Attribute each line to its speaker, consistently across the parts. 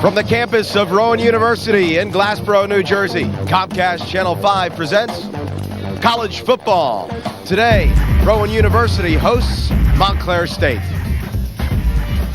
Speaker 1: From the campus of Rowan University in Glassboro, New Jersey, Comcast Channel 5 presents college football. Today, Rowan University hosts Montclair State.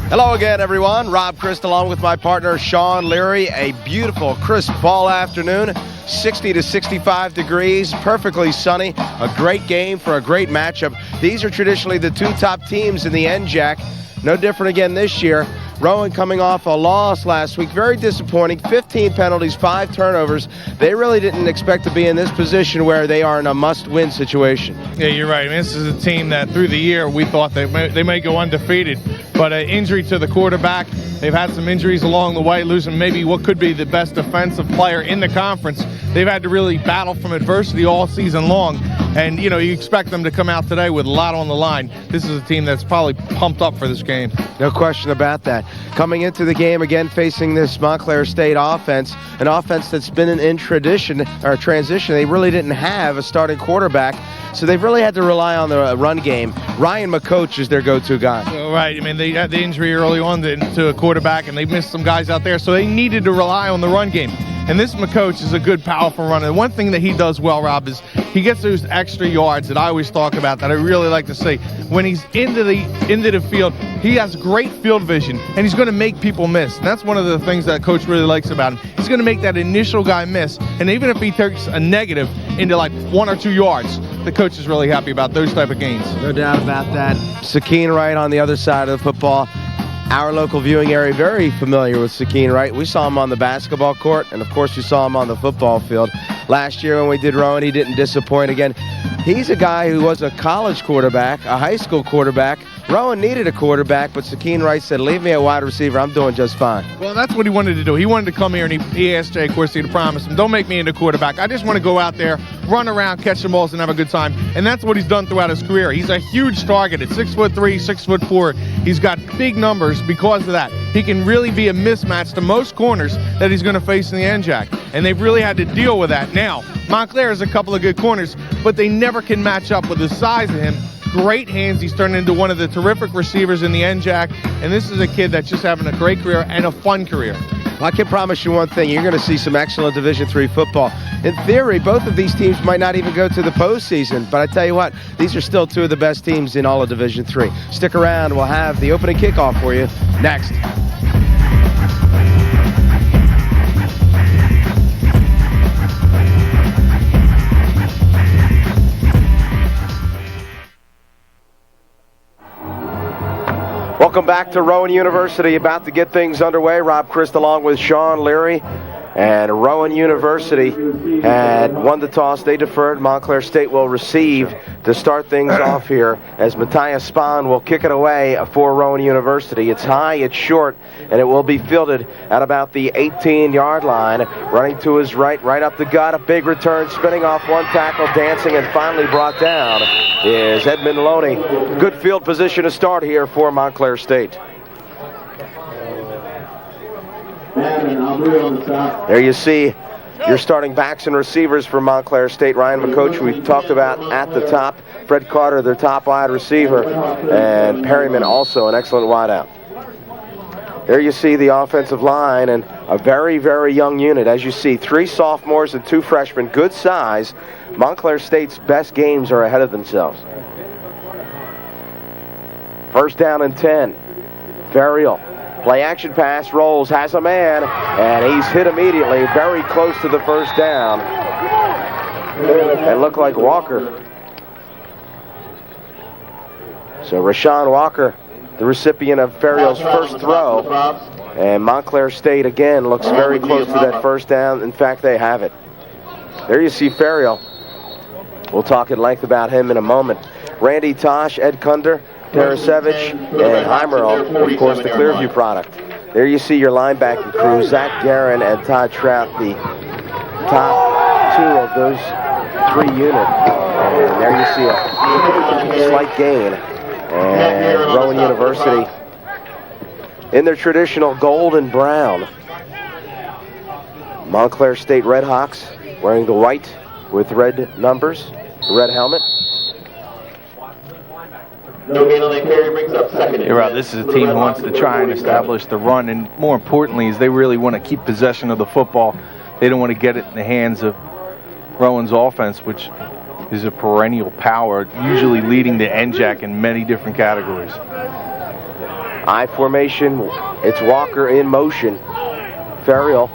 Speaker 1: Hello again, everyone. Rob Christ along with my partner, Shawn Leary. A beautiful, crisp fall afternoon, 60 to 65 degrees, perfectly sunny. A great game for a great matchup. These are traditionally the two top teams in the NJAC. No different again this year. Rowan coming off a loss last week. Very disappointing. 15 penalties, 5 turnovers. They really didn't expect to be in this position where they are in a must-win situation.
Speaker 2: Yeah, you're right. I mean, this is a team that through the year we thought they may go undefeated. But an injury to the quarterback. They've had some injuries along the way, losing maybe what could be the best defensive player in the conference. They've had to really battle from adversity all season long. And, you know, you expect them to come out today with a lot on the line. This is a team that's probably pumped up for this game.
Speaker 1: No question about that. Coming into the game again, facing this Montclair State offense, an offense that's been in transition. They really didn't have a starting quarterback, so they've really had to rely on the run game. Ryan McCoach is their go-to guy.
Speaker 2: Right. I mean, they had the injury early on to a quarterback, and they missed some guys out there, so they needed to rely on the run game. And this McCoach is a good, powerful runner. One thing that he does well, Rob, is he gets those extra yards that I always talk about that I really like to see. When he's into the field, he has great field vision, and he's going to make people miss. And that's one of the things that Coach really likes about him. He's going to make that initial guy miss, and even if he takes a negative into like 1 or 2 yards, the coach is really happy about those type of gains.
Speaker 1: No doubt about that. Sakeen Wright on the other side of the football. Our local viewing area, very familiar with Sakeen Wright. We saw him on the basketball court, and of course we saw him on the football field. Last year when we did Rowan, he didn't disappoint again. He's a guy who was a college quarterback, a high school quarterback. Rowan needed a quarterback, but Sakeen Wright said, leave me a wide receiver. I'm doing just fine.
Speaker 2: Well, that's what he wanted to do. He wanted to come here, and he asked Jay Corsi to promise him, don't make me into quarterback. I just want to go out there, run around, catch the balls, and have a good time. And that's what he's done throughout his career. He's a huge target at 6'3", 6'4". He's got big numbers because of that. He can really be a mismatch to most corners that he's going to face in the NJAC. And they've really had to deal with that. Now, Montclair has a couple of good corners, but they never can match up with the size of him. Great hands. He's turned into one of the terrific receivers in the NJAC, and this is a kid that's just having a great career and a fun career.
Speaker 1: Well, I can promise you one thing. You're going to see some excellent Division III football. In theory, both of these teams might not even go to the postseason, but I tell you what, these are still two of the best teams in all of Division III. Stick around. We'll have the opening kickoff for you next. Welcome back to Rowan University. About to get things underway. Rob Christ along with Shawn Leary. And Rowan University had won the toss. They deferred. Montclair State will receive to start things off here as Matthias Spahn will kick it away for Rowan University. It's high, it's short, and it will be fielded at about the 18-yard line. Running to his right, right up the gut. A big return, spinning off one tackle, dancing, and finally brought down is Edmund Loney. Good field position to start here for Montclair State. There you see your starting backs and receivers for Montclair State. Ryan McCoach, we talked about at the top. Fred Carter, their top wide receiver. And Perryman, also an excellent wideout. There you see the offensive line and a very, very young unit. As you see, 3 sophomores and 2 freshmen. Good size. Montclair State's best games are ahead of themselves. First down and 10. Ferriel. Play action pass, rolls, has a man, and he's hit immediately, very close to the first down. It looked like Walker. So Rashawn Walker, the recipient of Ferriel's first throw. And Montclair State, again, looks very close to that first down. In fact, they have it. There you see Ferriel. We'll talk at length about him in a moment. Randy Tosh, Ed Kunder, Tarasevich, and Heimerl, of course, the Clearview product. There you see your linebacking crew, Zach Guerin and Todd Trout, the top 2 of those 3 units. And there you see a slight gain. And Rowan University in their traditional gold and brown. Montclair State Redhawks wearing the white with red numbers, the red helmet.
Speaker 3: No gain on that carry, brings up second.
Speaker 2: You're right. This is a team who wants to try and establish the run, and more importantly is they really want to keep possession of the football. They don't want to get it in the hands of Rowan's offense, which is a perennial power, usually leading the NJAC in many different categories.
Speaker 1: I formation, it's Walker in motion. Ferriel.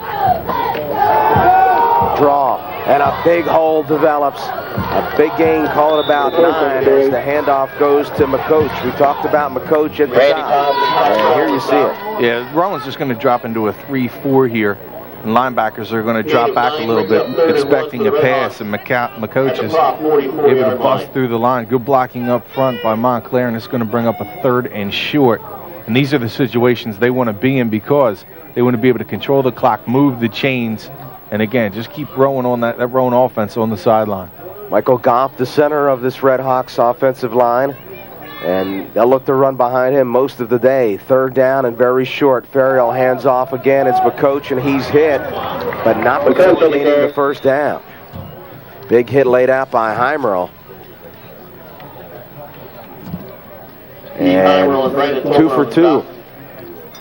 Speaker 1: Draw, and a big hole develops. A big gain, call it about 9 as the handoff goes to McCoach. We talked about McCoach at the top, and here you see it.
Speaker 2: Yeah, Rowan's just going to drop into a 3-4 here. And linebackers are going to drop back a little bit, expecting a pass, and McCoach is able to bust through the line. Good blocking up front by Montclair, and it's going to bring up a 3rd and short. And these are the situations they want to be in because they want to be able to control the clock, move the chains, and again, just keep Rowan on that Rowan offense on the sideline.
Speaker 1: Michael Goff, the center of this Red Hawks offensive line. And they'll look to run behind him most of the day. 3rd down and very short. Ferriel hands off again. It's McCoach, and he's hit, but not McCoach gaining the 1st down. Big hit laid out by Heimerl. And 2 for 2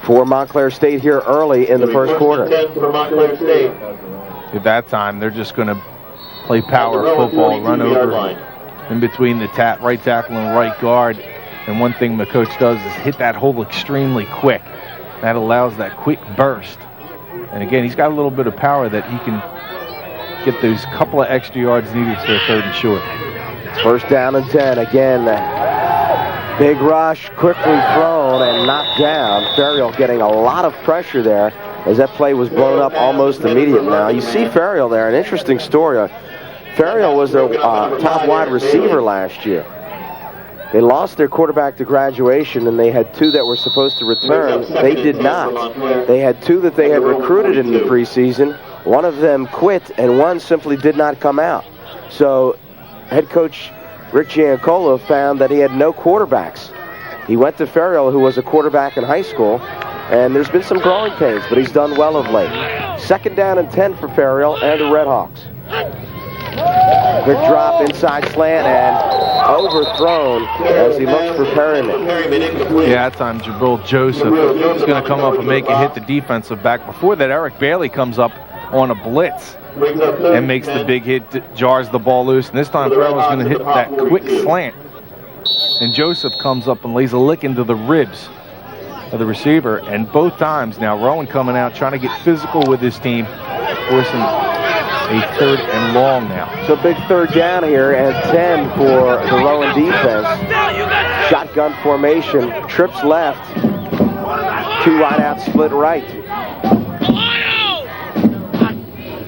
Speaker 1: for Montclair State here early in the first quarter.
Speaker 2: At that time, they're just going to play power football, run over in between the right tackle and right guard. And one thing McCoach does is hit that hole extremely quick. That allows that quick burst. And again, he's got a little bit of power that he can get those couple of extra yards needed for a 3rd and short.
Speaker 1: 1st down and 10. Again, big rush, quickly thrown and knocked down. Ferriel getting a lot of pressure there as that play was blown up almost immediately. Now, you see Ferriel there, an interesting story. Ferriel was their top wide receiver last year. They lost their quarterback to graduation, and they had 2 that were supposed to return. They did not. They had 2 that they had recruited in the preseason. One of them quit, and one simply did not come out. So head coach Rick Giancola found that he had no quarterbacks. He went to Ferriel, who was a quarterback in high school, and there's been some growing pains, but he's done well of late. 2nd down and 10 for Ferriel and the Red Hawks. Quick drop, inside slant, and overthrown as he looks for Perryman.
Speaker 2: Yeah, that time Jabril Joseph is going to come up and make a hit the defensive back. Before that, Eric Bailey comes up on a blitz and makes the big hit, jars the ball loose. And this time Ferriel's going to hit that quick slant. And Joseph comes up and lays a lick into the ribs of the receiver. And both times now, Rowan coming out trying to get physical with his team, forcing a 3rd and long now.
Speaker 1: So big 3rd down here and 10 for the Rowan defense. Shotgun formation, trips left, 2 wide out, split right.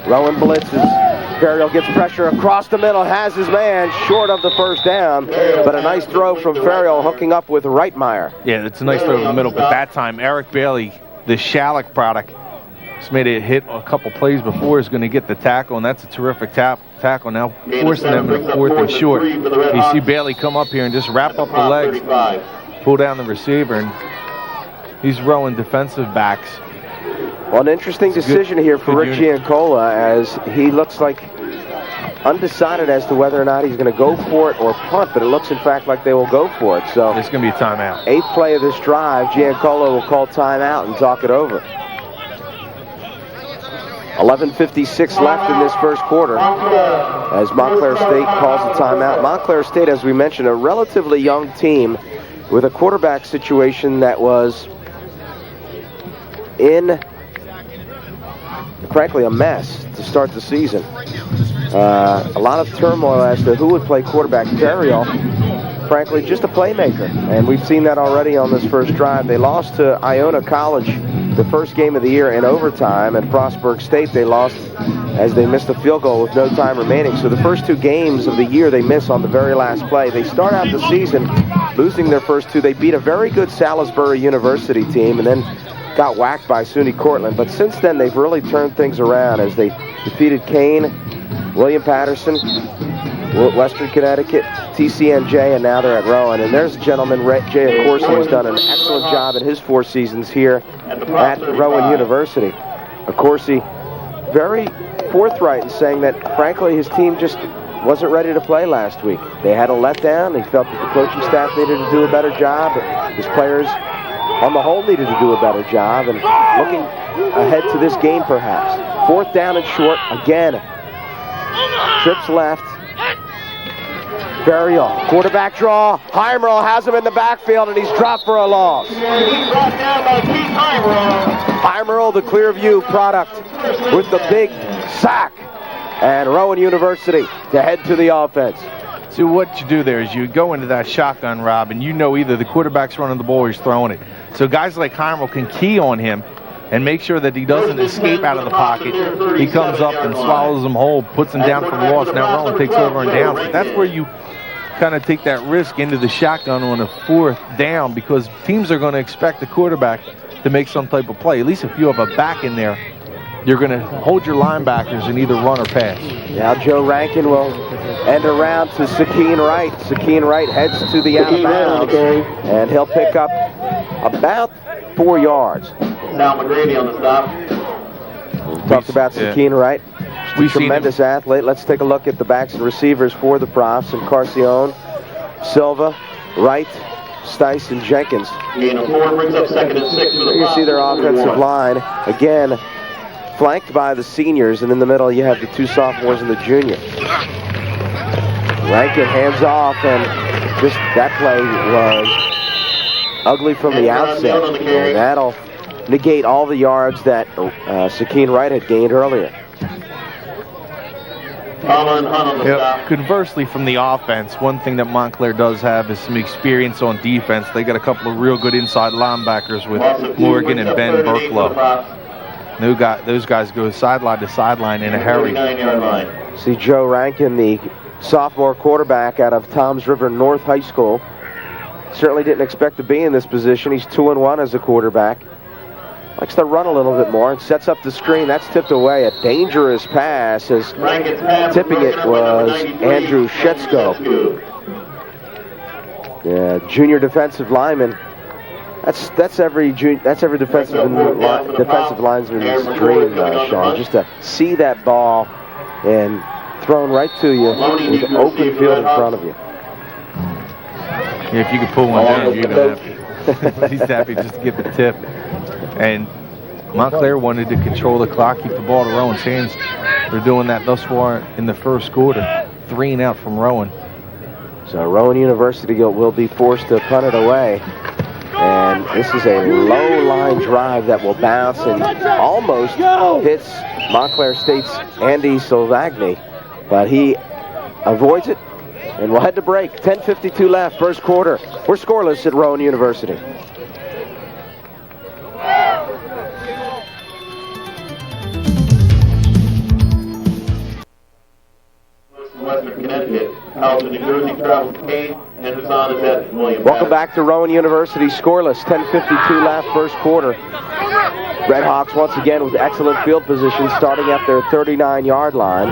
Speaker 1: Rowan blitzes. Ferriel gets pressure across the middle, has his man short of the 1st down, but a nice throw from Ferriel hooking up with Reitmeyer.
Speaker 2: Yeah, it's a nice throw in the middle, but that time Eric Bailey, the Shalleck product, just made a hit a couple plays before, is going to get the tackle, and that's a terrific tackle now, forcing them in 4th and short. You see Bailey come up here and just wrap up the legs, pull down the receiver, and he's Rowan defensive backs.
Speaker 1: Well, an interesting decision here for Rick Giancola, as he looks like undecided as to whether or not he's going to go for it or punt, but it looks in fact like they will go for it. So
Speaker 2: it's going to be a timeout.
Speaker 1: 8th play of this drive, Giancola will call timeout and talk it over. 11:56 left in this first quarter as Montclair State calls a timeout. Montclair State, as we mentioned, a relatively young team with a quarterback situation that was frankly, a mess to start the season. A lot of turmoil as to who would play quarterback. Ferriel, frankly, just a playmaker, and we've seen that already on this first drive. They lost to Iona College the first game of the year in overtime. At Frostburg State, they lost as they missed a field goal with no time remaining. So the first 2 games of the year they miss on the very last play. They start out the season losing their first 2. They beat a very good Salisbury University team and then got whacked by SUNY Cortland. But since then, they've really turned things around as they defeated Kane, William Patterson, Western Connecticut, TCNJ, and now they're at Rowan. And there's a gentleman, Jay Accorsi, who's done an excellent job in his 4 seasons here at Rowan University. Accorsi very forthright in saying that, frankly, his team just wasn't ready to play last week. They had a letdown. He felt that the coaching staff needed to do a better job. His players, on the whole, needed to do a better job. And looking ahead to this game, perhaps. 4th down and short again. Trips left. Burial, quarterback draw. Heimerl has him in the backfield, and he's dropped for a loss.
Speaker 3: He's brought down by Keith Heimerl.
Speaker 1: Heimerl, the Clearview product, with the big sack. And Rowan University to head to the offense.
Speaker 2: So what you do there is you go into that shotgun, Rob, and you know either the quarterback's running the ball or he's throwing it. So guys like Heimerl can key on him and make sure that he doesn't escape out of the pocket. He comes up and swallows him whole, puts him down for the loss. Now Rowan takes over and downs. But that's where you kind of take that risk into the shotgun on a 4th down, because teams are going to expect the quarterback to make some type of play. At least if you have a back in there, you're going to hold your linebackers and either run or pass.
Speaker 1: Now Joe Rankin will end around to Sakeen Wright. Sakeen Wright heads to the out of bounds, and he'll pick up about 4 yards.
Speaker 3: Now McGrady on the stop.
Speaker 1: We talked about Sakeen Wright.
Speaker 2: We've
Speaker 1: Tremendous athlete. Let's take a look at the backs and receivers for the Profs. And Carcione, Silva, Wright, Stice, and Jenkins.
Speaker 3: Gain of 4 brings up 2nd and 6 for the
Speaker 1: You see their offensive line, again, flanked by the seniors, and in the middle you have the 2 sophomores and the junior. Rankin hands off, and just that play was ugly from the outset. And that'll negate all the yards that Sakeen Wright had gained earlier.
Speaker 2: Conversely, from the offense, one thing that Montclair does have is some experience on defense. They got a couple of real good inside linebackers with Morgan and Ben Burklow. Those guys go sideline to sideline in a hurry.
Speaker 1: See Joe Rankin, the sophomore quarterback out of Toms River North High School. Certainly didn't expect to be in this position. He's 2-1 as a quarterback. Likes to run a little bit more and sets up the screen. That's tipped away. A dangerous pass, as tipping it was Andrew Shetsko. Yeah, junior defensive lineman. That's every defensive lineman's dream, Shawn. Just to see that ball and thrown right to you with an open field in front of you.
Speaker 2: Yeah, if you could pull one down, you're gonna have. He's happy just to get the tip. And Montclair wanted to control the clock, keep the ball to Rowan's hands. They're doing that thus far in the first quarter. 3 and out from Rowan.
Speaker 1: So Rowan University will be forced to punt it away. And this is a low line drive that will bounce and almost hits Montclair State's Andy Silvagni. But he avoids it, and we'll head to break. 10:52 left, first quarter. We're scoreless at Rowan University.
Speaker 3: Western Connecticut. Out to New Jersey, travels Kane, and Hassan is at William.
Speaker 1: Welcome back to Rowan University, scoreless. 10:52 left, first quarter. Redhawks once again with excellent field position, starting at their 39-yard line.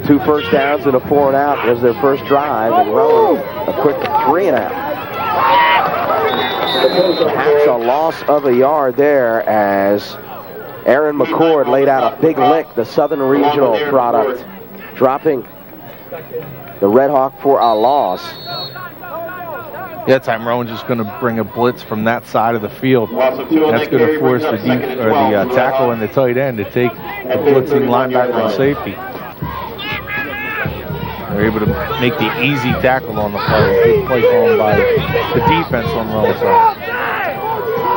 Speaker 1: 2 first downs and a 4 and out was their first drive, and Rowan a quick 3 and out. Perhaps a loss of a yard there as Aaron McCord laid out a big lick, the Southern Regional product, dropping the Red Hawk for a loss.
Speaker 2: That time Rowan's just going to bring a blitz from that side of the field. That's going to force the tackle and the tight end to take the blitzing linebacker and safety. They're able to make the easy tackle on the play. Good play called by the defense on Rowan's side.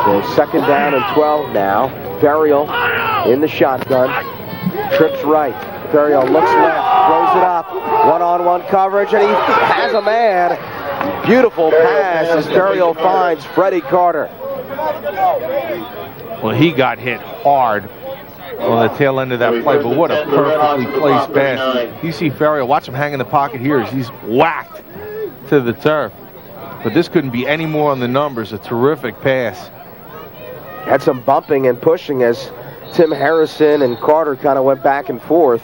Speaker 1: So 2nd down and 12 now. Ferriel in the shotgun. Trips right. Ferriel looks left, throws it up. One-on-one coverage, and he has a man. Beautiful pass as Ferriel finds Freddie Carter.
Speaker 2: Well, he got hit hard on the tail end of that play, but what a perfectly placed pass. You see Ferriel, watch him hang in the pocket here as he's whacked to the turf. But this couldn't be any more on the numbers. A terrific pass.
Speaker 1: Had some bumping and pushing as Tim Harrison and Carter kind of went back and forth.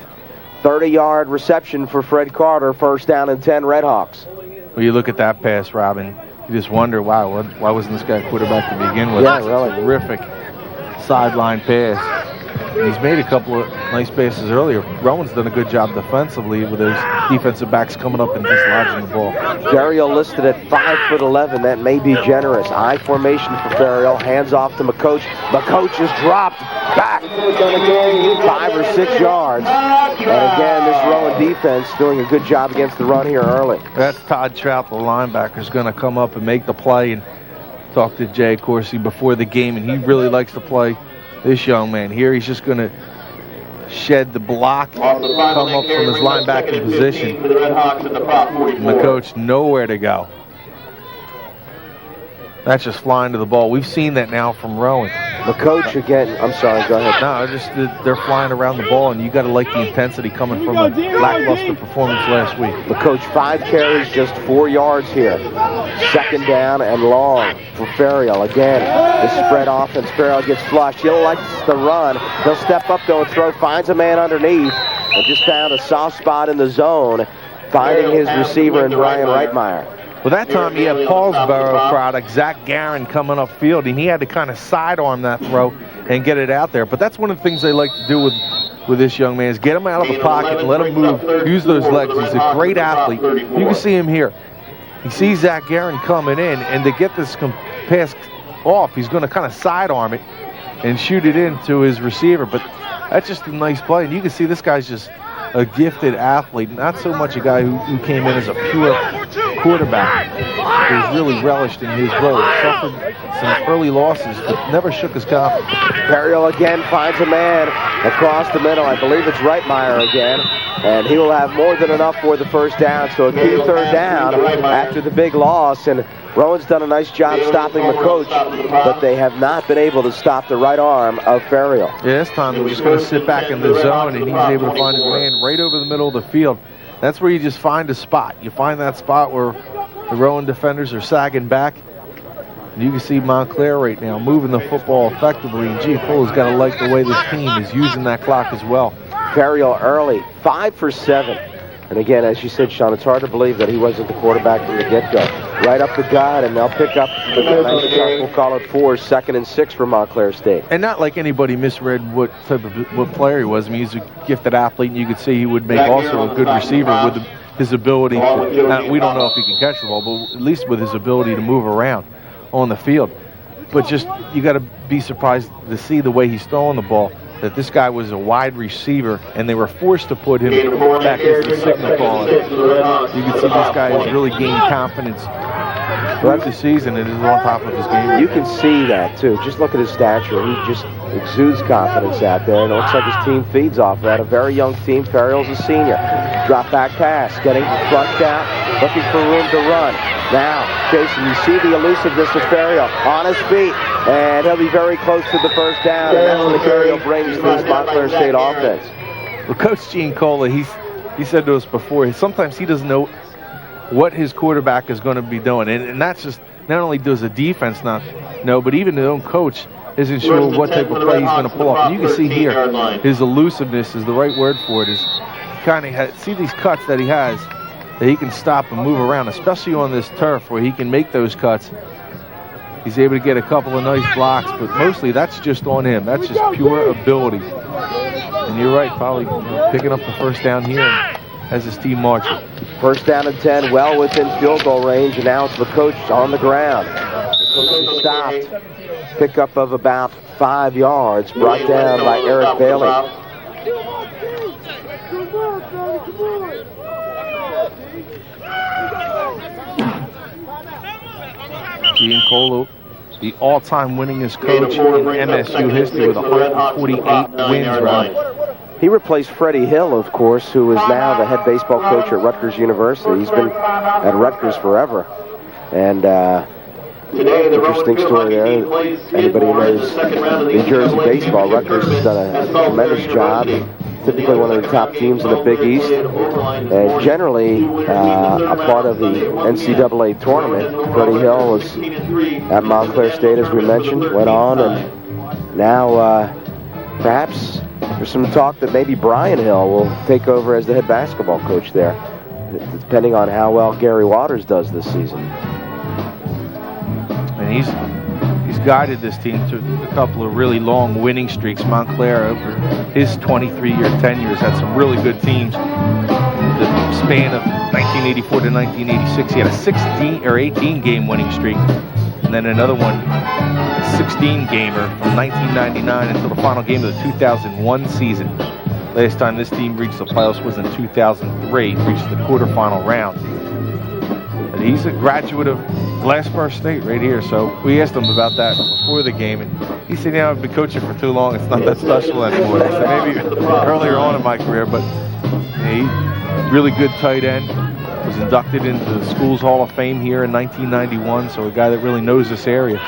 Speaker 1: 30-yard reception for Fred Carter, first down and 10 Redhawks.
Speaker 2: Well, you look at that pass, Robin, you just wonder, wow, why wasn't this guy quarterback to begin with?
Speaker 1: Yeah, really.
Speaker 2: Terrific sideline pass. He's made a couple of nice passes earlier. Rowan's done a good job defensively with those defensive backs coming up and dislodging the ball.
Speaker 1: Ferriel listed at 5'11". That may be generous. I formation for Ferriel. Hands off to McCoach. McCoach is dropped back 5 or 6 yards. And again, this Rowan defense doing a good job against the run here early.
Speaker 2: That's Todd Trout, the linebacker, is going to come up and make the play. And talked to Jay Corsi before the game, and he really likes to play this young man here. He's just going to shed the block, come up from his linebacking position. McCoach nowhere to go. That's just flying to the ball. We've seen that now from Rowan.
Speaker 1: McCoach again. I'm sorry, go ahead.
Speaker 2: No, just they're flying around the ball, and you got to like the intensity coming from a lackluster performance last week.
Speaker 1: McCoach 5 carries, just 4 yards here. 2nd down and long for Ferriel. Again, the spread offense. Ferriel gets flushed. He'll like the run. He'll step up though and throw. Finds a man underneath and just found a soft spot in the zone, finding his receiver in Brian Reitmeyer.
Speaker 2: Well, that time he had Paulsboro product, Zach Guerin, coming upfield, and he had to kind of sidearm that throw and get it out there. But that's one of the things they like to do with this young man is get him out of the pocket and let him move, use those legs. He's a great athlete. You can see him here. He sees Zach Guerin coming in, and to get this pass off, he's going to kind of sidearm it and shoot it into his receiver. But that's just a nice play. And you can see this guy's just a gifted athlete, not so much a guy who came in as a pure quarterback. He's really relished in his role. Suffered some early losses, but never shook his confidence.
Speaker 1: Ferriel again finds a man across the middle. I believe it's Reitmeyer again. And he will have more than enough for the first down. So a key 3rd down after the big loss. And Rowan's done a nice job stopping McCoach, but they have not been able to stop the right arm of Ferriel.
Speaker 2: Yeah, this time they're just going to sit back in the zone, and he's able to find his man right over the middle of the field. That's where you just find a spot. You find that spot where the Rowan defenders are sagging back. And you can see Montclair right now moving the football effectively, and G. Full's got to like the way this team is using that clock as well.
Speaker 1: Ferriel early, 5 for 7. And again, as you said, Sean, it's hard to believe that he wasn't the quarterback from the get-go. Right up the gut, and they'll pick up the nice shot. We'll call it 4, 2nd and 6 for Montclair State.
Speaker 2: And not like anybody misread what player he was. I mean, he's a gifted athlete, and you could see he would make also a good receiver with his ability to, we don't know if he can catch the ball, but at least with his ability to move around on the field. But just, you got to be surprised to see the way he's throwing the ball, that this guy was a wide receiver, and they were forced to put him back as the signal caller. You can see this guy has really gained confidence throughout the season and is on top of his game.
Speaker 1: You can see that, too. Just look at his stature. He just exudes confidence out there, and it looks like his team feeds off that. A very young team. Ferriel's a senior. Drop back pass, getting flushed out, looking for room to run. Now, Jason, you see the elusiveness of Ferriel on his feet, and he'll be very close to the first down, and that's what Ferriel brings to this Montclair State offense.
Speaker 2: Well, Coach Gene Cola, he said to us before, sometimes he doesn't know what his quarterback is going to be doing, and that's just, not only does the defense not know, but even his own coach isn't sure what type of play he's going to pull off. And you can see here, his elusiveness is the right word for it, is kind of see these cuts that he has, that he can stop and move around, especially on this turf where he can make those cuts. He's able to get a couple of nice blocks, but mostly that's just on him. That's just pure ability. And you're right, probably picking up the first down here as his team marches.
Speaker 1: First down and 10, well within field goal range, and now it's McCoach on the ground. McCoach stopped. Pickup of about 5 yards, brought down by Eric Bailey.
Speaker 2: Gene Colo, the all-time winningest coach in MSU history with 148 wins, Rob.
Speaker 1: He replaced Freddie Hill, of course, who is now the head baseball coach at Rutgers University. He's been at Rutgers forever. And interesting story there. Anybody who knows New Jersey baseball, Rutgers has done a tremendous job. Typically one of the top teams in the Big East. And generally a part of the NCAA tournament. Freddie Hill was at Montclair State, as we mentioned, went on, and now perhaps there's some talk that maybe Brian Hill will take over as the head basketball coach there, depending on how well Gary Waters does this season.
Speaker 2: And he's guided this team to a couple of really long winning streaks. Montclair, over his 23-year tenure, has had some really good teams. The span of 1984 to 1986, he had a 16 or 18-game winning streak, and then another one, 16-gamer from 1999 until the final game of the 2001 season. Last time this team reached the playoffs was in 2003, reached the quarterfinal round. And he's a graduate of Glassboro State right here, so we asked him about that before the game, and he said, I've been coaching for too long, it's not that special anymore. He said, maybe earlier on in my career, but he really good tight end, was inducted into the school's Hall of Fame here in 1991, so a guy that really knows this area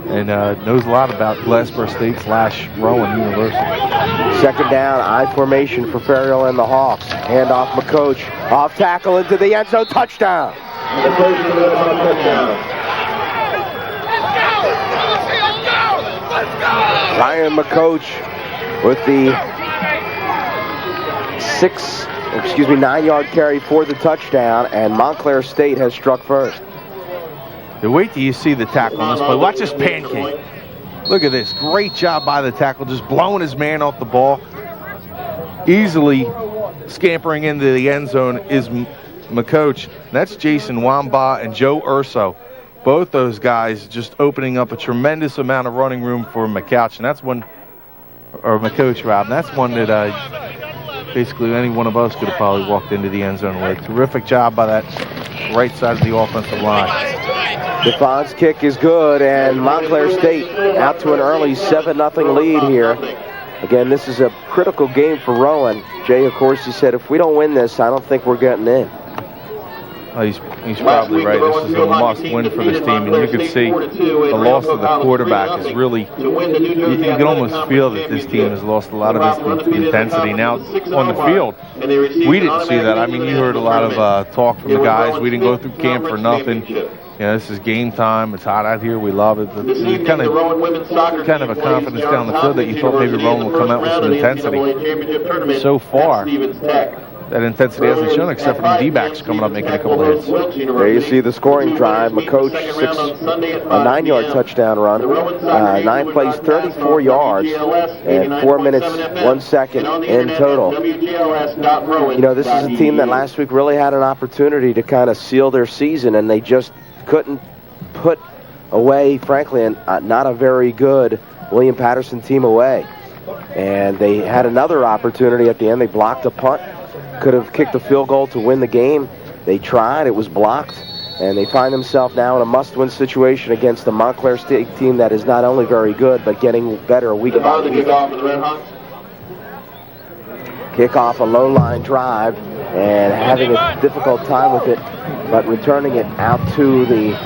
Speaker 2: and knows a lot about Glassboro State / Rowan University.
Speaker 1: Second down, I formation for Ferrier and the Hawks. Hand off McCoach, off tackle into the end zone, touchdown. Ryan McCoach with the 9-yard carry for the touchdown, and Montclair State has struck first.
Speaker 2: Wait till you see the tackle on this play. Watch this pancake. Look at this. Great job by the tackle, just blowing his man off the ball. Easily scampering into the end zone is McCoach. That's Jason Wamba and Joe Urso. Both those guys just opening up a tremendous amount of running room for McCoach. And that's one, or McCoach, Rob. And that's one that basically any one of us could have probably walked into the end zone with. Terrific job by that right side of the offensive line.
Speaker 1: Stefan's kick is good, and Montclair State out to an early 7-0 lead here. Again, this is a critical game for Rowan. Jay, of course, he said, if we don't win this, I don't think we're getting in.
Speaker 2: Oh, he's probably right. This is a must-win for this team, and you can see the loss of the quarterback is really, you can almost feel that this team has lost a lot of its intensity. Now, on the field, we didn't see that. I mean, you heard a lot of talk from the guys. We didn't go through camp for nothing. This is game time. It's hot out here. We love it. But you kind of a confidence down the field that you thought maybe Rowan would come out with some intensity. So far, that intensity hasn't shown except for the D-backs coming up making a couple of hits.
Speaker 1: There you see the scoring drive. McCoach, a 9-yard touchdown run. 9 plays, 34 yards, and 4 minutes, 1 second in total. This is a team that last week really had an opportunity to kind of seal their season, and they just couldn't put away, frankly, not a very good William Patterson team away. And they had another opportunity at the end. They blocked a punt. Could have kicked a field goal to win the game. They tried. It was blocked. And they find themselves now in a must-win situation against the Montclair State team that is not only very good, but getting better week by week. Kickoff, a low-line drive, and having a difficult time with it, but returning it out to the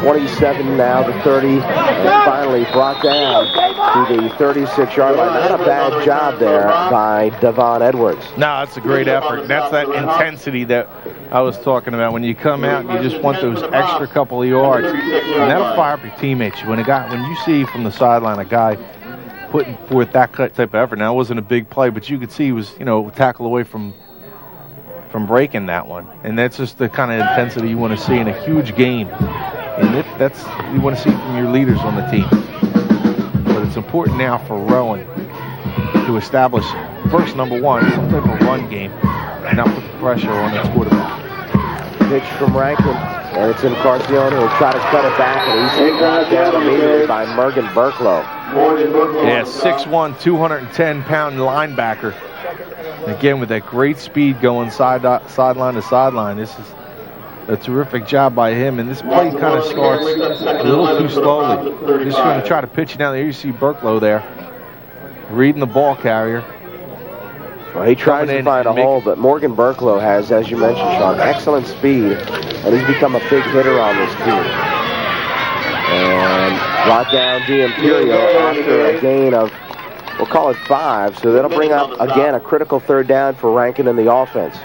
Speaker 1: 27, now the 30, and finally brought down to the 36-yard line. Not a bad job there by Devon Edwards.
Speaker 2: No, that's a great effort. That's that intensity that I was talking about. When you come out and you just want those extra couple of yards, and that'll fire up your teammates. When you see from the sideline a guy putting forth that type of effort. Now, it wasn't a big play, but you could see he was, a tackle away from breaking that one. And that's just the kind of intensity you want to see in a huge game. And that's you want to see from your leaders on the team. But it's important now for Rowan to establish, first, number one, some type of run game and not put the pressure on its quarterback.
Speaker 1: Pitch from Rankin, and it's in Carcione. He'll try to cut it back, and he's taken down immediately by Morgan Burklow.
Speaker 2: Yeah, 6'1", 210-pound linebacker. And again, with that great speed going sideline to sideline, this is a terrific job by him. And this play kind of starts a little too slowly. Just going to try to pitch it down there. You see Burklow there, reading the ball carrier.
Speaker 1: Well, he tries to find a hole, but Morgan Burklow has, as you mentioned, Shawn, excellent speed, and he's become a big hitter on this team. And brought down D'Imperio after a gain of, we'll call it 5, so that'll bring up, again, a critical third down for Rankin in the offense.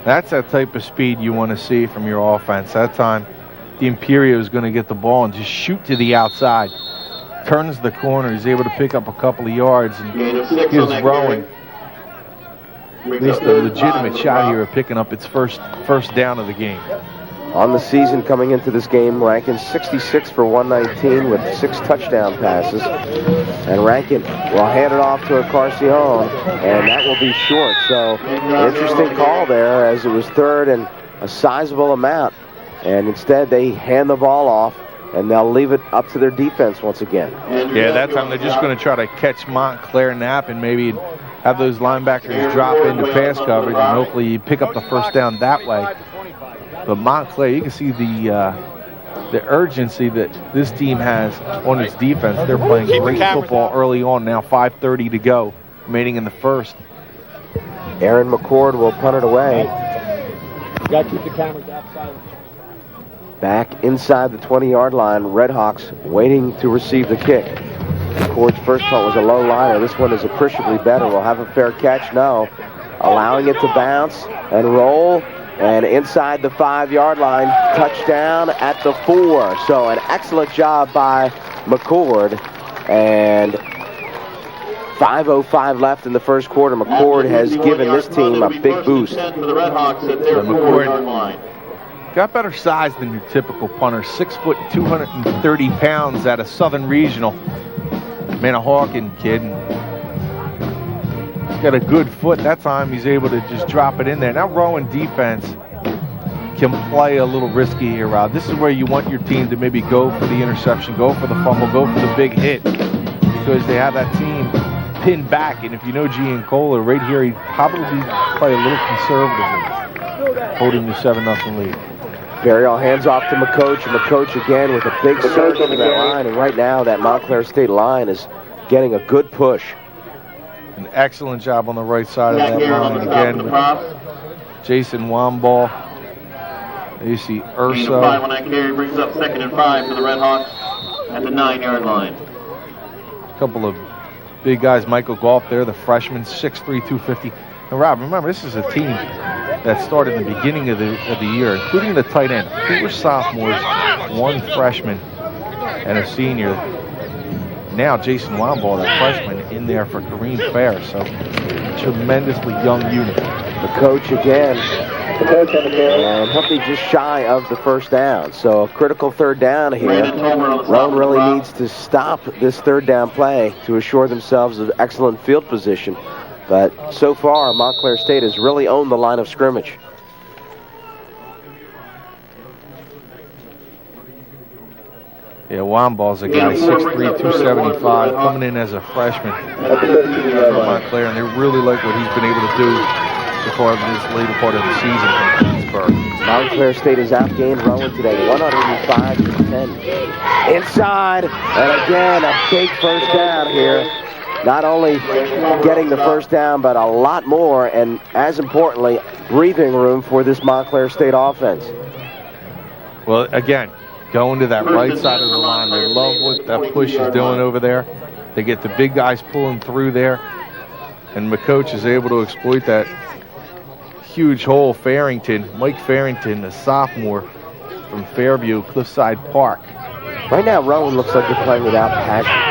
Speaker 2: That's that type of speed you want to see from your offense. That time, D'Imperio is going to get the ball and just shoot to the outside. Turns the corner. He's able to pick up a couple of yards and gives Rowan at least a legitimate shot here of picking up its first down of the game.
Speaker 1: on the season coming into this game. Rankin 66 for 119 with 6 touchdown passes. And Rankin will hand it off to Carcion, and that will be short. So interesting call there, as it was third and a sizable amount. And instead they hand the ball off, and they'll leave it up to their defense once again.
Speaker 2: Yeah, that time they're just going to try to catch Montclair nap and maybe have those linebackers drop into pass coverage, and hopefully you pick up the first down that way. But Montclair, you can see the urgency that this team has on its defense. They're playing great football early on. Now 5:30 to go, remaining in the first.
Speaker 1: Aaron McCord will punt it away.
Speaker 4: You got to keep the cameras outside.
Speaker 1: Back inside the 20-yard line, Redhawks waiting to receive the kick. McCord's first punt was a low liner. This one is appreciably better. We'll have a fair catch. No. Allowing it to bounce and roll. And inside the 5-yard line, touchdown at the 4. So an excellent job by McCord. And 5:05 left in the first quarter. McCord has given this team a big boost.
Speaker 2: McCord got better size than your typical punter. 6 foot, 230 pounds at a Southern Regional. Manahawkin kid. He's got a good foot. That time he's able to just drop it in there. Now Rowan defense can play a little risky here, Rob. This is where you want your team to maybe go for the interception, go for the fumble, go for the big hit, because they have that team pinned back. And if you know Giancola, right here, he'd probably play a little conservatively, holding the 7-0 lead.
Speaker 1: Burial hands off to McCoach, and McCoach again with a big surge in that line. And right now that Montclair State line is getting a good push.
Speaker 2: An excellent job on the right side of that line again with Jason Wamball. You see Urso.
Speaker 3: On that carry brings up 2nd and 5 for the Redhawks at the 9-yard line.
Speaker 2: A couple of big guys. Michael Golf there, the freshman, 6'3", 250. And Rob, remember, this is a team that started in the beginning of the year, including the tight end. 2 sophomores, 1 freshman, and a senior. Now Jason Wamball, that freshman, in there for Kareem Fair. So tremendously young unit.
Speaker 1: The coach again, and he'll be just shy of the first down. So a critical 3rd down here. Rowan really needs to stop this 3rd down play to assure themselves of excellent field position. But so far, Montclair State has really owned the line of scrimmage.
Speaker 2: Yeah, Wamball's a guy, 6'3", 275, coming in as a freshman from Montclair, and they really like what he's been able to do so far in this later part of the season from Pittsburgh.
Speaker 1: Montclair State has outgained Rowan today, 105-10. Inside, and again, a big first down here. Not only getting the first down, but a lot more, and as importantly, breathing room for this Montclair State offense.
Speaker 2: Well, again, going to that right side of the line. They love what that push is doing over there. They get the big guys pulling through there, and McCoach is able to exploit that huge hole. Mike Farrington, a sophomore from Fairview, Cliffside Park.
Speaker 1: Right now, Rowan looks like they're playing without passion.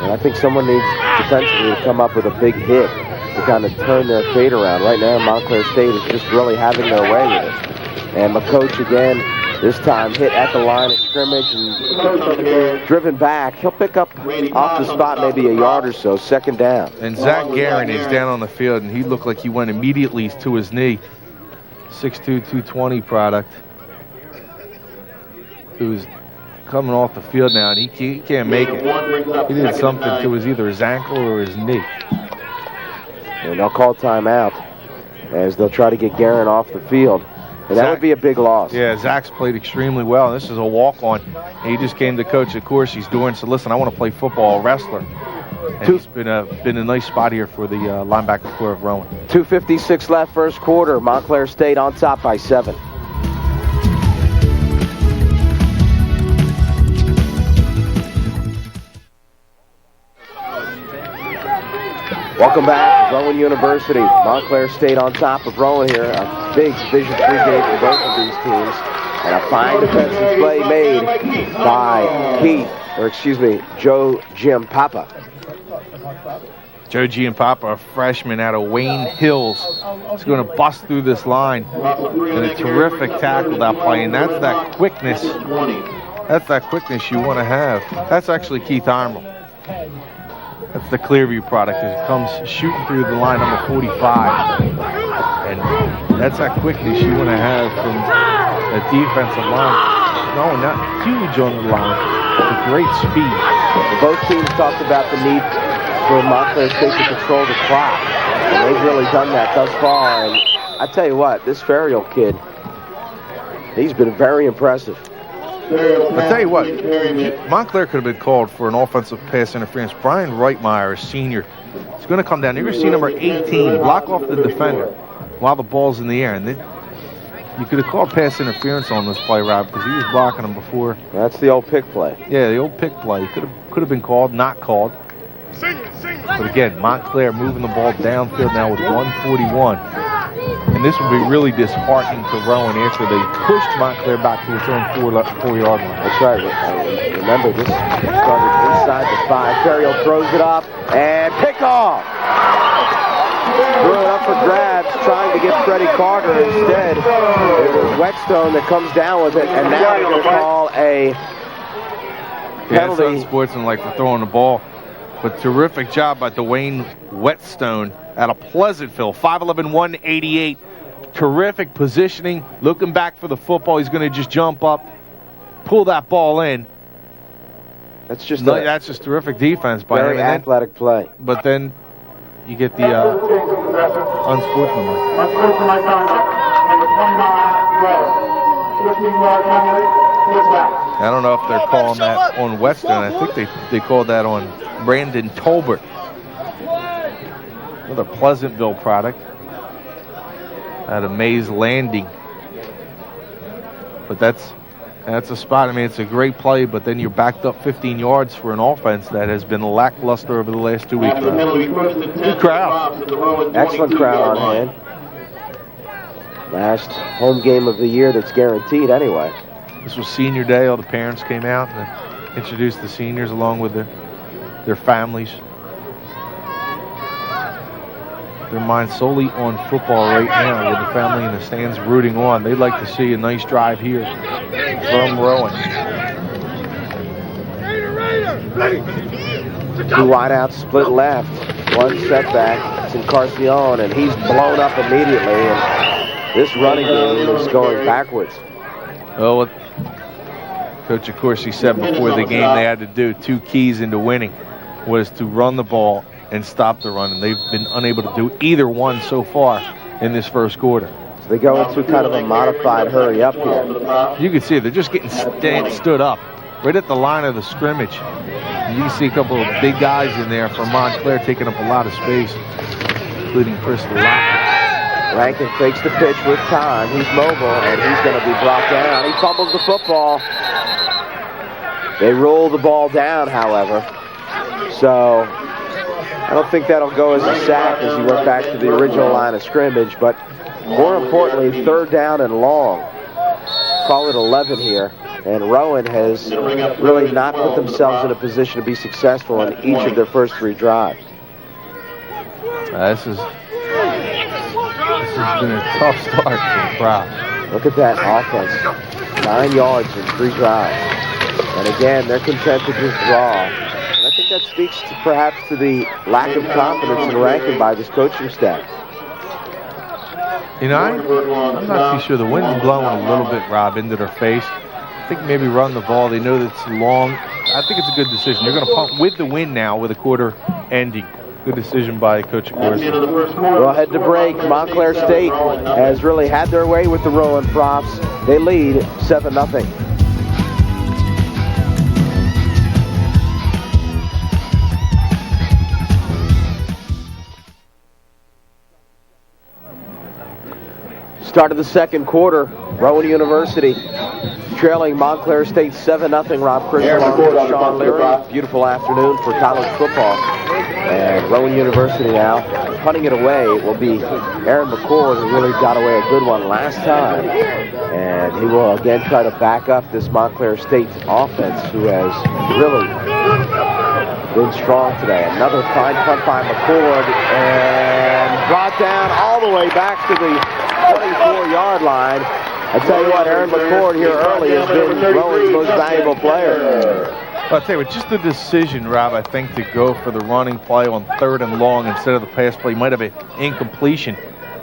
Speaker 1: And I think someone needs defensively to come up with a big hit to kind of turn their fate around. Right now, Montclair State is just really having their way with it. And McCoach again, this time hit at the line of scrimmage and driven back. He'll pick up off the spot maybe a yard or so, 2nd down.
Speaker 2: And Zach Guerin is down on the field, and he looked like he went immediately to his knee. 6'2", 220 product. Who's coming off the field now, and he can't make it. He did something to either his ankle or his knee.
Speaker 1: And they'll call timeout as they'll try to get Guerin off the field. And that would be a big loss.
Speaker 2: Yeah, Zach's played extremely well. This is a walk-on. And he just came to coach. Of course, he's doing. So listen, I want to play football, a wrestler. And it's been a nice spot here for the linebacker core of Rowan.
Speaker 1: 2:56 left, first quarter. Montclair State on top by 7. Welcome back to Rowan University. Montclair State on top of Rowan here. A big Division III game for both of these teams. And a fine defensive play made by Joe Jim Papa.
Speaker 2: Joe Giampapa, a freshman out of Wayne Hills, is going to bust through this line. And a terrific tackle that play, and that's that quickness. That's that quickness you want to have. That's actually Keith Armel. That's the Clearview product. It comes shooting through the line, number 45. And that's that quickness you want to have from the defensive line. No, not huge on the line, but great speed.
Speaker 5: Both teams talked about the need for Montclair State to control the clock. And they've really done that thus far. And I tell you what, this Ferriol kid, he's been very impressive.
Speaker 2: I'll tell you what, Montclair could have been called for an offensive pass interference. Brian Reitmeyer, a senior, is going to come down. You're going to see number 18 block off the defender while the ball's in the air. And you could have called pass interference on this play, Rob, because he was blocking him before.
Speaker 5: That's the old pick play.
Speaker 2: Yeah, the old pick play. Could have been called, not called. But again, Montclair moving the ball downfield now with 1:41. And this will be really disheartening to Rowan after they pushed Montclair back to its own 4-yard line.
Speaker 5: That's right. Remember, this started inside the 5. Ferriol throws it up, and pick off! Threw it up for grabs, trying to get Freddie Carter. Instead, it was Whetstone that comes down with it, and now they're going to call a penalty.
Speaker 2: Yeah, it's unsportsmanlike for throwing the ball. But terrific job by Dwayne Whetstone out of Pleasantville. 5'11", 188. Terrific positioning. Looking back for the football. He's going to just jump up, pull that ball in.
Speaker 5: That's just
Speaker 2: terrific defense by him.
Speaker 5: Very athletic play.
Speaker 2: But then you get the unsportsmanlike.
Speaker 3: Unsportsmanlike conduct, number 29,
Speaker 2: I don't know if they're calling that on Whetstone. I think they called that on Brandon Tolbert. Another Pleasantville product out of Mays Landing. But that's a spot. I mean, it's a great play, but then you're backed up 15 yards for an offense that has been lackluster over the last 2 weeks.
Speaker 3: Good
Speaker 2: crowd.
Speaker 5: Excellent crowd on hand. Last home game of the year that's guaranteed anyway.
Speaker 2: This was senior day. All the parents came out and introduced the seniors along with their families. Their mind solely on football right now with the family in the stands rooting on. They'd like to see a nice drive here from Rowan.
Speaker 5: 2 wideouts split left. 1 setback. It's Encarnacion, and he's blown up immediately. And this running game is going backwards.
Speaker 2: Well, what Coach Accorsi said before the game they had to do 2 keys into winning was to run the ball and stop the run, and they've been unable to do either one so far in this first quarter.
Speaker 5: So they go into kind of a modified hurry up here.
Speaker 2: You can see they're just getting stood up right at the line of the scrimmage. And you can see a couple of big guys in there from Montclair taking up a lot of space, including Chris Lockett.
Speaker 5: Rankin fakes the pitch with time. He's mobile, and he's going to be brought down. He fumbles the football. They roll the ball down, however. So I don't think that'll go as a sack as he went back to the original line of scrimmage. But more importantly, 3rd down and long. Call it 11 here. And Rowan has really not put themselves in a position to be successful in each of their first 3 drives.
Speaker 2: This has been a tough start for the crowd.
Speaker 5: Look at that offense. 9 yards in 3 drives. And again, they're content to just draw. And I think that speaks to perhaps to the lack of confidence in Rankin by this coaching staff.
Speaker 2: You know, I'm not too sure. The wind's blowing a little bit, Rob, into their face. I think maybe run the ball. They know that it's long. I think it's a good decision. They're going to punt with the wind now with a quarter ending. Good decision by Coach Accorsi.
Speaker 5: We'll head to break. Montclair State has really had their way with the Rowan Profs. They lead 7-0. Start of the second quarter. Rowan University trailing Montclair State 7-0. Rob Christ and Shawn Leary. Beautiful afternoon for college football. And Rowan University now punting it away. It will be Aaron McCord, who really got away a good one last time. And he will again try to back up this Montclair State offense, who has really been strong today. Another fine punt by McCord, and brought down all the way back to the 24-yard line. I tell you what, Aaron McCord here early has been Rowan's most valuable player.
Speaker 2: I'll tell you what, just the decision, Rob, I think, to go for the running play on 3rd and long instead of the pass play. You might have an incompletion.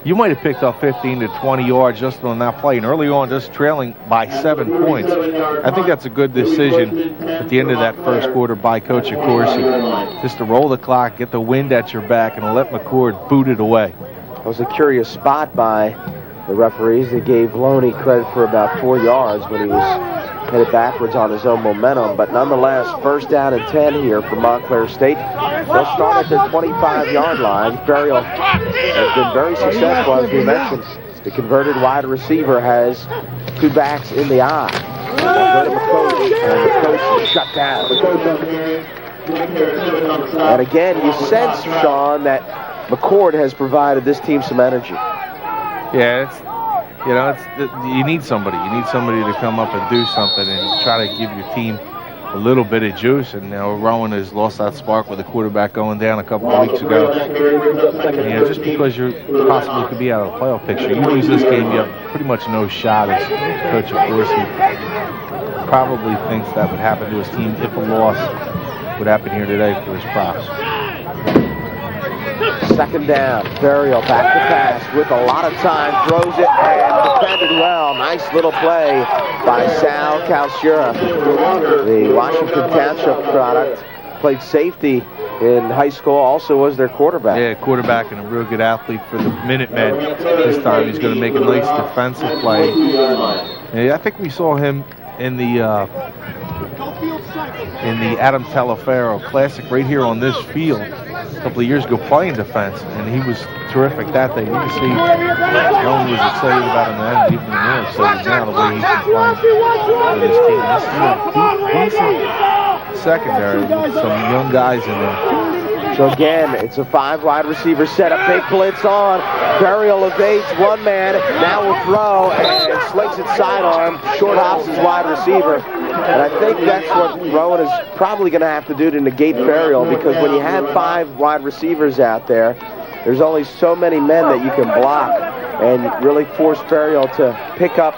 Speaker 2: You might have picked up 15 to 20 yards just on that play, and early on just trailing by 7 points. I think that's a good decision at the end of that first quarter by Coach Accorsi, just to roll the clock, get the wind at your back, and let McCord boot it away.
Speaker 5: That was a curious spot by the referees. They gave Loney credit for about 4 yards when he was headed backwards on his own momentum, but nonetheless, 1st down and 10 here for Montclair State. They'll start at their 25-yard line. Ferriel has been very successful, as we mentioned. The converted wide receiver has 2 backs in the eye. They'll go to McCoach, and McCoach is shut down. And again, you sense, Shawn, that McCord has provided this team some energy.
Speaker 2: Yeah, you need somebody. You need somebody to come up and do something and try to give your team a little bit of juice. And now Rowan has lost that spark with the quarterback going down a couple of weeks ago. And, just because you possibly could be out of the playoff picture, you lose this game, you have pretty much no shot. As Coach Accorsi probably thinks that would happen to his team if a loss would happen here today for his props.
Speaker 5: 2nd down, Ferriel back to pass with a lot of time, throws it and defended well. Nice little play by Sal Calciura, the Washington Township product. Played safety in high school, also was their quarterback.
Speaker 2: Yeah, quarterback and a real good athlete for the Minutemen. This time he's going to make a nice defensive play. And I think we saw him in the Adam Telefero Classic right here on this field a couple of years ago playing defense, and he was terrific that day. You can see Rowan was excited about him then, and even more excited now the way he's been playing with his team. This is a decent secondary with some young guys in there.
Speaker 5: So again, it's a 5 wide receiver set, a big blitz on. Ferriel evades one man, now will throw and slings it sidearm, short hops his wide receiver. And I think that's what Rowan is probably going to have to do to negate Ferriel, because when you have 5 wide receivers out there, there's only so many men that you can block and really force Ferriel to pick up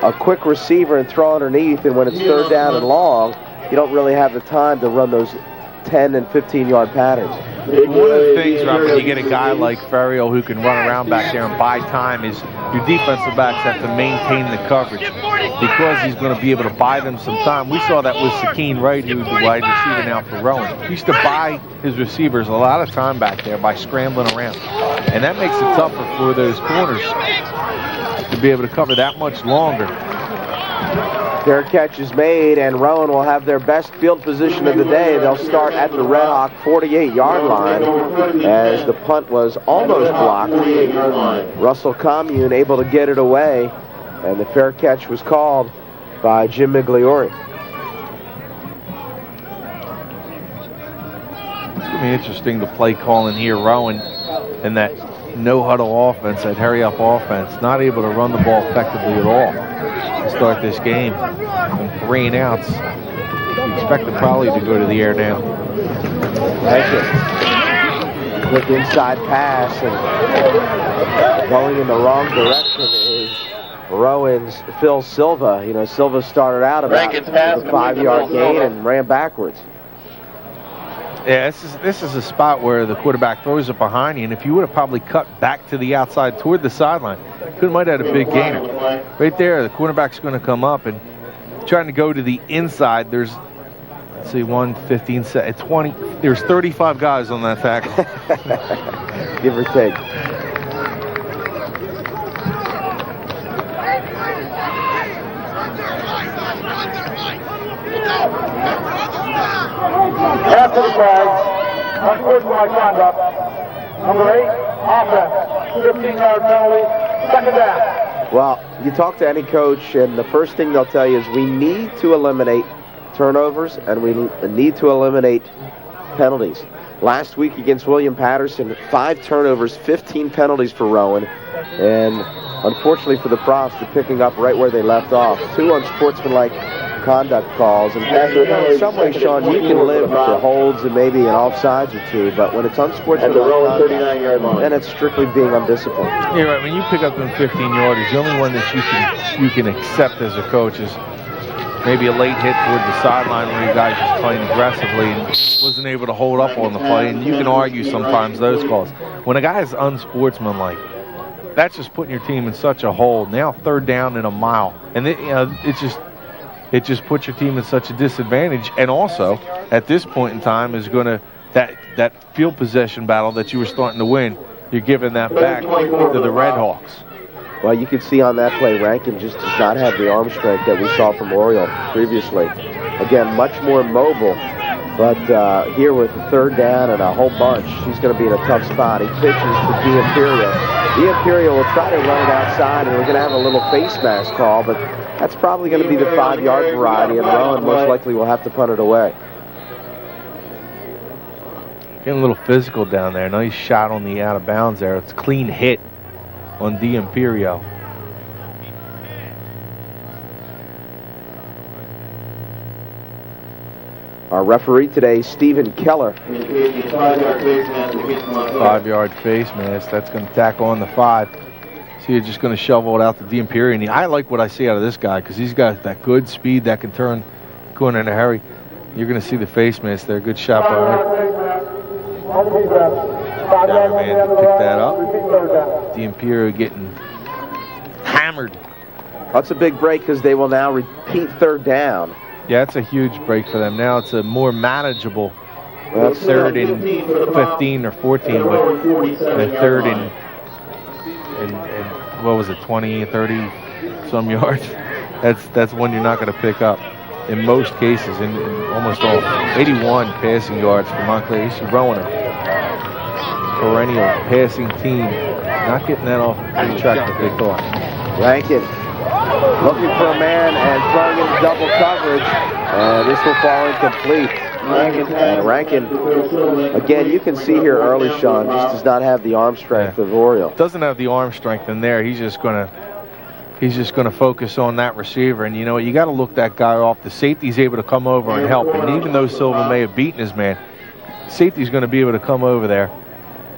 Speaker 5: a quick receiver and throw underneath. And when it's 3rd down and long, you don't really have the time to run those 10 and 15-yard patterns.
Speaker 2: One of the things, Rob, when you get a guy like Ferriel who can run around back there and buy time, is your defensive backs have to maintain the coverage because he's going to be able to buy them some time. We saw that with Sakeen Wright, who was the wide receiver now for Rowan. He used to buy his receivers a lot of time back there by scrambling around. And that makes it tougher for those corners to be able to cover that much longer.
Speaker 5: Their catch is made, and Rowan will have their best field position of the day. They'll start at the Red Hawk 48-yard line as the punt was almost blocked. Russell Commune able to get it away, and the fair catch was called by Jim Migliori.
Speaker 2: It's going to be interesting to play calling here. Rowan and that no-huddle offense, that hurry-up offense, not able to run the ball effectively at all to start this game. And 3 and outs. You expect them probably to go to the air now.
Speaker 5: Thank you. Quick inside pass, and going in the wrong direction is Rowan's Phil Silva. You know, Silva started out about a 5-yard gain and ran backwards.
Speaker 2: Yeah, this is a spot where the quarterback throws it behind you, and if you would have probably cut back to the outside toward the sideline, could might have had a big gainer. Right there, the quarterback's going to come up and trying to go to the inside. There's, let's see, 15, 20. There's 35 guys on that tackle.
Speaker 5: Give or take.
Speaker 3: After the flags, unsportsmanlike conduct. Number 8, offense, 15-yard penalty, 2nd down.
Speaker 5: Well, you talk to any coach, and the first thing they'll tell you is we need to eliminate turnovers, and we need to eliminate penalties. Last week against William Patterson, 5 turnovers, 15 penalties for Rowan, and unfortunately for the Profs, they're picking up right where they left off. 2 unsportsmanlike conduct calls. And in some ways, Shawn, you can live with the holds and maybe an offsides or two, but when it's unsportsmanlike conduct, then it's strictly being undisciplined.
Speaker 2: Yeah, right. When you pick up them 15-yarders, the only one that you can accept as a coach is maybe a late hit toward the sideline where you guys just playing aggressively and wasn't able to hold up on the play, and you can argue sometimes those calls. When a guy is unsportsmanlike, that's just putting your team in such a hole. Now 3rd down and a mile, and it just puts your team in such a disadvantage. And also, at this point in time, is going to that field possession battle that you were starting to win. You're giving that back to the Red Hawks.
Speaker 5: Well, you can see on that play, Rankin just does not have the arm strength that we saw from Oriole previously. Again, much more mobile, but here with the 3rd down and a whole bunch, he's going to be in a tough spot. He pitches to D'Imperio. D'Imperio will try to run it outside, and we're going to have a little face mask call, but that's probably going to be the 5-yard variety, and Rowan most likely will have to punt it away.
Speaker 2: Getting a little physical down there. Nice shot on the out of bounds there. It's a clean hit on D'Imperio.
Speaker 5: Our referee today, Stephen Keller.
Speaker 2: 5-yard face mask. That's going to tack on the 5. So you're just going to shovel it out to D'Imperio. And I like what I see out of this guy because he's got that good speed that can turn going in a hurry. You're going to see the face mask there. Good shot by him. Down man to pick that up. D'Imperio getting hammered.
Speaker 5: That's a big break because they will now repeat 3rd down.
Speaker 2: Yeah, it's a huge break for them. Now it's a more manageable 3rd and 15 or 14, but the 3rd and what was it, 20, 30 some yards? That's one you're not going to pick up in most cases, in almost all. 81 passing yards for Montclair. He's Rowan, a perennial passing team. Not getting that off the track that they thought.
Speaker 5: Rankin looking for a man and throwing in double coverage, and this will fall incomplete. And Rankin, again, you can see here early, Shawn, just does not have the arm strength of Oriole.
Speaker 2: Doesn't have the arm strength in there. He's just going to focus on that receiver. And you know what? You got to look that guy off. The safety's able to come over and help. And even though Silva may have beaten his man, safety's going to be able to come over there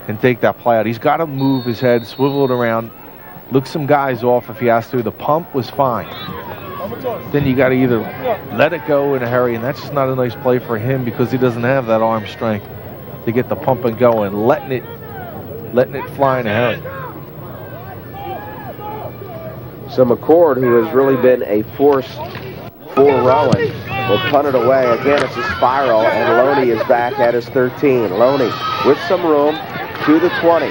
Speaker 2: and take that play out. He's got to move his head, swivel it around, look some guys off if he has to. The pump was fine. Then you got to either let it go in a hurry, and that's just not a nice play for him because he doesn't have that arm strength to get the pump and going, letting it fly in a hurry.
Speaker 5: So McCord, who has really been a force for Rowan, will punt it away. Again, it's a spiral, and Loney is back at his 13. Loney with some room to the 20.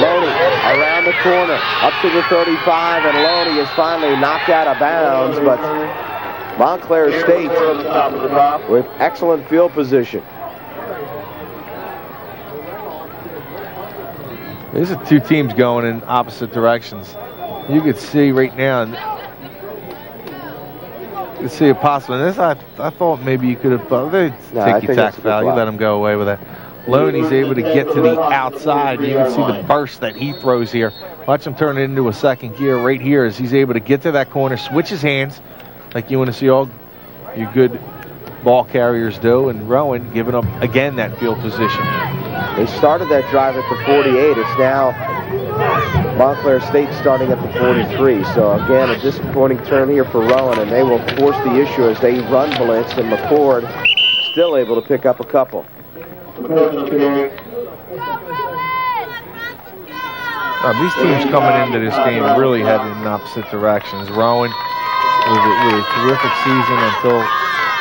Speaker 5: Loney around the corner, up to the 35, and Loney is finally knocked out of bounds, but Montclair State with excellent field position.
Speaker 2: These are two teams going in opposite directions. You could see right now, you could see a possible. And this, I thought maybe you could have. Ticky-tack foul. You let him go away with that. Loney's able to get to the outside. You can see the burst that he throws here. Watch him turn it into a second gear right here as he's able to get to that corner, switch his hands, like you want to see all your good ball carriers do. And Rowan giving up again that field position.
Speaker 5: They started that drive at the 48. It's now Montclair State starting at the 43. So again, a disappointing turn here for Rowan, and they will force the issue as they run blitz, and McCord still able to pick up a couple.
Speaker 2: These teams coming into this game really headed in opposite directions. Rowan with a terrific season until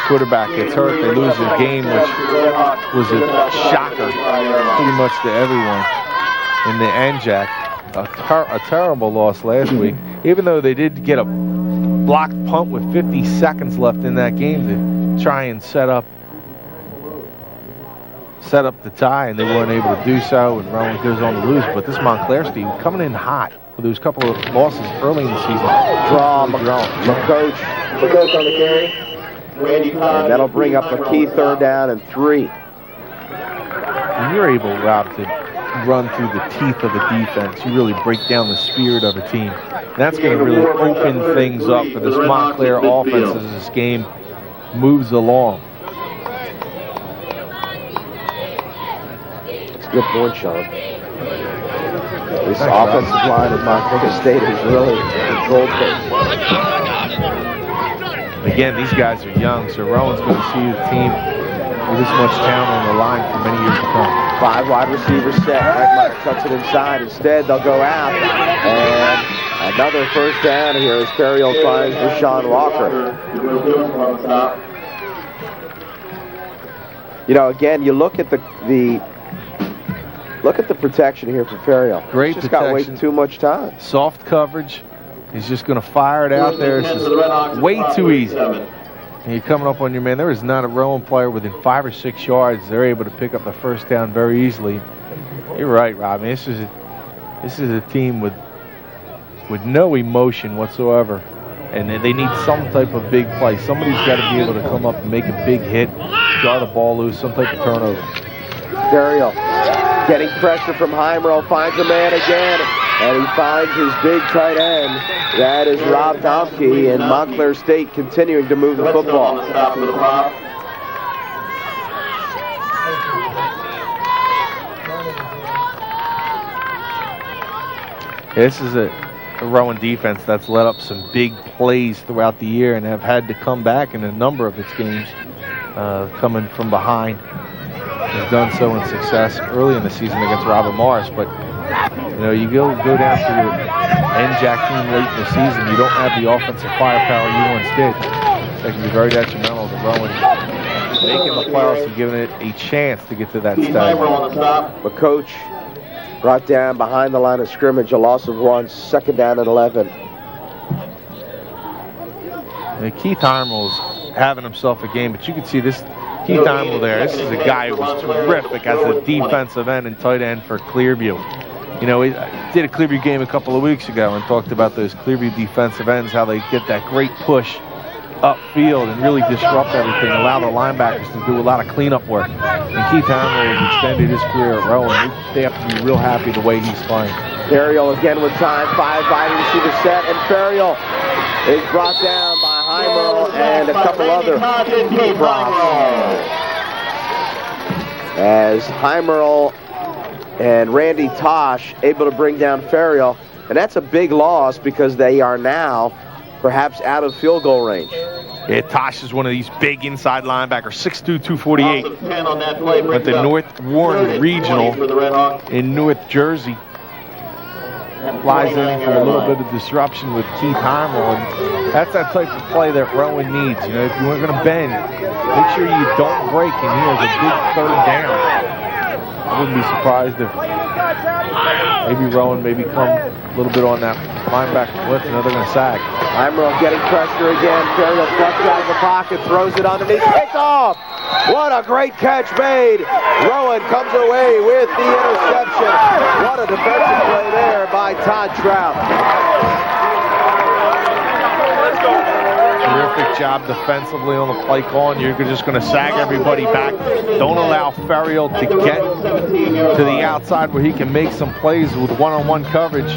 Speaker 2: quarterback gets hurt. They lose the game, which was a shocker pretty much to everyone in the NJAC. A terrible loss last week, even though they did get a blocked punt with 50 seconds left in that game to try and set up the tie, and they weren't able to do so, and Rowan goes on to lose. But this Montclair team coming in hot with those couple of losses early in the season.
Speaker 5: McCoach on the carry. And that'll bring up a key 3rd down and 3.
Speaker 2: And you're able, Rob, to run through the teeth of the defense. You really break down the spirit of a team. And that's going to really open things up for this Montclair offense as this game moves along.
Speaker 5: It's a good point, Sean. This offensive line of Montclair State is really controlled things.
Speaker 2: Again, these guys are young, so Rowan's going to see the team with this much talent on the line for many years to come.
Speaker 5: 5 wide receivers set. Reckmeyer cuts it inside. Instead, they'll go out. And another first down here as Ferriol finds Rashawn Walker. You know, again, you look at the protection here for Ferriol.
Speaker 2: Great
Speaker 5: Just
Speaker 2: protection.
Speaker 5: got way too much time.
Speaker 2: Soft coverage. He's just going to fire it out there. It's just way too easy. And you're coming up on your man. There is not a Rowan player within 5 or 6 yards. They're able to pick up the first down very easily. You're right, Rob. I mean, this is a team with no emotion whatsoever, and they need some type of big play. Somebody's got to be able to come up and make a big hit, draw the ball loose, some type of turnover.
Speaker 5: Ferriol getting pressure from Heimerl, finds a man again, and he finds his big tight end. That is Rob Domke, and Montclair State continuing to move the football.
Speaker 2: This is a Rowan defense that's let up some big plays throughout the year and have had to come back in a number of its games, coming from behind. Has done so in success early in the season against Robert Morris, but you know, you go down to the NJAC team late in the season, you don't have the offensive firepower you once did. That can be very detrimental to Rowan making the playoffs and giving it a chance to get to that stage.
Speaker 5: But Coach brought down behind the line of scrimmage, a loss of 1, second down and 11.
Speaker 2: And Keith Heimerl's having himself a game, but you can see this Keith Heimerl there. This is a guy who was terrific as a defensive end and tight end for Clearview. You know, he did a Clearview game a couple of weeks ago and talked about those Clearview defensive ends, how they get that great push upfield and really disrupt everything, allow the linebackers to do a lot of cleanup work. And Keith Heimerl has extended his career at Rowan. They have to be real happy the way he's playing.
Speaker 5: Ferriol again with time, 5 wide receiver set, and Ferriol is brought down by Heimerl and a couple other props. As Heimerl and Randy Tosh able to bring down Ferriol, and that's a big loss because they are now perhaps out of field goal range.
Speaker 2: Yeah, Tosh is one of these big inside linebackers, 6'2", 248. Went to North Warren Regional in North Jersey. Flies in for a little bit of disruption with Keith Heimerl, and that's that type of play that Rowan needs. You know, if you weren't going to bend, make sure you don't break, and here's a big third down. I wouldn't be surprised if maybe Rowan maybe come a little bit on that linebacker blitz, and they're going to sag.
Speaker 5: Heimerl getting pressure again. Ferriol flucks out of the pocket, throws it underneath, picked off. What a great catch made. Rowan comes away with the interception. What a defensive play there by Todd Trout.
Speaker 2: Terrific job defensively on the play call, and you're just going to sag everybody back. Don't allow Ferriol to get to the outside where he can make some plays with one-on-one coverage.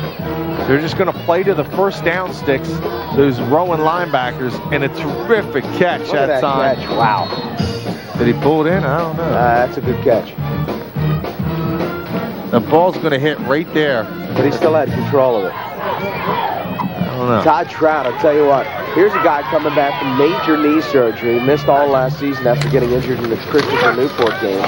Speaker 2: They're just going to play to the first down sticks, those Rowan linebackers, and a terrific catch that time.
Speaker 5: Catch. Wow.
Speaker 2: Did he pull it in? I don't know.
Speaker 5: That's a good catch.
Speaker 2: The ball's going to hit right there.
Speaker 5: But he still had control of it.
Speaker 2: I don't know.
Speaker 5: Todd Trout, I'll tell you what. Here's a guy coming back from major knee surgery. He missed all last season after getting injured in the Christopher Newport game.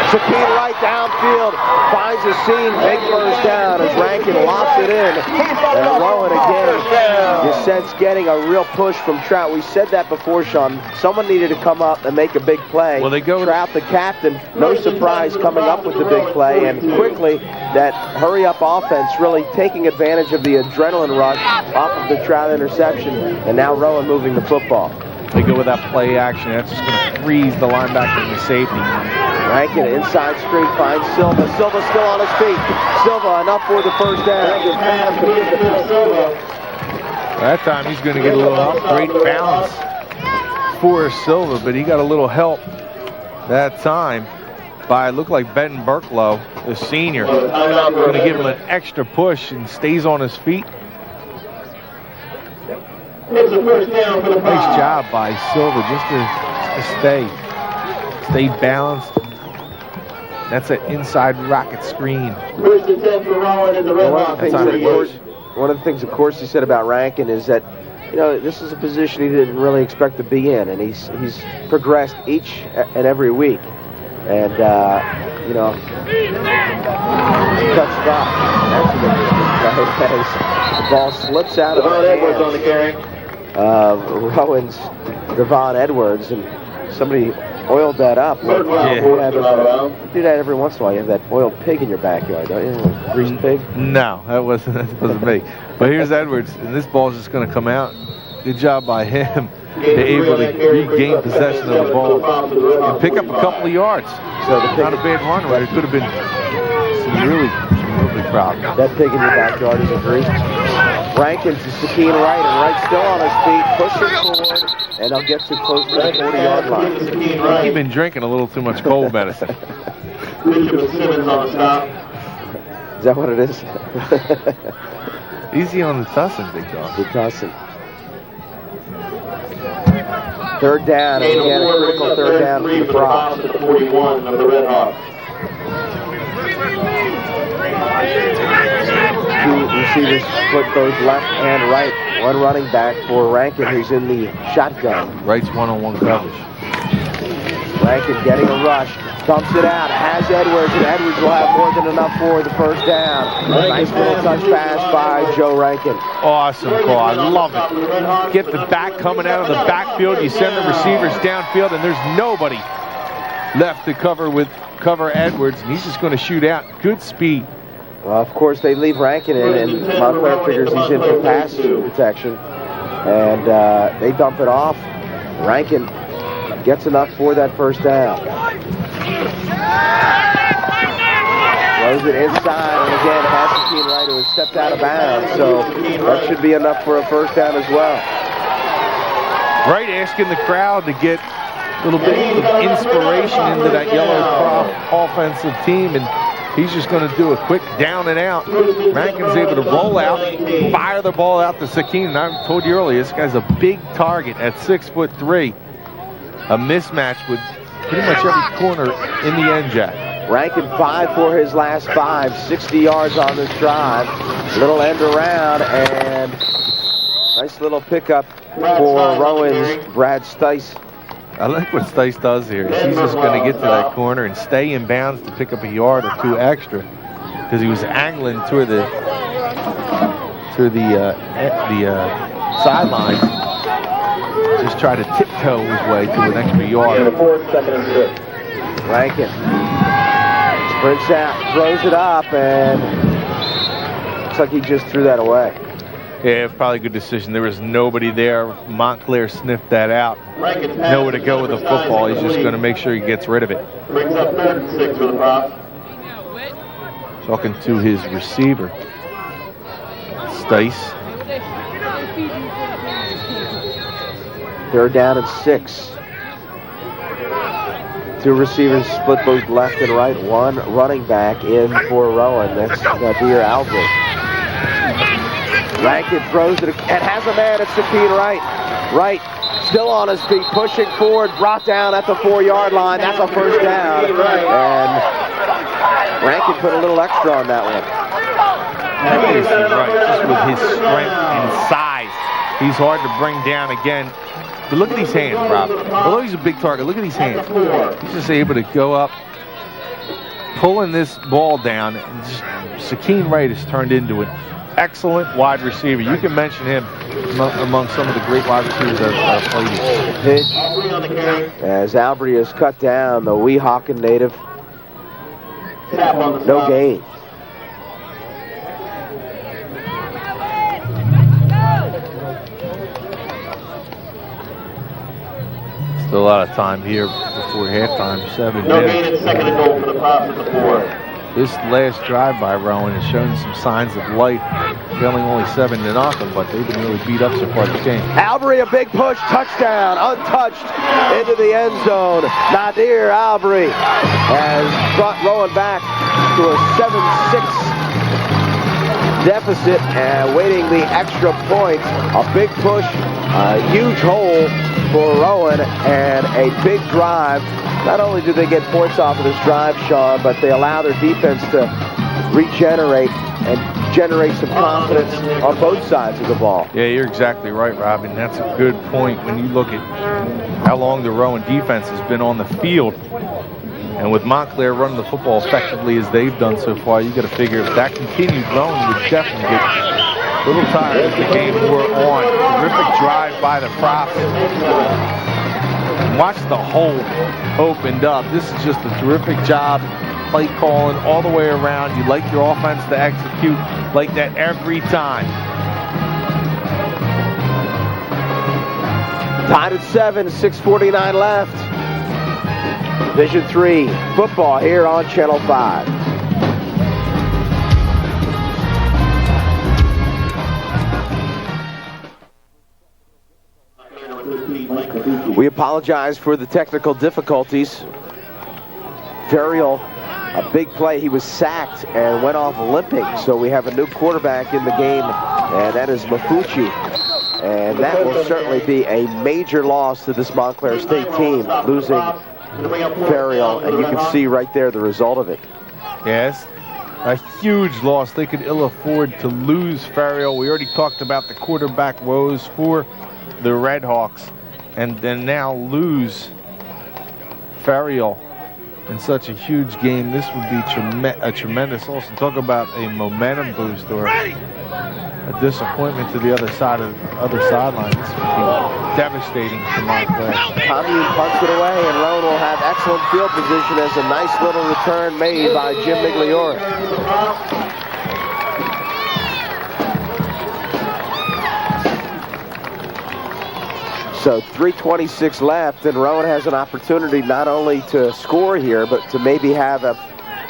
Speaker 5: Sakeen right downfield, finds a seam, big first down as Rankin locks it in. And Rowan again, you sense getting a real push from Trout. We said that before, Sean. Someone needed to come up and make a big play.
Speaker 2: Well, they go
Speaker 5: Trout, the captain, no surprise coming up with the big play. And quickly, that hurry-up offense really taking advantage of the adrenaline rush off of the Trout interception. And now Rowan moving the football.
Speaker 2: They go with that play action. That's just going to freeze the linebacker and the safety.
Speaker 5: Rankin inside screen finds Silva. Silva still on his feet. Silva enough for the first down.
Speaker 2: That time he's going to get a little help. Great balance for Silva, but he got a little help that time. by, looked like Benton Burklow, the senior. Going to give him an extra push and stays on his feet.
Speaker 3: It's a first down for the Pirates.
Speaker 2: Nice job by Silver just to stay balanced. That's an inside rocket screen.
Speaker 3: First and 10 for Rowan in the Red Hawks.
Speaker 5: One of the things, of course, he said about Rankin is that, you know, this is a position he didn't really expect to be in, and he's progressed each and every week. And, you know, touch stop. That's a good as the ball slips out of the
Speaker 3: Edwards on the carry.
Speaker 5: Rowan's Devon Edwards, and somebody oiled that up.
Speaker 3: Third round,
Speaker 5: You
Speaker 3: fourth round.
Speaker 5: do that every once in a while. You have that oiled pig in your backyard, don't you? A greased pig.
Speaker 2: No, that wasn't me. But here's Edwards, and this ball's just going to come out. Good job by him. They're able to regain possession of the ball and pick up a couple of yards. So not a bad run, where it could have been some really problems.
Speaker 5: That pig in your backyard is a greased. Rankin to Sakeen Wright, and Wright still on his feet, pushing forward, and they'll get too close to the 40-yard line.
Speaker 2: He's been drinking a little too much cold medicine.
Speaker 3: Richard Simmons on the stop.
Speaker 5: Is that what it is?
Speaker 2: Easy on the Tussin, big dog.
Speaker 5: Big Tussin. Third down, and again a critical third down for the Props.
Speaker 3: 41 of the Red Hawks.
Speaker 5: Two receivers split both left and right. One running back for Rankin, who's in the shotgun.
Speaker 2: Wright's one-on-one coverage.
Speaker 5: Rankin getting a rush, dumps it out, has Edwards, and Edwards will have more than enough for the first down. Nice little touch pass by Joe Rankin.
Speaker 2: Awesome call. I love it. Get the back coming out of the backfield. You send the receivers downfield, and there's nobody left to cover Edwards, and he's just going to shoot out. Good speed.
Speaker 5: Well, of course, they leave Rankin in, and Montclair figures he's in for pass protection. And they dump it off. Rankin gets enough for that first down. Throws it inside, and again, has Sakeen Wright, who has stepped out of bounds. So that should be enough for a first down as well.
Speaker 2: Wright asking the crowd to get a little bit of inspiration into that yellow prop offensive team, and he's just going to do a quick down and out. Rankin's able to roll out, fire the ball out to Sakeen. And I told you earlier, this guy's a big target at 6'3". A mismatch with pretty much every corner in the end, Jack.
Speaker 5: Rankin 5 for his last 5, 60 yards on this drive. Little end around, and nice little pickup for Rowan's Brad Stice.
Speaker 2: I like what Stice does here. He's just going to get to that corner and stay in bounds to pick up a yard or two extra, because he was angling toward the sidelines. Just try to tiptoe his way to an extra yard.
Speaker 5: Rankin sprints out, throws it up, and looks like he just threw that away.
Speaker 2: Yeah, probably a good decision. There was nobody there. Montclair sniffed that out. Nowhere to go with the football. He's just going to make sure he gets rid of it.
Speaker 3: Brings up 3rd and 6 for the Props.
Speaker 2: Talking to his receiver, Stice.
Speaker 5: Third down and 6. Two receivers split both left and right. One running back in for Rowan. That's Nadir Albert. Rankin throws it and has a man at Sakeen Wright. Wright still on his feet, pushing forward, brought down at the 4-yard line. That's a first down. And Rankin put a little extra on that one.
Speaker 2: Right, just with his strength and size, he's hard to bring down again. But look at these hands, Rob. Although he's a big target, look at these hands. He's just able to go up, pulling this ball down. And just, Sakeen Wright has turned into an excellent wide receiver. You can mention him among some of the great wide receivers that have played here.
Speaker 5: Pitch as Albry is cut down, the Weehawken native. No gain.
Speaker 2: Still a lot of time here before halftime, 7
Speaker 3: No
Speaker 2: minutes.
Speaker 3: gain at 2nd and goal for the Props at the 4.
Speaker 2: This last drive by Rowan has shown some signs of life. trailing only 7-0, but they've been really beat up so far this game.
Speaker 5: Albury, a big push, touchdown, untouched into the end zone. Nadir Albury has brought Rowan back to a 7-6 deficit and waiting the extra point. A big push, a huge hole for Rowan, and a big drive. Not only do they get points off of this drive, Shawn, but they allow their defense to regenerate and generate some confidence on both sides of the ball.
Speaker 2: Yeah, you're exactly right, Robin. That's a good point when you look at how long the Rowan defense has been on the field. And with Montclair running the football effectively as they've done so far, you got to figure if that continued, Rowan would definitely get a little tired as the game wore on. Terrific drive by the props. Watch the hole opened up. This is just a terrific job, play calling all the way around. You like your offense to execute like that every time.
Speaker 5: Tied at 7, 6:49 left. Division 3 football here on Channel 5. We apologize for the technical difficulties. Ferriel, a big play. He was sacked and went off limping. So we have a new quarterback in the game, and that is Mafucci. And that will certainly be a major loss to this Montclair State team, losing Ferriel, and you can see right there the result of it.
Speaker 2: Yes, a huge loss. They could ill afford to lose Ferriel. We already talked about the quarterback woes for the Red Hawks, and then now lose Ferriel in such a huge game. This would be a tremendous loss. Talk about a momentum boost or a disappointment to the other sideline. This would be devastating for Montclair.
Speaker 5: Commune punts it away, and Rowan will have excellent field position as a nice little return made by Jim Migliore. So 3:26 left, and Rowan has an opportunity not only to score here, but to maybe have a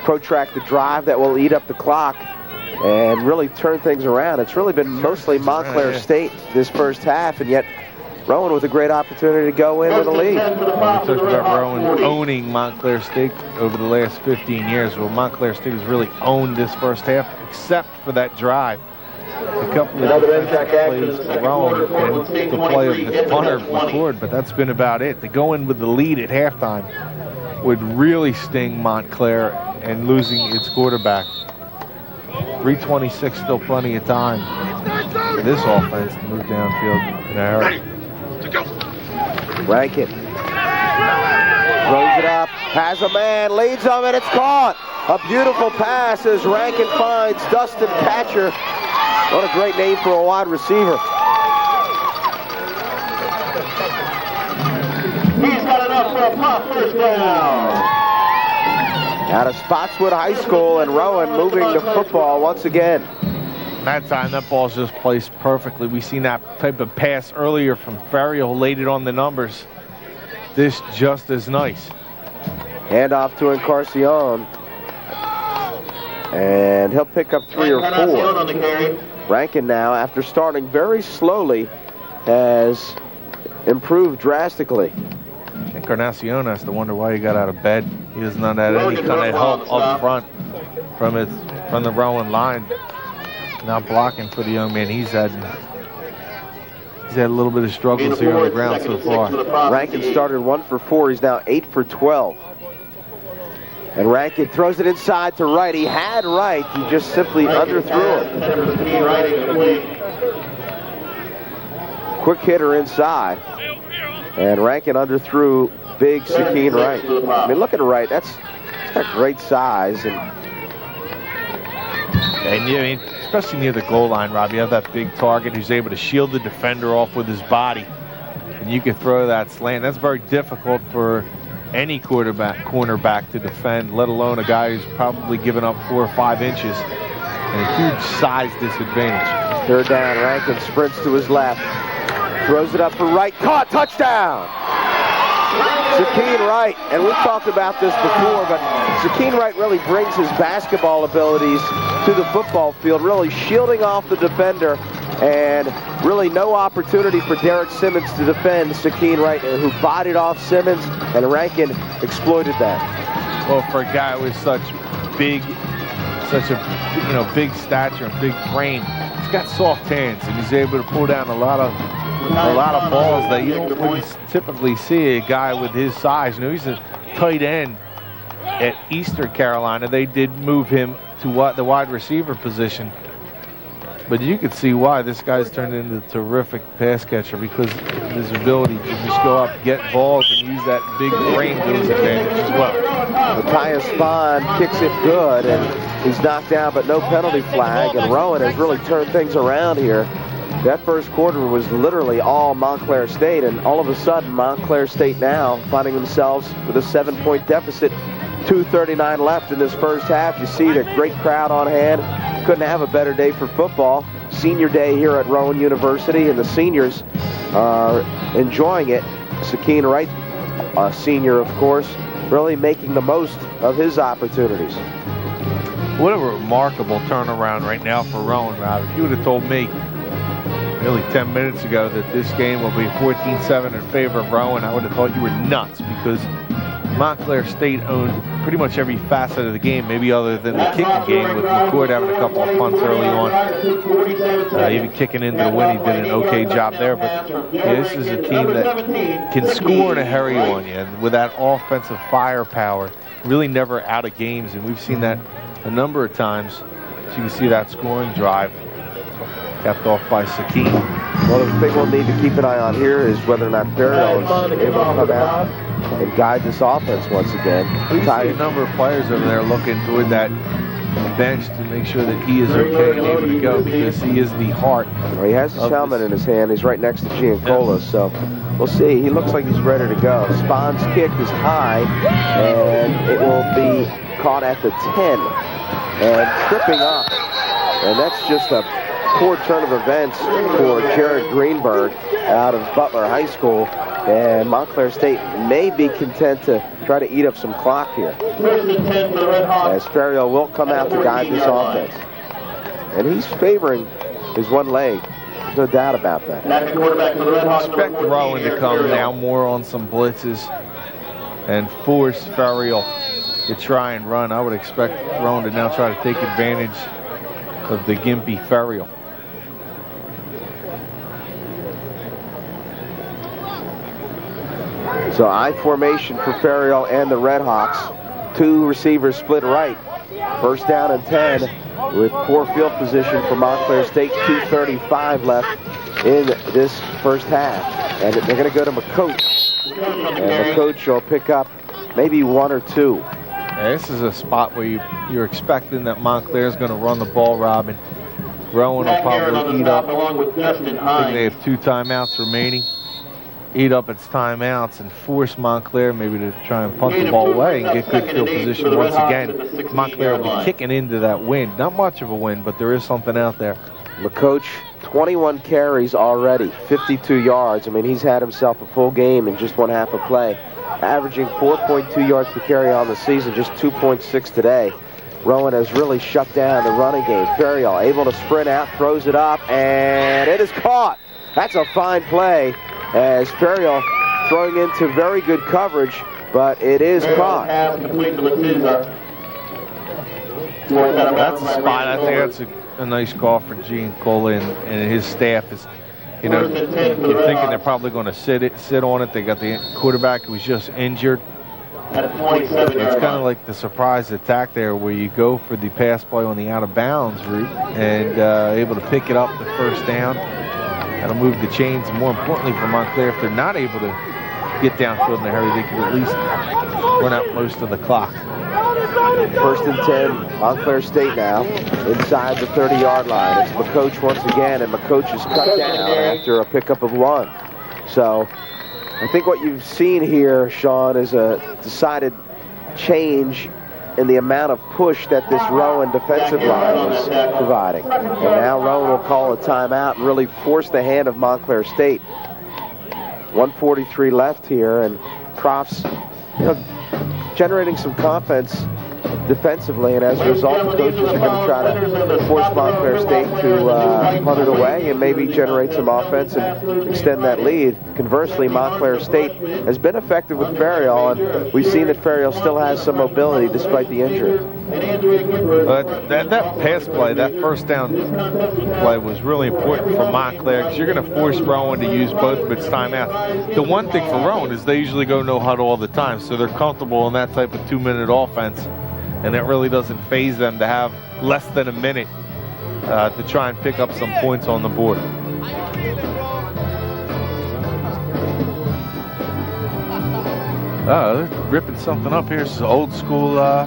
Speaker 5: protracted drive that will eat up the clock and really turn things around. It's really been mostly Montclair State this first half, and yet Rowan with a great opportunity to go in with a lead.
Speaker 2: We talked about Rowan owning Montclair State over the last 15 years. Well, Montclair State has really owned this first half, except for that drive. A couple of defensive plays for Rowan and the play of the punter McCord, but that's been about it. To go in with the lead at halftime would really sting Montclair and losing its quarterback. 3:26, still plenty of time for this offense to move downfield in a hurry.
Speaker 5: Rankin throws it up, has a man, leads him, and it's caught. A beautiful pass as Rankin finds Dustin Catcher. What a great name for a wide receiver.
Speaker 3: He's got enough for a pop first down.
Speaker 5: Out of Spotswood High School, and Rowan moving the football once again.
Speaker 2: That time, that ball's just placed perfectly. We seen that type of pass earlier from Ferriel, who laid it on the numbers. This just as nice.
Speaker 5: Hand off to Encarnacion. And he'll pick up 3 or 4. Rankin now, after starting very slowly, has improved drastically.
Speaker 2: Encarnacion has to wonder why he got out of bed. He has not had any kind of help up front from the Rowan line. Not blocking for the young man. He's had a little bit of struggles here on the ground so far.
Speaker 5: Rankin started 1 for 4. He's now 8 for 12. And Rankin throws it inside to right. He had right. He just simply underthrew it. Quick hitter inside. And Rankin underthrew big Sakeen Wright. I mean, look at Wright. That's got great size. And
Speaker 2: yeah, I mean, especially near the goal line, Rob, you have that big target who's able to shield the defender off with his body. And you can throw that slant. That's very difficult for any cornerback to defend, let alone a guy who's probably given up 4 or 5 inches and a huge size disadvantage.
Speaker 5: Third down, Rankin sprints to his left. Throws it up for Wright. Caught, touchdown! Sakeen Wright, and we've talked about this before, but Sakeen Wright really brings his basketball abilities to the football field, really shielding off the defender, and really no opportunity for Derek Simmons to defend Sakeen Wright, who bodied off Simmons, and Rankin exploited that.
Speaker 2: Well, for a guy with such a big stature and big frame, he's got soft hands, and he's able to pull down a lot of balls that you wouldn't typically see a guy with his size. You know, he's a tight end at Eastern Carolina. They did move him to the wide receiver position, but you could see why this guy's turned into a terrific pass catcher, because of his ability to just go up, get balls, and use that big frame to his advantage as well.
Speaker 5: Matthias Spahn kicks it good, and he's knocked down, but no penalty flag, and Rowan has really turned things around here. That first quarter was literally all Montclair State, and all of a sudden Montclair State now finding themselves with a 7-point deficit. 2:39 left in this first half. You see the great crowd on hand. Couldn't have a better day for football. Senior day here at Rowan University, and the seniors are enjoying it. Sakeen Wright, a senior, of course, really making the most of his opportunities.
Speaker 2: What a remarkable turnaround right now for Rowan, Rob. If you would have told me nearly 10 minutes ago that this game will be 14-7 in favor of Rowan, I would have thought you were nuts, because Montclair State owned pretty much every facet of the game, maybe other than the kicking game, with McCord having a couple of punts early on. Even kicking into the win, he did an okay job there. But yeah, this is a team that can score in a hurry on you, and with that offensive firepower, really never out of games, and we've seen that a number of times. So you can see that scoring drive capped off by Sakeen.
Speaker 5: Well, the thing we'll need to keep an eye on here is whether or not Ferriero is able to come out and guide this offense once again.
Speaker 2: We see a number of players over there looking toward that bench to make sure that he is okay and able to go, because he is the heart.
Speaker 5: Well, he has his helmet in his hand. He's right next to Giancola, so we'll see. He looks like he's ready to go. Spahn's kick is high, and it will be caught at the 10 and tripping up. And that's just a poor turn of events for Jared Greenberg out of Butler High School, and Montclair State may be content to try to eat up some clock here, as Ferriero will come out to guide this offense, and he's favoring his one leg. There's no doubt about that.
Speaker 2: Expect Rowan to come now more on some blitzes and force Ferriero to try and run. I would expect Rowan to now try to take advantage of the gimpy Ferriero.
Speaker 5: So I formation for Ferriero and the Redhawks. Two receivers split right. First down and 10 with poor field position for Montclair State. 2:35 left in this first half. And they're going to go to McCoach. And McCoach will pick up maybe one or two.
Speaker 2: Yeah, this is a spot where you're expecting that Montclair is going to run the ball, Robin. Rowan will probably eat up. I think they have 2 timeouts remaining. Eat up its timeouts and force Montclair maybe to try and punt the ball away and get good field position once again. Montclair will be kicking into that wind. Not much of a wind, but there is something out there.
Speaker 5: McCoach, 21 carries already, 52 yards. I mean, he's had himself a full game in just one half of play, averaging 4.2 yards per carry on the season, just 2.6 today. Rowan has really shut down the running game. Ferriero able to sprint out, throws it up, and it is caught. That's a fine play, as Ferriero throwing into very good coverage, but it is caught.
Speaker 2: That's a spot. I think that's a nice call for Giancola and his staff. Is, you know, you're thinking they're probably going to sit on it. They got the quarterback who was just injured. It's kind of like the surprise attack there, where you go for the pass play on the out-of-bounds route and able to pick it up the first down. That'll move the chains. And more importantly for Montclair, if they're not able to get downfield in a hurry, they can at least run out most of the clock.
Speaker 5: First and 10, Montclair State now, inside the 30-yard line. It's McCoach once again, and McCoach is cut down after a pickup of 1. So I think what you've seen here, Shawn, is a decided change in the amount of push that this Rowan defensive line is providing. And now Rowan will call a timeout and really force the hand of Montclair State. 1:43 left here, and Profs, generating some confidence defensively, and as a result, the coaches are going to try to force Montclair State to punt it away and maybe generate some offense and extend that lead. Conversely, Montclair State has been effective with Ferriol, and we've seen that Ferriol still has some mobility despite the injury.
Speaker 2: But that pass play, that first down play was really important for Montclair because you're going to force Rowan to use both of its timeouts. The one thing for Rowan is they usually go no huddle all the time, so they're comfortable in that type of 2-minute offense. And it really doesn't faze them to have less than a minute to try and pick up some points on the board. Oh, they're ripping something up here. This is old school.
Speaker 5: Oh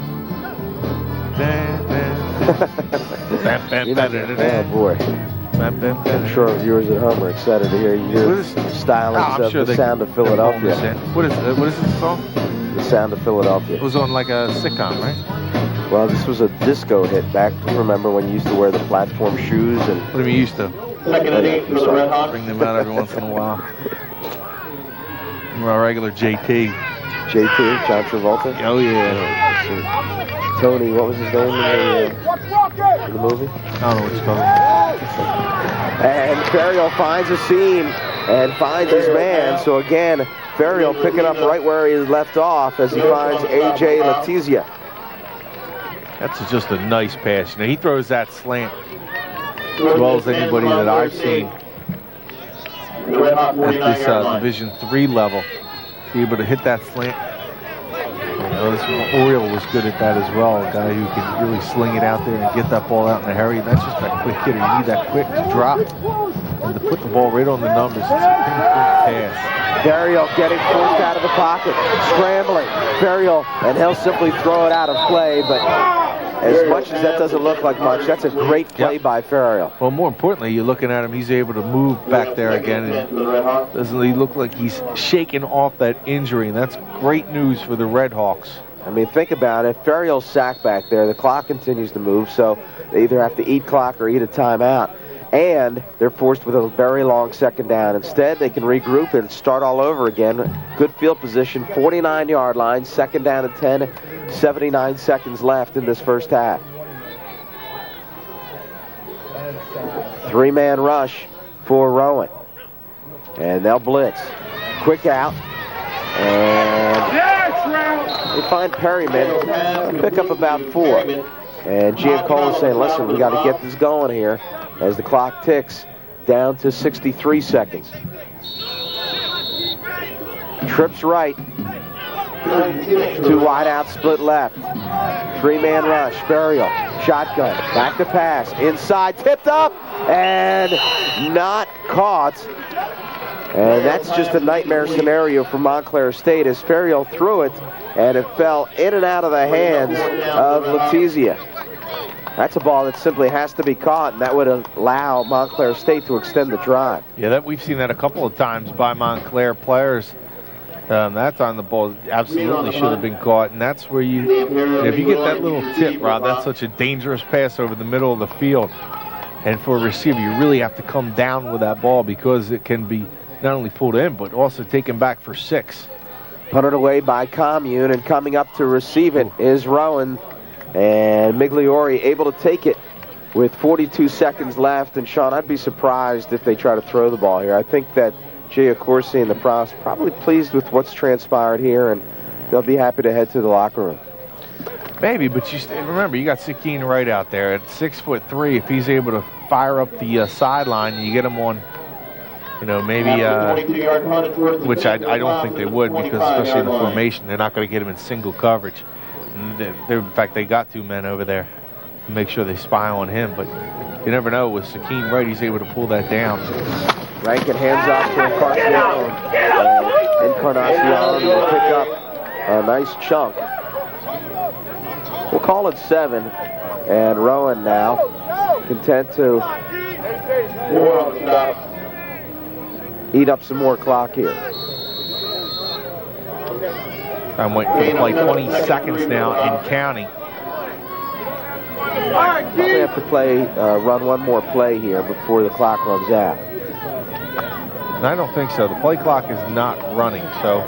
Speaker 5: boy. I'm sure viewers at home are excited to hear stylings of the sound of Philadelphia.
Speaker 2: What is this song?
Speaker 5: The Sound of Philadelphia.
Speaker 2: It was on like a sitcom, right?
Speaker 5: Well, this was a disco hit back. Remember when you used to wear the platform shoes and?
Speaker 2: What do you mean used to? Bring them out every once in a while. Our regular JT.
Speaker 5: JT, John Travolta.
Speaker 2: Oh yeah.
Speaker 5: Tony, what was his name in the movie?
Speaker 2: I don't know what it's called.
Speaker 5: And Ferriol finds a seam and finds his man. So again, Ferriol picking up right where he left off as he finds A.J. Letizia.
Speaker 2: That's just a nice pass. He throws that slant as well as anybody that I've seen at this Division III level. Be able to hit that slant. Oriole was good at that as well. A guy who can really sling it out there and get that ball out in a hurry. That's just a quick hitter. You need that quick to drop and to put the ball right on the numbers. It's a pinpoint pass.
Speaker 5: Ferriol getting forced out of the pocket, scrambling. Ferriol, and he'll simply throw it out of play, but as much as that doesn't look like much, that's a great play by Ferriol.
Speaker 2: Well, more importantly, you're looking at him, he's able to move back there again, and doesn't he look like he's shaking off that injury, and that's great news for the Red Hawks.
Speaker 5: I mean, think about it. Ferriol's sacked back there. The clock continues to move, so they either have to eat clock or eat a timeout. And they're forced with a very long second down. Instead, they can regroup and start all over again. Good field position, 49-yard line, second down and 10, 79 seconds left in this first half. Three-man rush for Rowan. And they'll blitz. Quick out. And they find Perryman, pick up about 4. And Giancola saying, listen, we got to get this going here as the clock ticks down to 63 seconds. Trips right. 2 wide out, split left. 3-man rush, Ferriol, shotgun, back to pass, inside, tipped up, and not caught. And that's just a nightmare scenario for Montclair State as Ferriol threw it, and it fell in and out of the hands of Letizia. That's a ball that simply has to be caught, and that would allow Montclair State to extend the drive.
Speaker 2: Yeah, we've seen that a couple of times by Montclair players. That's on the ball. Absolutely should have been caught, and that's where if you get that little tip, Rob, that's such a dangerous pass over the middle of the field. And for a receiver, you really have to come down with that ball because it can be not only pulled in, but also taken back for 6.
Speaker 5: Punted away by Commune, and coming up to receive it is Rowan. And Migliori able to take it with 42 seconds left. And Shawn, I'd be surprised if they try to throw the ball here. I think that Jay Accorsi and the profs probably pleased with what's transpired here, and they'll be happy to head to the locker room.
Speaker 2: Maybe, but remember, you got Sakeen right out there at 6'3". If he's able to fire up the sideline, you get him on, maybe, which I don't think they would, because especially in the formation, they're not going to get him in single coverage. In fact, they got 2 men over there to make sure they spy on him, but you never know. With Sakeen right, he's able to pull that down.
Speaker 5: Rankin hands off to Encarnacion. Encarnacion will pick up a nice chunk. We'll call it 7, and Rowan now content to eat up some more clock here.
Speaker 2: I'm waiting for the play. 20 seconds now in counting.
Speaker 5: Probably have to run one more play here before the clock runs out.
Speaker 2: I don't think so. The play clock is not running, so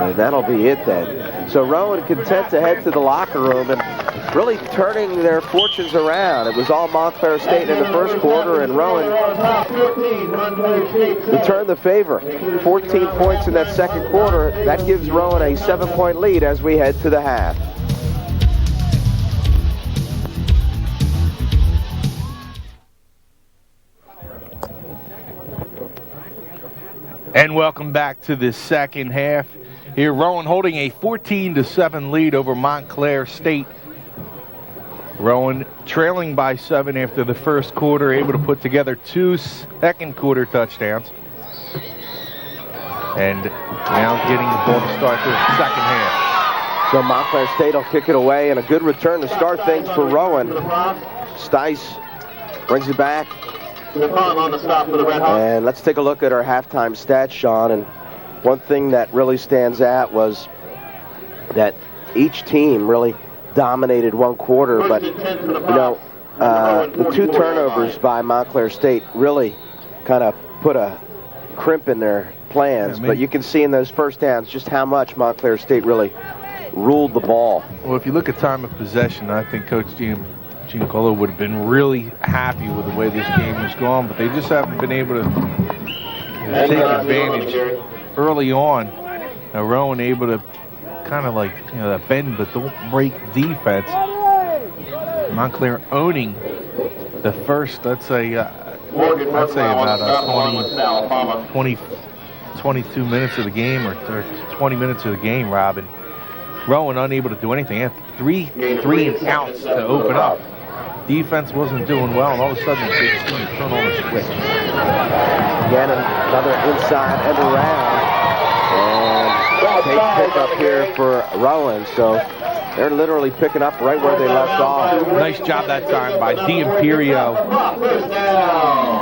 Speaker 5: And that'll be it then. So Rowan content to head to the locker room and really turning their fortunes around. It was all Montclair State in the first quarter, and Rowan returned the favor. 14 points in that second quarter. That gives Rowan a 7-point lead as we head to the half.
Speaker 2: And welcome back to the second half. Here, Rowan holding a 14-7 lead over Montclair State. Rowan trailing by 7 after the first quarter, able to put together 2 second quarter touchdowns. And now getting the ball to start the second half.
Speaker 5: So Montclair State will kick it away, and a good return to start things for Rowan. Stice brings it back. And let's take a look at our halftime stats, Shawn. And one thing that really stands out was that each team really dominated one quarter, but the 2 turnovers by Montclair State really kind of put a crimp in their plans. But you can see in those first downs just how much Montclair State really ruled the ball.
Speaker 2: Well, if you look at time of possession, I think Coach Giancarlo would have been really happy with the way this game was going, but they just haven't been able to take advantage early on. Rowan able to kind of like, that bend but don't break defense. Montclair owning the first, let's say about 22 minutes of the game, or 20 minutes of the game, Robin. Rowan unable to do anything. After three and outs to open up. Defense wasn't doing well, and all of a sudden they just turn on a switch.
Speaker 5: Again, another inside end around. And pick up here for Rowan. So they're literally picking up right where they left off.
Speaker 2: Nice job that time by D'Imperio.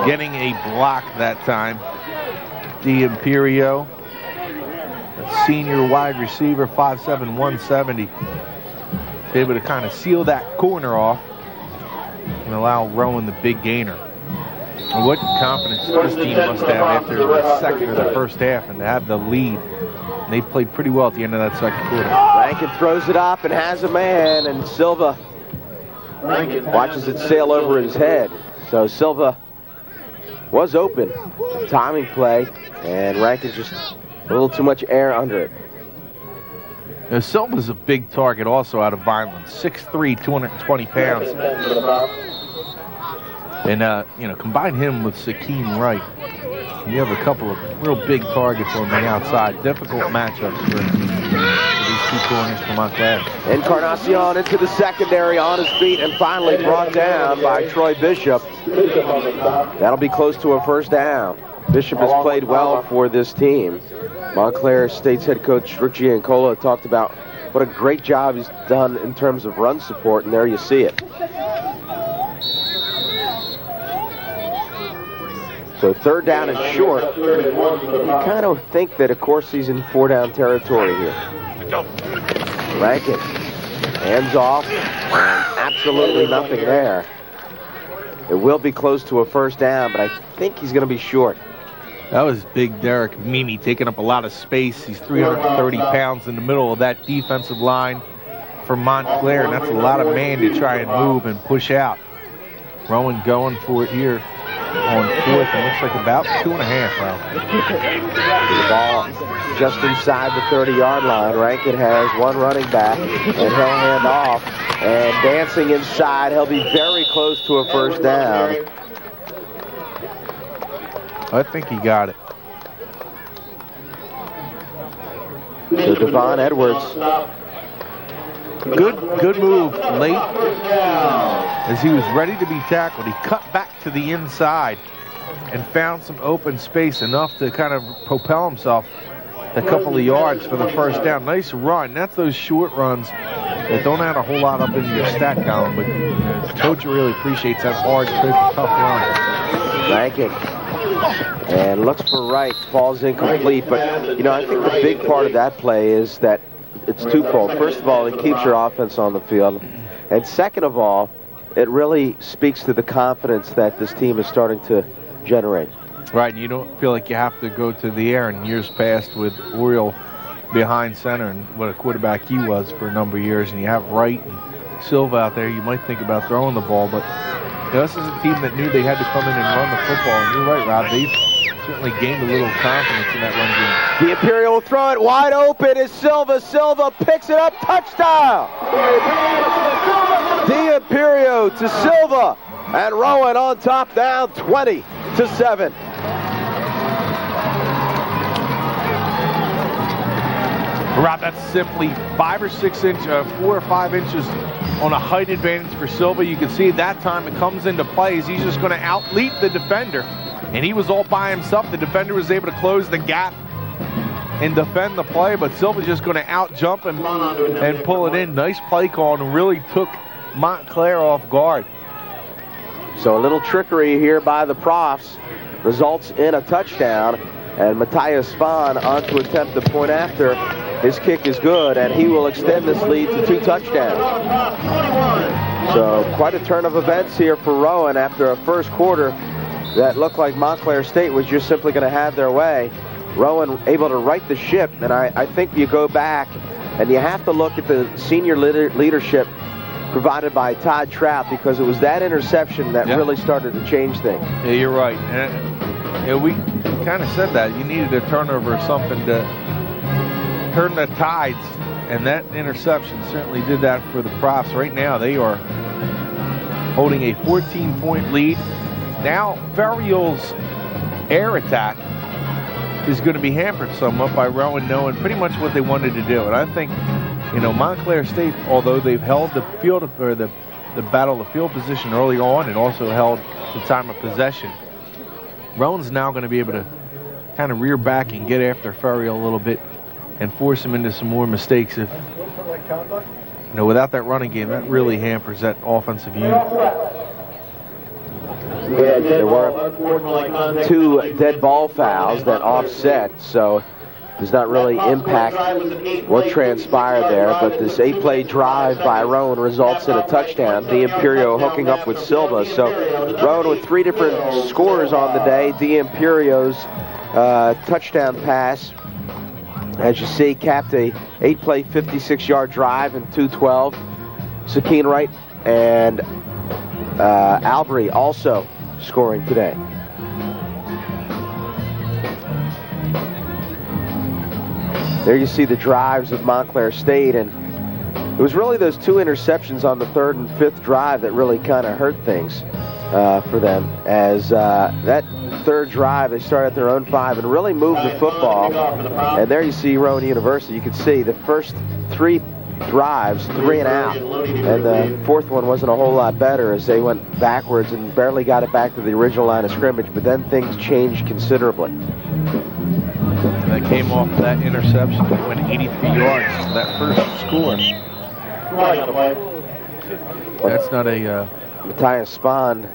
Speaker 2: Getting a block that time. D'Imperio, senior wide receiver, 5'7", 170. Able to kind of seal that corner off and allow Rowan the big gainer. And what confidence this team must have after the second or the first half, and to have the lead. And they played pretty well at the end of that second quarter.
Speaker 5: Rankin throws it up and has a man, and Silva watches it sail over his head. So Silva was open. Timing play, and Rankin just a little too much air under it.
Speaker 2: Now, Silva's a big target also out of Vineland. 6'3", 220 pounds. And, combine him with Sakeem Wright. You have a couple of real big targets on the outside. Difficult matchups for these 2 corners from Montclair.
Speaker 5: Encarnacion into the secondary on his feet and finally brought down by Troy Bishop. That'll be close to a first down. Bishop has played well for this team. Montclair State's head coach Rick Giancarlo talked about what a great job he's done in terms of run support, and there you see it. So 3rd down and short. You kind of think that, of course, he's in 4-down territory here. Rankin, hands off, and absolutely nothing there. It will be close to a first down, but I think he's going to be short.
Speaker 2: That was big Derek Mimi taking up a lot of space. He's 330 pounds in the middle of that defensive line for Montclair, and that's a lot of man to try and move and push out. Rowan going for it here on 4th, and looks like about 2.5,
Speaker 5: The ball just inside the 30-yard line. Rankin has one running back, and he'll hand off. And dancing inside, he'll be very close to a first down.
Speaker 2: I think he got it.
Speaker 5: So Devon Edwards.
Speaker 2: Good move late as he was ready to be tackled. He cut back to the inside and found some open space enough to kind of propel himself a couple of yards for the first down. Nice run. That's those short runs that don't add a whole lot up into your stat column, but coach really appreciates that hard, quick, tough run.
Speaker 5: Rankin. And looks for Wright, falls incomplete. But, I think the big part of that play is that it's twofold. First of all, it keeps your offense on the field. And second of all, it really speaks to the confidence that this team is starting to generate.
Speaker 2: Right, and you don't feel like you have to go to the air. In years past with Oriole behind center and what a quarterback he was for a number of years, and you have Wright and Silva out there, you might think about throwing the ball, but this is a team that knew they had to come in and run the football, and you're right, Rob, they've certainly gained a little confidence in that run game.
Speaker 5: The Imperial will throw it wide open is Silva. Silva picks it up, touchdown! The Imperial to Silva, and Rowan on top now, 20-7.
Speaker 2: Rob, that's simply 4 or 5 inches on a height advantage for Silva. You can see that time it comes into play as he's just going to out-leap the defender. And he was all by himself. The defender was able to close the gap and defend the play, but Silva's just going to out-jump and pull it in. Nice play call and really took Montclair off guard.
Speaker 5: So a little trickery here by the Profs results in a touchdown. And Matthias Spahn on to attempt the point after. His kick is good, and he will extend this lead to 2 touchdowns. So quite a turn of events here for Rowan after a first quarter that looked like Montclair State was just simply going to have their way. Rowan able to right the ship, and I think you go back and you have to look at the senior leadership provided by Todd Trout, because it was that interception that really started to change things.
Speaker 2: Yeah, you're right. And we kind of said that. You needed a turnover or something to turn the tides, and that interception certainly did that for the Profs. Right now, they are holding a 14-point lead. Now, Ferriol's air attack is going to be hampered somewhat by Rowan knowing pretty much what they wanted to do. And I think, Montclair State, although they've held the field or the battle of field position early on and also held the time of possession, Rowan's now going to be able to kind of rear back and get after Ferriol a little bit and force him into some more mistakes. If without that running game, that really hampers that offensive unit.
Speaker 5: There were 2 dead ball fouls that offset, so does not really impact what transpired there, but this 8-play drive by Rowan results in a touchdown. The Imperio hooking up with Silva. So Rowan with 3 different scores on the day. The Imperio's touchdown pass, as you see, capped a 8-play 56-yard drive in 2:12. Sakeen Wright and Albury also scoring today. There you see the drives of Montclair State, and it was really those 2 interceptions on the 3rd and 5th drive that really kind of hurt things for them. As that 3rd drive, they started at their own 5 and really moved the football. And there you see Rowan University. You can see the first 3 drives, 3 and out, and the 4th one wasn't a whole lot better as they went backwards and barely got it back to the original line of scrimmage. But then things changed considerably.
Speaker 2: That came off that interception. They went 83 yards to that first score. That's not a...
Speaker 5: Matthias Spahn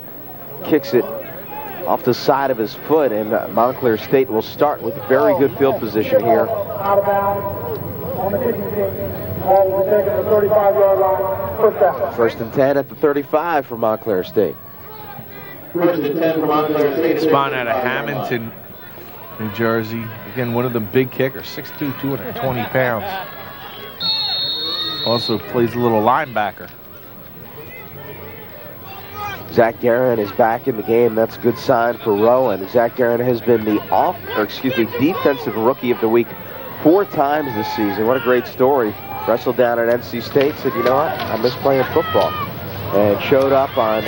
Speaker 5: kicks it off the side of his foot, and Montclair State will start with very good field position here. First and 10 at the 35 for Montclair State.
Speaker 2: Spahn out of Hamilton, New Jersey. Again, one of them big kickers, 6'2", 220 pounds. Also plays a little linebacker.
Speaker 5: Zach Guerin is back in the game. That's a good sign for Rowan. Zach Guerin has been the defensive rookie of the week 4 times this season. What a great story. Wrestled down at NC State, said, you know what, I miss playing football. And showed up on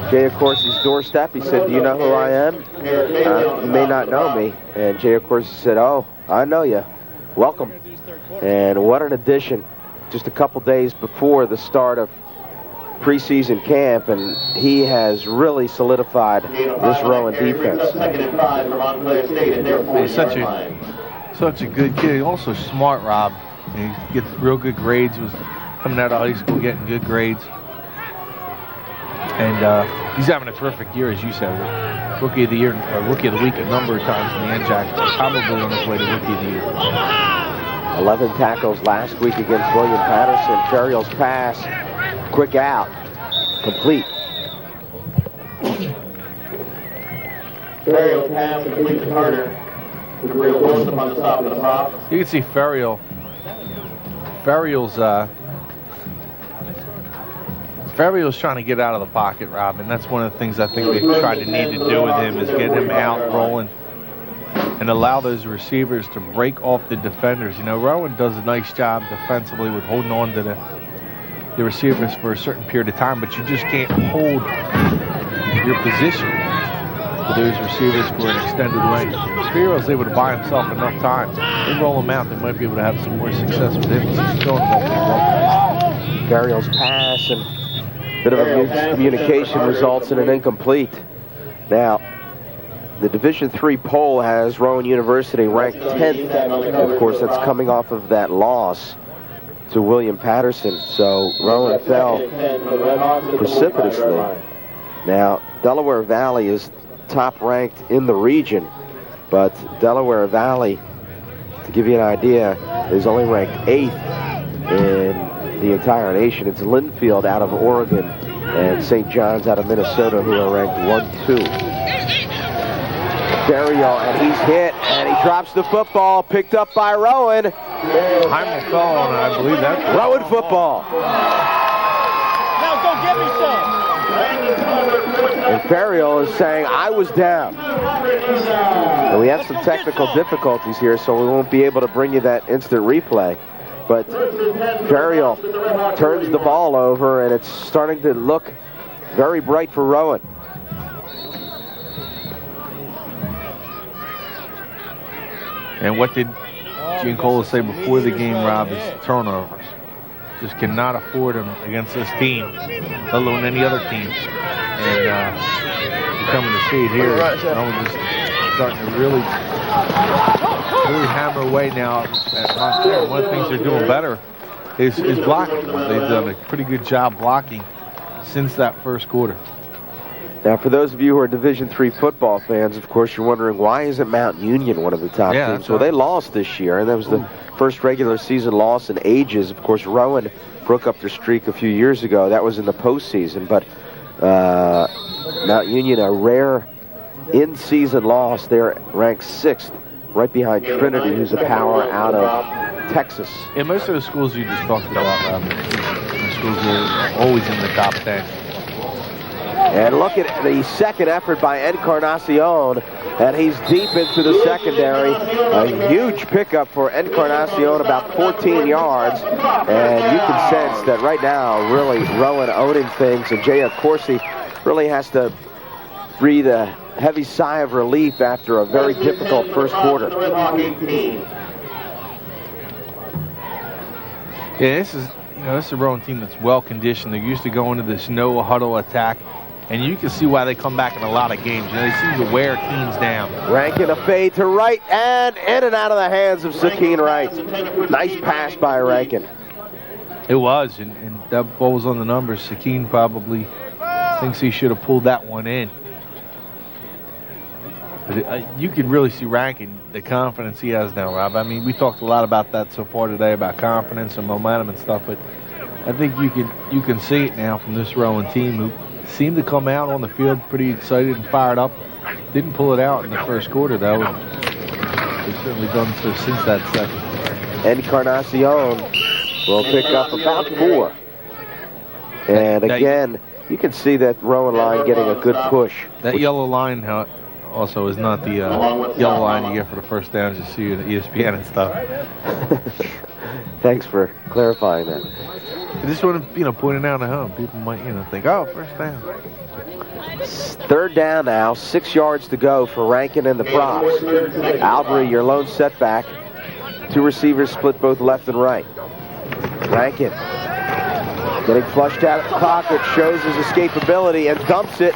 Speaker 5: Jay Accorsi's doorstep. He said, do you know who I am? You may not know me. And Jay Accorsi said, oh, I know you. Welcome. And what an addition. Just a couple days before the start of preseason camp, and he has really solidified this Rowan defense.
Speaker 2: He's such a good kid. He's also smart, Rob. He gets real good grades. He was coming out of high school getting good grades. And he's having a terrific year, as you said. Rookie of the year, Rookie of the week a number of times in the NJAC. Probably on his way to Rookie of the Year.
Speaker 5: 11 tackles last week against William Patterson. Ferriol's pass, quick out, complete.
Speaker 3: Ferriol's pass complete to Carter. to bring force upon the top of the prop.
Speaker 2: You can see Ferriel's trying to get out of the pocket, Rob, and that's one of the things I think they need to do with him is get him out rolling and allow those receivers to break off the defenders. You know, Rowan does a nice job defensively with holding on to the receivers for a certain period of time, but you just can't hold your position for those receivers for an extended length. If Ferriel's able to buy himself enough time, they roll him out, they might be able to have some more success with him. He's throwing the ball pretty well.
Speaker 5: Ferriel's pass and bit of a miscommunication results in an incomplete. Now, the Division III poll has Rowan University ranked 10th. Of course, that's coming off of that loss to William Patterson. So Rowan fell precipitously. Now, Delaware Valley is top ranked in the region, but Delaware Valley, to give you an idea, is only ranked 8th in the entire nation. It's Linfield out of Oregon and St. John's out of Minnesota who are ranked 1-2. Ferriel, and he's hit, and he drops the football, picked up by Rowan.
Speaker 2: Heimel fell on it, I believe that's
Speaker 5: Rowan football.
Speaker 4: Now go get me some.
Speaker 5: And Ferriel is saying, I was down. And we have some technical difficulties here, so we won't be able to bring you that instant replay. But Ferriel turns the ball over, and it's starting to look very bright for Rowan.
Speaker 2: And what did Giancola say before the game, Rob, is turnovers. Just cannot afford them against this team, let alone any other team. And you're coming to see it here. Rowan just starting to really hammer away now at Montclair. One of the things they're doing better is blocking. They've done a pretty good job blocking since that first quarter.
Speaker 5: Now, for those of you who are Division III football fans, of course, you're wondering, why isn't Mount Union one of the top teams? Well, they lost this year, and that was the first regular season loss in ages. Of course, Rowan broke up their streak a few years ago. That was in the postseason, but Mount Union, a rare in-season loss. They're ranked 6th, right behind Trinity, who's a power out of Texas.
Speaker 2: Yeah, most of the schools you just talked about, the schools are always in the top 10.
Speaker 5: And look at the second effort by Encarnacion, and he's deep into the secondary. A huge pickup for Encarnacion, about 14 yards. And you can sense that right now, really, Rowan owning things, and Jay Corsi really has to breathe a heavy sigh of relief after a very difficult first quarter.
Speaker 2: Yeah, this is a Rowan team that's well conditioned. They're used to going to this no huddle attack, and you can see why they come back in a lot of games. You know, they seem to wear teams down.
Speaker 5: Rankin, a fade to right, and in and out of the hands of Sakeen Wright. Nice pass by Rankin.
Speaker 2: It was, and that ball was on the numbers. Sakeen probably thinks he should have pulled that one in. But you can really see Rankin, the confidence he has now, Rob. I mean, we talked a lot about that so far today, about confidence and momentum and stuff, but I think you can see it now from this Rowan team, who seemed to come out on the field pretty excited and fired up. Didn't pull it out in the first quarter, though. They've certainly done so since that second.
Speaker 5: Encarnacion will pick up about 4. And again, you can see that Rowan line getting a good push.
Speaker 2: That yellow line also is not the yellow line you get for the first downs you see in ESPN and stuff.
Speaker 5: Thanks for clarifying that.
Speaker 2: I just want to, point it out at home. People might, think, oh, first down.
Speaker 5: Third down now, 6 yards to go for Rankin and the props. Albury, your lone setback. 2 receivers split both left and right. Rankin getting flushed out of the pocket, shows his escapability and dumps it.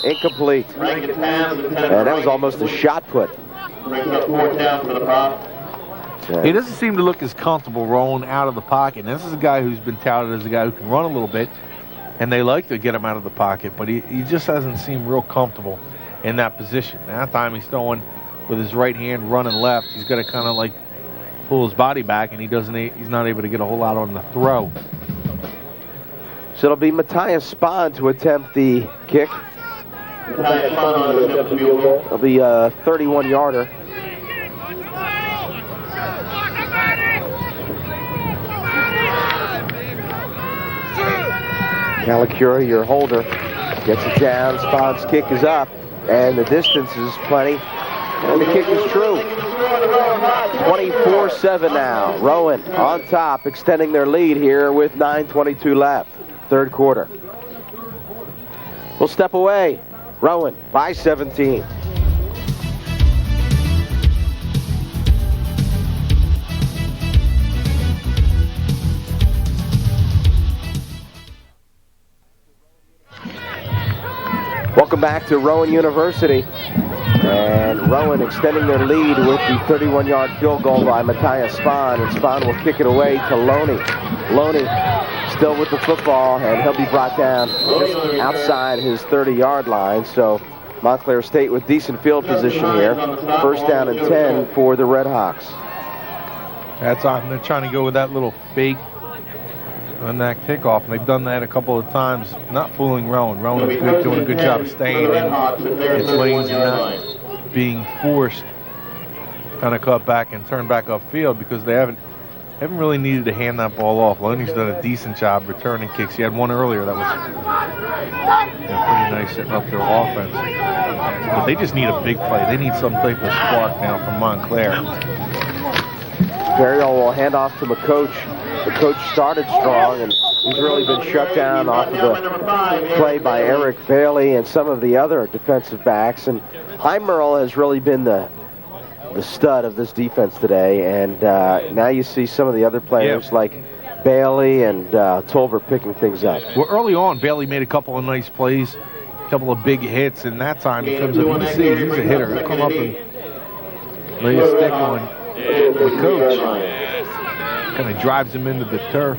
Speaker 5: Incomplete. And that was almost a shot put.
Speaker 2: He doesn't seem to look as comfortable rolling out of the pocket. And this is a guy who's been touted as a guy who can run a little bit, and they like to get him out of the pocket, but he just hasn't seemed real comfortable in that position. That time he's throwing with his right hand running left. He's got to kind of like pull his body back, and he's not able to get a whole lot on the throw.
Speaker 5: So it'll be Matthias Spahn to attempt the kick. It'll be a 31-yarder. Calicuri, your holder, gets it down. Spahn's kick is up, and the distance is plenty. And the kick is true. 24-7 now. Rowan on top, extending their lead here with 9:22 left. Third quarter. We'll step away. Rowan by 17. Welcome back to Rowan University. And Rowan extending their lead with the 31-yard field goal by Matthias Spahn. And Spahn will kick it away to Loney. Loney still with the football, and he'll be brought down just outside his 30-yard line. So Montclair State with decent field position here. First down and 10 for the Red Hawks.
Speaker 2: That's on. They're trying to go with that little fake on that kickoff, and they've done that a couple of times, not fooling Rowan. Rowan is doing a good job of staying in its lanes and not being forced kind of cut back and turn back upfield, because they haven't really needed to hand that ball off. Loney's done a decent job returning kicks. He had one earlier that was pretty nice, setting up their offense. But they just need a big play. They need some type of spark now from Montclair.
Speaker 5: Burial will hand off to McCoach. The coach started strong, and he's really been shut down off of the play by Eric Bailey and some of the other defensive backs. And Heimerl has really been the stud of this defense today. And now you see some of the other players like Bailey and Tolbert picking things up.
Speaker 2: Well, early on, Bailey made a couple of nice plays, a couple of big hits, and that time he comes up. You can see he's a hitter. He'll come up and lay a stick on the coach. Kind of drives him into the turf.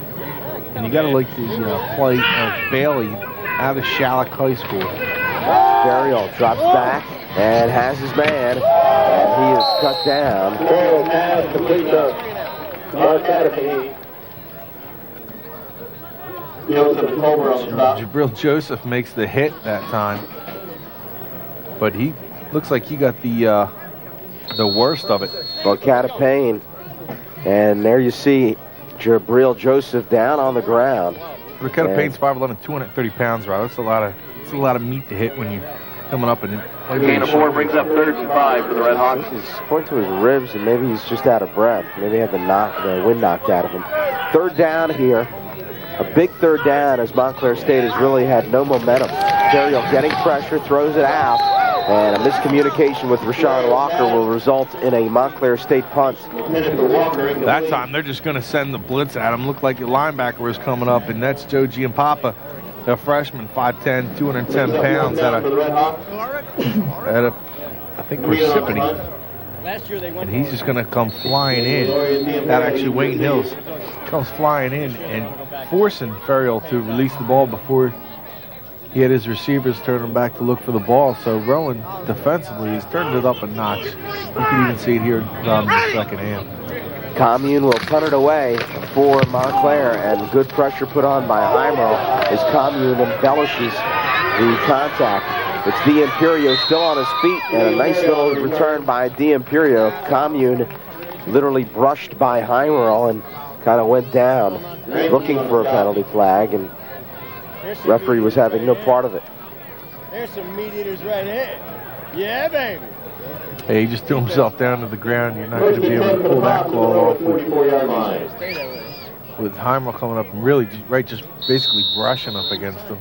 Speaker 2: And you got to like the play of Bailey out of Shallock High School.
Speaker 5: Burial drops back and has his man, and he is cut down.
Speaker 3: Burial pass complete to Mark Academy.
Speaker 2: Jabril Joseph makes the hit that time, but he looks like he got the worst of it.
Speaker 5: Barcata Payne, and there you see Jabril Joseph down on the ground.
Speaker 2: Barcata Payne's 5'11", 230 pounds, Rob. That's a lot of meat to hit when you're coming up and
Speaker 3: gain of 4 brings up 3rd and 5 for the Red Hawks.
Speaker 5: He's pointing to his ribs, and maybe he's just out of breath. Maybe he had the wind knocked out of him. Third down here. A big third down, as Montclair State has really had no momentum. Burial getting pressure, throws it out, and a miscommunication with Rashawn Walker will result in a Montclair State punt.
Speaker 2: That time they're just going to send the blitz at him. Looked like the linebacker was coming up, and that's Joe Giampapa, a freshman, 5'10", 210 pounds, at a I think Parsippany. And he's just going to come flying in. That actually Wayne Hills comes flying in and forcing Ferriel to release the ball before he had his receivers turn him back to look for the ball. So Rowan defensively has turned it up a notch. You can even see it here in the second half.
Speaker 5: Commune will punt it away for Montclair, and good pressure put on by Heimerl as Commune embellishes the contact. It's D'Imperio still on his feet, and a nice little return by D'Imperio. Commune literally brushed by Heimerl and kind of went down looking for a penalty flag, and referee was having no part of it.
Speaker 4: There's some meat eaters right here. Yeah, baby.
Speaker 2: Hey, he just threw himself down to the ground. You're not going to be able to pull that claw off with Heimerl coming up and really just basically brushing up against him.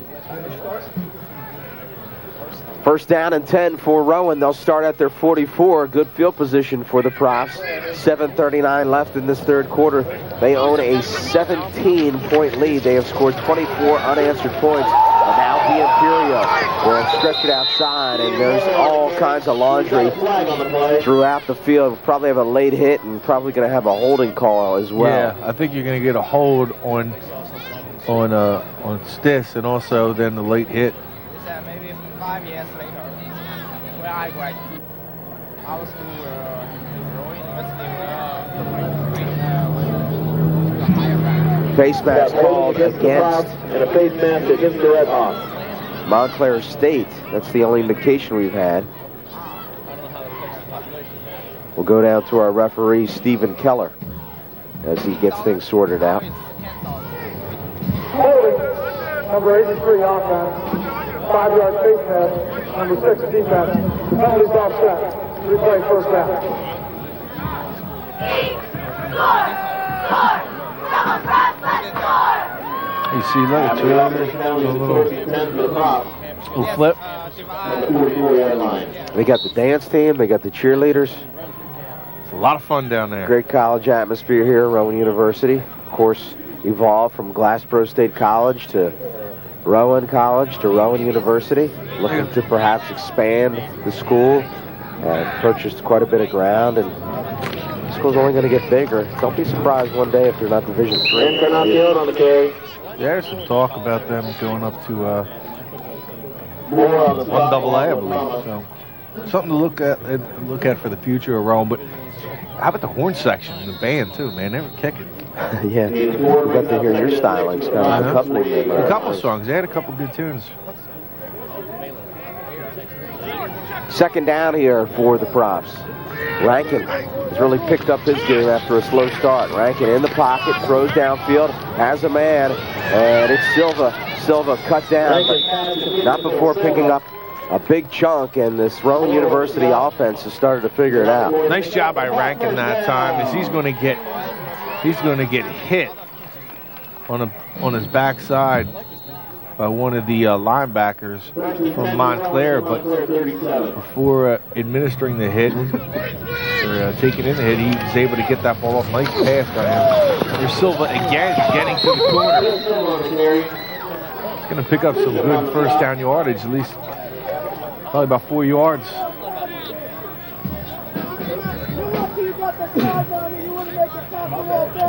Speaker 5: First down and 10 for Rowan. They'll start at their 44. Good field position for the Profs. 7:39 left in this third quarter. They own a 17-point lead. They have scored 24 unanswered points. And now D'Imperio will stretch it outside, and there's all kinds of laundry throughout the field. Probably have a late hit and probably going to have a holding call as well.
Speaker 2: Yeah, I think you're going to get a hold on Stiss, and also then the late hit.
Speaker 6: Maybe 5 years later, where I graduated, I was to Rowan University.
Speaker 5: Face mask called against
Speaker 3: and a face mask against the Red Hawks.
Speaker 5: Montclair State. That's the only indication we've had. We'll go down to our referee, Stephen Keller, as he gets things sorted out.
Speaker 7: number 83 offense, 5-yard face pass, number 6 defense. Penalties offset. Replay first down.
Speaker 8: You see, look at little flip.
Speaker 5: They got the dance team. They got the cheerleaders.
Speaker 8: It's a lot of fun down there.
Speaker 5: Great college atmosphere here at Rowan University. Of course, evolved from Glassboro State College to Rowan College to Rowan University. Looking to perhaps expand the school. Purchased quite a bit of ground, and the school's only going to get bigger. Don't be surprised one day if they're not Division III.
Speaker 3: On the carry.
Speaker 8: There's some talk about them going up to 1AA, I believe. So something to look at for the future of Rome. But how about the horn section, the band too, man? They were kicking.
Speaker 5: Yeah, we got to hear your stylings kind of accompanying them.
Speaker 8: A couple of songs. They had a couple good tunes.
Speaker 5: Second down here for the Profs. Rankin has really picked up his game after a slow start. Rankin in the pocket, throws downfield, has a man, and it's Silva. Silva cut down, but not before picking up a big chunk, and this Rowan University offense has started to figure it out.
Speaker 8: Nice job by Rankin that time, as he's going to get hit on his backside by one of the linebackers from Montclair, but before administering the hit, or taking in the hit, he was able to get that ball off. Nice pass by him. Here's Silva again, getting to the corner. He's going to pick up some good first down yardage, at least probably about 4 yards.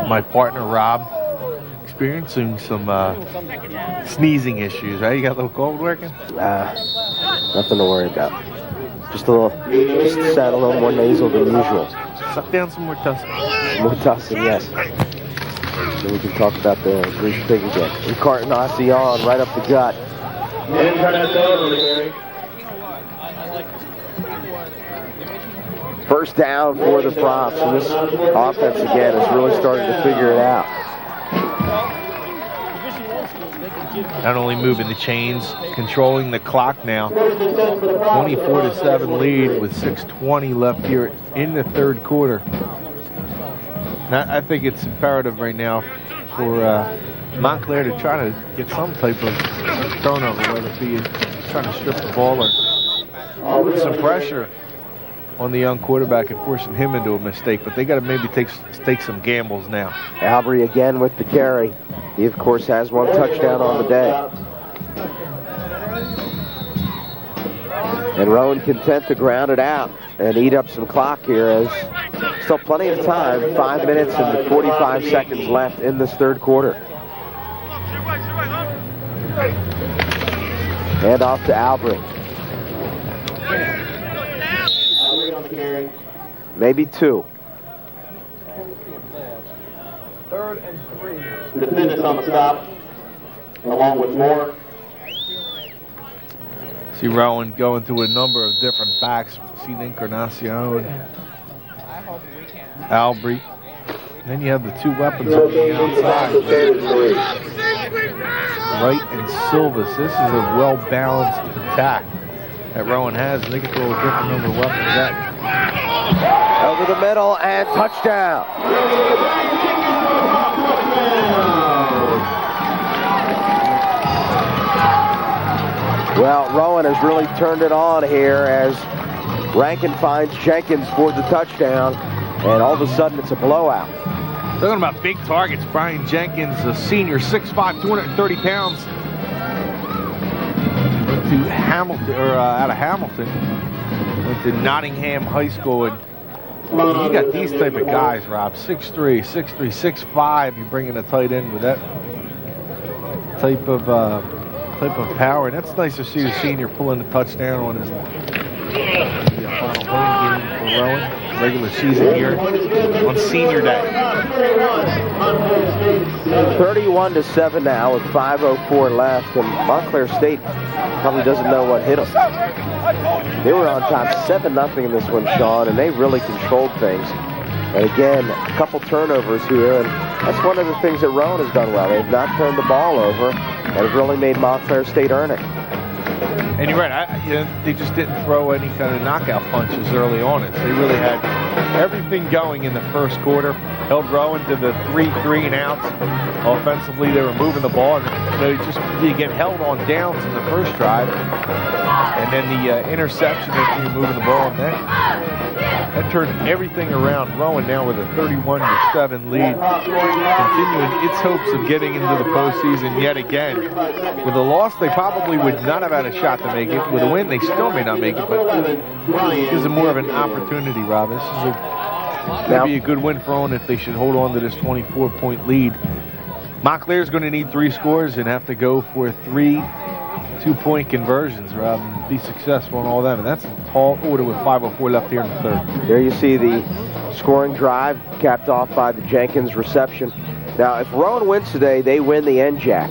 Speaker 8: My partner, Rob, experiencing some sneezing issues, right? You got a little cold working?
Speaker 5: Nothing to worry about. Just sound a little more nasal than usual.
Speaker 8: Suck down some more tussin.
Speaker 5: More tussin, yes. Then we can talk about the Greek pig again. Incarnacion right up the gut. First down for the Profs, and this offense again is really starting to figure it out.
Speaker 8: Not only moving the chains, controlling the clock now. 24-7 lead with 6:20 left here in the third quarter. Now, I think it's imperative right now for Montclair to try to get some type of turnover, whether it be trying to strip the ball or put some pressure on the young quarterback and forcing him into a mistake. But they got to maybe take some gambles now.
Speaker 5: Albry again with the carry. He, of course, has one touchdown on the day. And Rowan content to ground it out and eat up some clock here, as still plenty of time. 5 minutes and 45 seconds left in this third quarter. Hand off to Albry. Maybe two.
Speaker 7: 3rd and 3.
Speaker 3: Defendants on the stop, along with Moore.
Speaker 8: See Rowan going through a number of different backs. See Encarnacion, Albry. Then you have the two weapons on the outside. Wright and Silvas. This is a well-balanced attack that Rowan has. They can throw a different number of weapons at.
Speaker 5: Over the middle and touchdown. Well, Rowan has really turned it on here as Rankin finds Jenkins for the touchdown, and all of a sudden it's a blowout.
Speaker 8: Talking about big targets, Brian Jenkins, a senior, 6'5", 230 pounds. Went to Hamilton, or out of Hamilton. Went to Nottingham High School, and you got these type of guys, Rob, 6'3", 6'5". You're bringing a tight end with that type of power, and that's nice to see the senior pulling the touchdown on his final home game for Rowan, regular season here on senior day.
Speaker 5: 31-7 now with 5:04 left, and Montclair State probably doesn't know what hit them. They were on top 7-0 in this one, Shawn, and they really controlled things. And again, a couple turnovers here, and that's one of the things that Rowan has done well. They've not turned the ball over, have really made Montclair State earn it.
Speaker 8: And you're right, they just didn't throw any kind of knockout punches early on. They really had everything going in the first quarter. Held Rowan to the 3 and outs. Offensively, they were moving the ball. And you get held on downs in the first drive. And then the interception after you're moving the ball. And that turned everything around. Rowan now with a 31-7 lead. Continuing its hopes of getting into the postseason yet again. With a loss, they probably would not have had a shot to make it. With a win, they still may not make it. But this is more of an opportunity, Rob. This is maybe a good win for Rowan if they should hold on to this 24-point lead. Montclair's going to need 3 scores and have to go for 3 2-point conversions, Rob, and be successful in all of them. And that's a tall order with 5:04 left here in the third.
Speaker 5: There you see the scoring drive capped off by the Jenkins reception. Now, if Rowan wins today, they win the NJAC.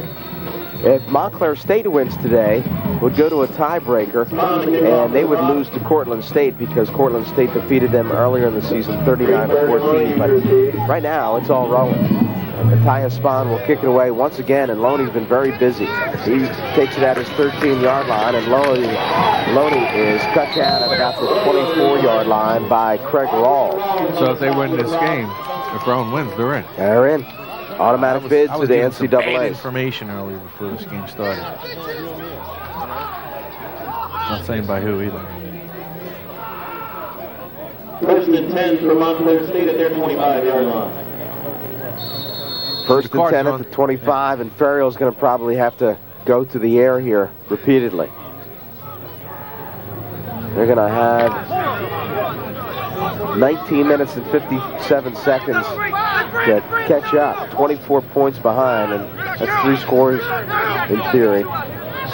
Speaker 5: If Montclair State wins today, would go to a tiebreaker, and they would lose to Cortland State because Cortland State defeated them earlier in the season 39-14. But right now, it's all Rowan. And Ty Spahn will kick it away once again, and Loney's been very busy. He takes it at his 13-yard line, and Loney is cut down at about the 24-yard line by Craig Rawls.
Speaker 8: So if they win this game, if Rowan wins, they're in.
Speaker 5: They're in. Automatic bid to the NCAA.
Speaker 8: Information earlier before this game started. Not saying by who either.
Speaker 3: First and 10 for Montclair State at their 25-yard line.
Speaker 5: First and 10 at the 25, and Ferriel's going to probably have to go to the air here repeatedly. They're going to have 19 minutes and 57 seconds to catch up. 24 points behind, and that's 3 scores in theory.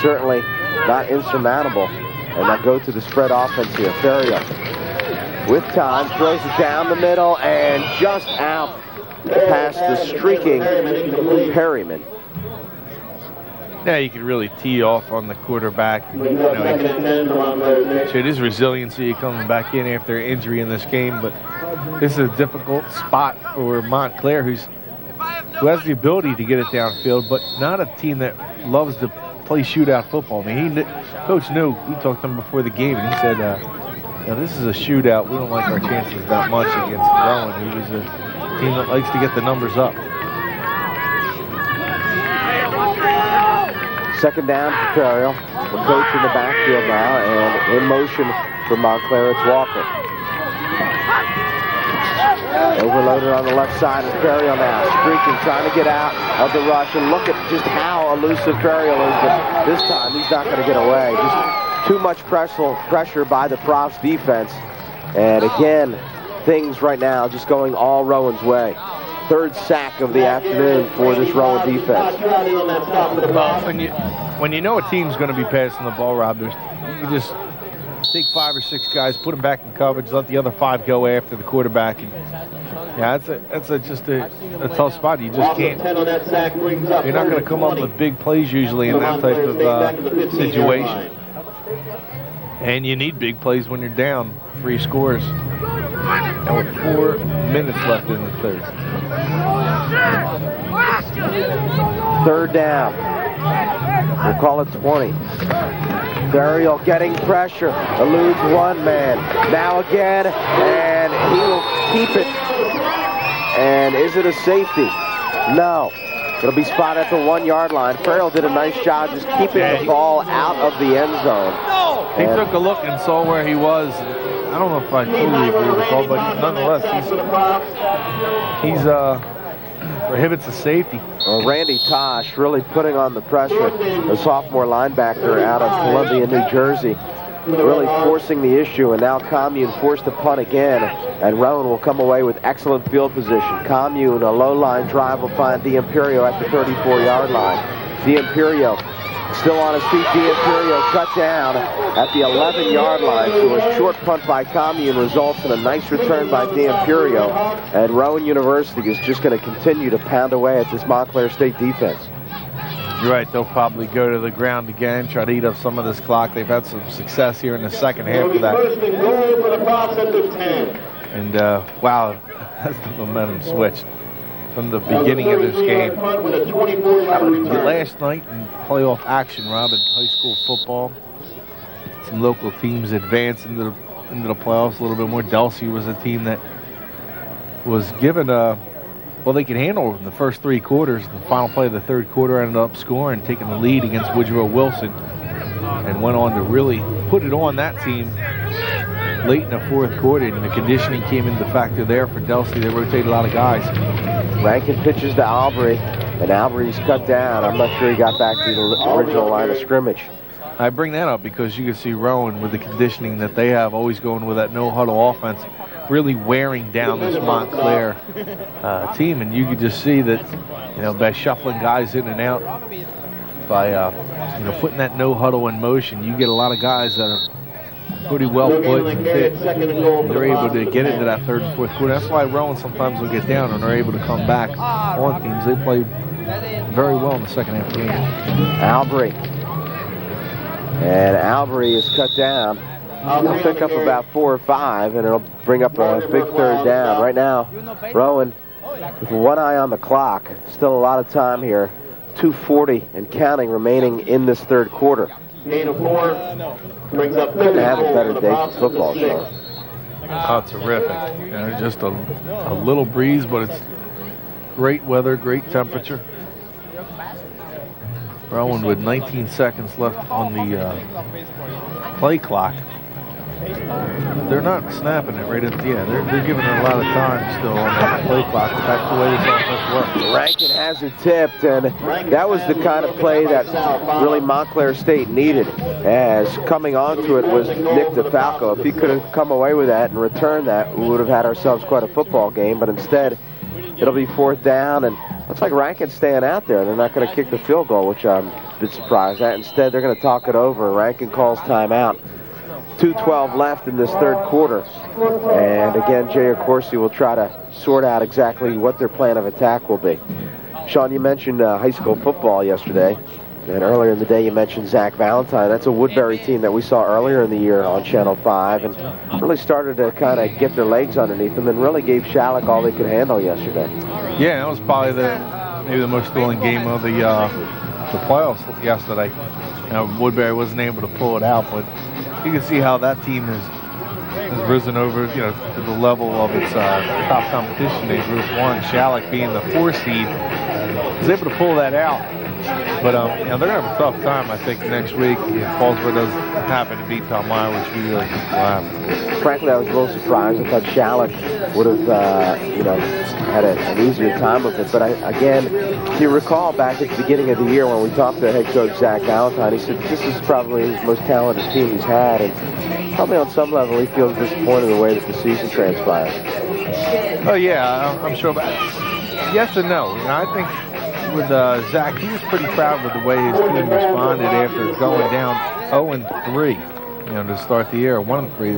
Speaker 5: Certainly not insurmountable. And they'll go to the spread offense here. Ferriel with time, throws it down the middle, and just out past the streaking Perryman.
Speaker 8: Yeah, you could really tee off on the quarterback. Showed his resiliency coming back in after injury in this game, but this is a difficult spot for Montclair, who has the ability to get it downfield, but not a team that loves to play shootout football. I mean, Coach knew. We talked to him before the game, and he said, this is a shootout. We don't like our chances that much against Rowan. He was a team that likes to get the numbers up.
Speaker 5: Second down for Ferriel. The coach in the backfield now, and in motion for Montclair, it's Walker. Overloaded on the left side is Ferriel now, streaking, trying to get out of the rush, and look at just how elusive Ferriel is, but this time he's not going to get away. Just too much pressure by the Profs defense, and again, things right now just going all Rowan's way. Third sack of the afternoon for this Rowan defense.
Speaker 8: When you know a team's going to be passing the ball, Rob, you just take 5 or 6 guys, put them back in coverage, let the other 5 go after the quarterback. And, yeah, that's just a tough spot. You just can't. You're not going to come up with big plays usually in that type of situation. And you need big plays when you're down 3 scores. And with 4 minutes left in the third.
Speaker 5: Third down. We'll call it 20. Ferriel getting pressure. Eludes one man. Now again, and he will keep it. And is it a safety? No. It'll be spotted at the 1-yard line. Ferriel did a nice job just keeping the ball out of the end zone.
Speaker 8: He took a look and saw where he was. I don't know if I totally agree with the call, but nonetheless, he's prohibits the safety.
Speaker 5: Well, Randy Tosh really putting on the pressure. A sophomore linebacker out of Columbia, New Jersey, really forcing the issue, and now Commune forced to punt again, and Rowan will come away with excellent field position. Commune, a low-line drive, will find D'Imperio at the 34-yard line. D'Imperio still on his feet. D'Imperio cut down at the 11-yard line. So a short punt by Commune results in a nice return by D'Imperio, and Rowan University is just going to continue to pound away at this Montclair State defense.
Speaker 8: You're right, they'll probably go to the ground again, try to eat up some of this clock. They've had some success here in the second half of that. And, wow, has the momentum switched. from the beginning of this game. Last night in playoff action, Robin, high school football, some local teams advanced into the playoffs a little bit more. Delsey was a team that was given well, they could handle in the first 3 quarters. The final play of the third quarter ended up scoring, taking the lead against Woodrow Wilson, and went on to really put it on that team late in the fourth quarter, and the conditioning came into factor there for Delsey. They rotated a lot of guys.
Speaker 5: Rankin pitches to Albury, and Albury's cut down. I'm not sure he got back to the original line of scrimmage.
Speaker 8: I bring that up because you can see Rowan, with the conditioning that they have, always going with that no-huddle offense, really wearing down this Montclair team. And you can just see that, by shuffling guys in and out, by putting that no-huddle in motion, you get a lot of guys that are pretty well put and fit. And they're able to get into that third and fourth quarter. That's why Rowan sometimes will get down and they're able to come back on teams. They play very well in the second half of the game.
Speaker 5: Albury. And Albury is cut down. He'll pick up about 4 or 5, and it'll bring up a big third down. Right now, Rowan with one eye on the clock. Still a lot of time here. 2:40 and counting remaining in this third quarter.
Speaker 3: Gain of 4 brings up
Speaker 5: Couldn't have a better day for football, Shawn.
Speaker 8: Oh, terrific. Just a little breeze, but it's great weather, great temperature. Rowan with 19 seconds left on the play clock. They're not snapping it right at the end. They're giving it a lot of time still on that play clock. That's the way this offense works.
Speaker 5: Rankin has it tipped, and that was the kind of play that really Montclair State needed, as coming onto it was Nick DeFalco. If he could have come away with that and returned that, we would have had ourselves quite a football game, but instead it'll be 4th down, and looks like Rankin's staying out there. They're not going to kick the field goal, which I'm a bit surprised at. Instead, they're going to talk it over. Rankin calls timeout. 2:12 left in this third quarter. And again, Jay Corsi will try to sort out exactly what their plan of attack will be. Shawn, you mentioned high school football yesterday. And earlier in the day, you mentioned Zach Valentine. That's a Woodbury team that we saw earlier in the year on Channel 5, and really started to kind of get their legs underneath them and really gave Shalleck all they could handle yesterday.
Speaker 8: Yeah, that was probably maybe the most thrilling game of the playoffs yesterday. Woodbury wasn't able to pull it out, but you can see how that team has risen over, to the level of its top competition in Group 1. Shalleck, being the 4 seed, was able to pull that out. But they're going to have a tough time, I think, next week if Fallsburg doesn't happen to beat Palmyra, which we really think will happen.
Speaker 5: Frankly, I was a little surprised. I thought Shalleck would have, had an easier time with it. But again, if you recall back at the beginning of the year when we talked to head coach Zach Valentine, he said this is probably his most talented team he's had, and probably on some level he feels disappointed the way that the season transpired.
Speaker 8: Oh yeah, I'm sure. But yes and no. I think with Zach, he was pretty proud with the way his team responded after going down 0-3, to start the year. 1-3.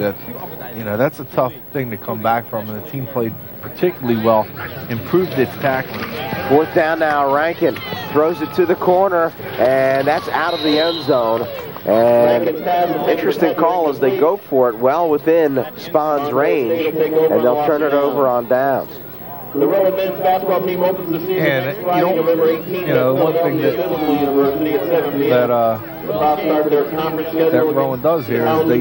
Speaker 8: That's a tough thing to come back from, and the team played particularly well, improved its tackling.
Speaker 5: 4th down now. Rankin throws it to the corner, and that's out of the end zone. And interesting call as they go for it well within Spahn's range, and they'll turn it over on downs.
Speaker 3: The Rowan men's basketball team opens the season
Speaker 8: and
Speaker 3: Friday, November 18th.
Speaker 8: One thing that Rowan does here is they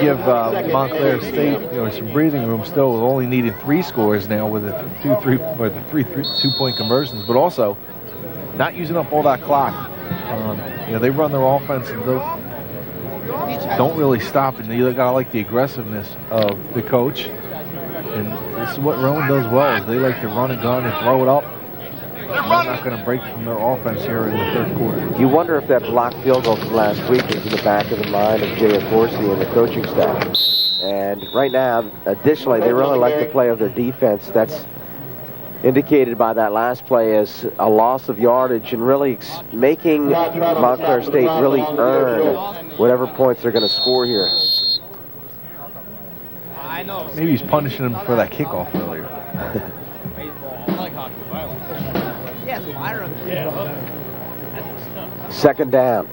Speaker 8: give Montclair State some breathing room still, with only needing 3 scores now with the 2-point conversions, but also not using up all that clock. They run their offense and don't really stop, and you gotta like the aggressiveness of the coach. And this is what Rowan does well, is they like to run and gun and throw it up. They're not going to break from their offense here in the third quarter.
Speaker 5: You wonder if that blocked field goal from last week is in the back of the mind of Jay Corsi and the coaching staff. And right now, additionally, they really like the play of their defense. That's indicated by that last play as a loss of yardage and really making Montclair State really earn whatever points they're going to score here.
Speaker 8: Maybe he's punishing him for that kickoff earlier.
Speaker 5: Second down.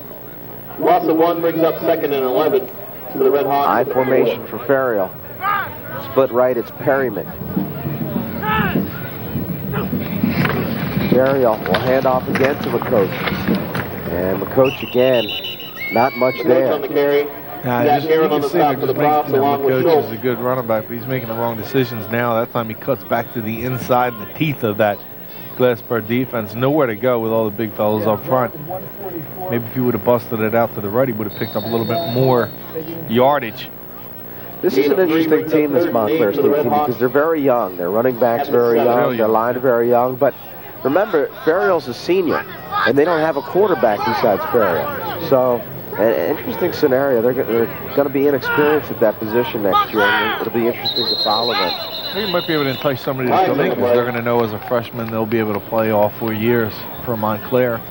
Speaker 3: Loss of 1 brings up 2nd and 11 to the Red Hawks.
Speaker 5: I formation for Ferrial. Split right, it's Perryman. Burial will hand off again to McCoach. And McCoach again, not much there.
Speaker 3: On the carry.
Speaker 8: You can see they're just making McCoach is a good running back, but he's making the wrong decisions now. That time he cuts back to the inside and the teeth of that Glassboro defense. Nowhere to go with all the big fellas up front. Maybe if he would have busted it out to the right, he would have picked up a little bit more yardage.
Speaker 5: This is an interesting team, this Montclair State team, because they're very young. Their running back's very young. Their line is very young. But remember, Ferriel's a senior, and they don't have a quarterback besides Ferriel. So, an interesting scenario. They're going to be inexperienced at that position next year, and it'll be interesting to follow them.
Speaker 8: They might be able to entice somebody to come in because they're going to know as a freshman they'll be able to play all 4 years for Montclair.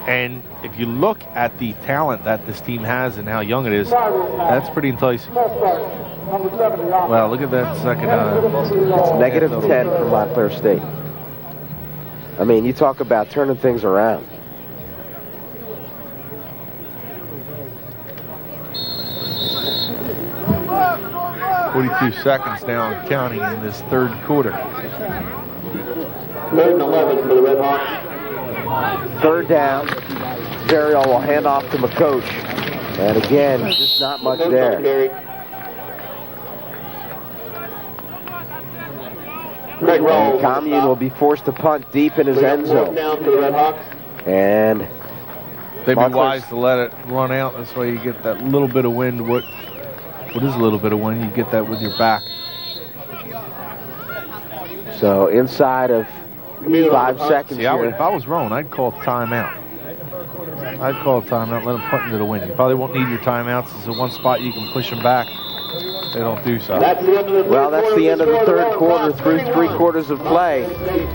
Speaker 8: And if you look at the talent that this team has and how young it is, that's pretty enticing. Wow, look at that second.
Speaker 5: It's negative 10 for Montclair State. I mean, you talk about turning things around.
Speaker 8: .42 seconds now and counting in this third quarter.
Speaker 3: 3rd and 11 for the Red Hawks.
Speaker 5: Third down. Burial will hand off to McCoach. And again, just not much there. And Commune will be forced to punt deep in his end zone. And
Speaker 8: they'd be wise to let it run out. That's why you get that little bit of wind. What is a little bit of wind? You get that with your back.
Speaker 5: So inside of 5 seconds here.
Speaker 8: If I was Rowan, I'd call timeout. I'd call a timeout, let them punt into the wind. You probably won't need your timeouts. It's the one spot you can push them back. They don't do so.
Speaker 5: Well, that's the end of the third quarter through 3 quarters of play.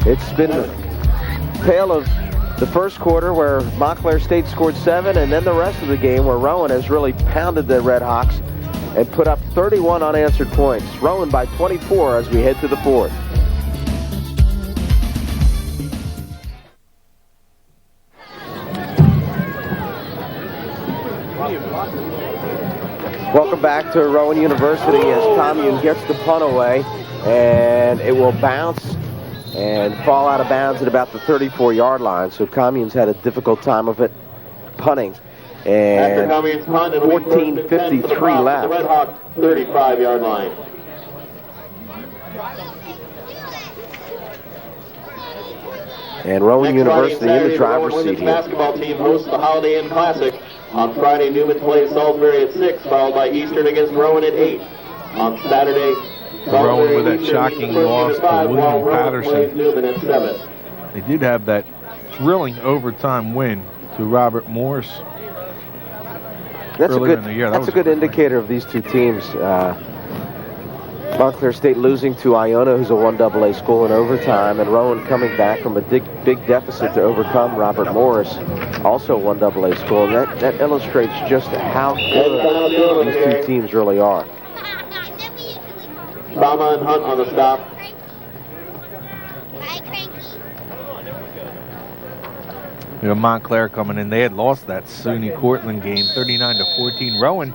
Speaker 5: It's been the tale of the first quarter where Montclair State scored 7, and then the rest of the game where Rowan has really pounded the Red Hawks and put up 31 unanswered points. Rowan by 24 as we head to the fourth. Welcome back to Rowan University as Commune gets the punt away, and it will bounce and fall out of bounds at about the 34-yard line. So Commune's had a difficult time of it punting. And 14:53 left.
Speaker 3: The Red Hawks 35-yard line.
Speaker 5: And Rowan University in the driver's seat here.
Speaker 3: Basketball team hosts the Holiday Inn Classic. On Friday, Newman plays Salisbury at 6, followed by Eastern against Rowan at 8. On Saturday,
Speaker 8: Rowan with that shocking loss to William Patterson.
Speaker 3: Newman at 7.
Speaker 8: They did have that thrilling overtime win to Robert Morris.
Speaker 5: That's a good,
Speaker 8: in the year.
Speaker 5: that's a good indicator of these two teams. Montclair State losing to Iona, who's a 1AA school in overtime, and Rowan coming back from a big deficit to overcome Robert Morris, also a 1AA school. And that illustrates just how good these two teams really are.
Speaker 3: Bama and Hunt on the stop.
Speaker 8: You know, Montclair coming in. They had lost that SUNY Cortland game 39-14. Rowan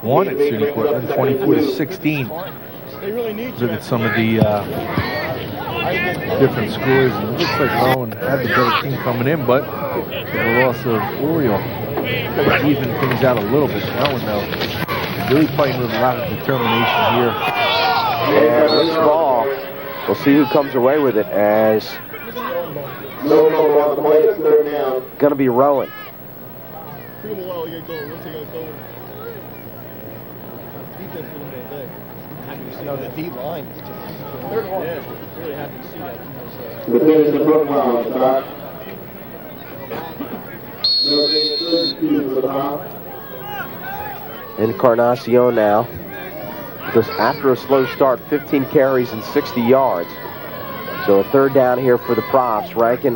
Speaker 8: won at SUNY Cortland 24-16. Look at some of the different scores. And it looks like Rowan had the better team coming in, but the loss of Oriole even things out a little bit. Rowan, though, really playing with a lot of determination here.
Speaker 5: And this ball, we'll see who comes away with it, as
Speaker 3: No on the play. It's 3rd down.
Speaker 5: going to be Rowan.
Speaker 4: No, the D line is just really happy to see that.
Speaker 3: The finish of Brooklyn on the stop.
Speaker 5: Encarnacion now, because after a slow start, 15 carries and 60 yards. So a 3rd down here for the Profs. Rankin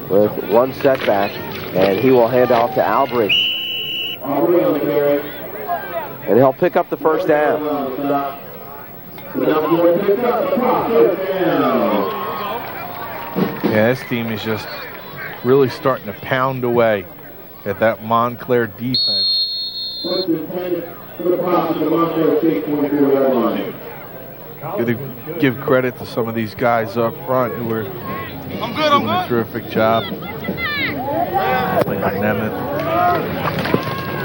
Speaker 5: with 1 setback, and he will hand off to Albrecht. And he'll pick up the 1st down.
Speaker 8: Yeah, this team is just really starting to pound away at that Montclair defense. Got to give credit to some of these guys up front who are doing a terrific job. Nemeth.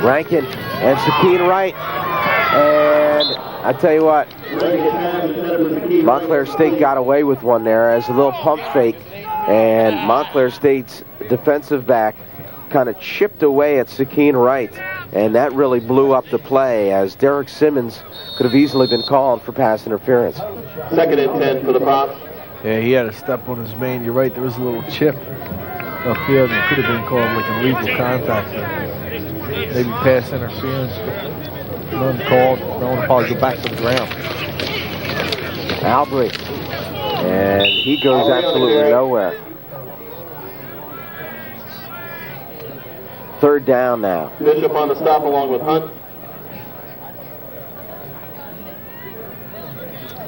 Speaker 5: Rankin and Sakine Wright. And I tell you what, Montclair State got away with one there as a little pump fake. And Montclair State's defensive back kind of chipped away at Sakine Wright. And that really blew up the play as Derek Simmons could have easily been called for pass interference.
Speaker 3: 2nd and 10 for the Props.
Speaker 8: Yeah, he had a step on his main. You're right, there was a little chip upfield, and it could have been called like an illegal contact. Maybe pass interference. None called. No one probably go back to the ground.
Speaker 5: Albrecht. And he goes absolutely nowhere. 3rd down now.
Speaker 3: Bishop on the stop along with Hunt.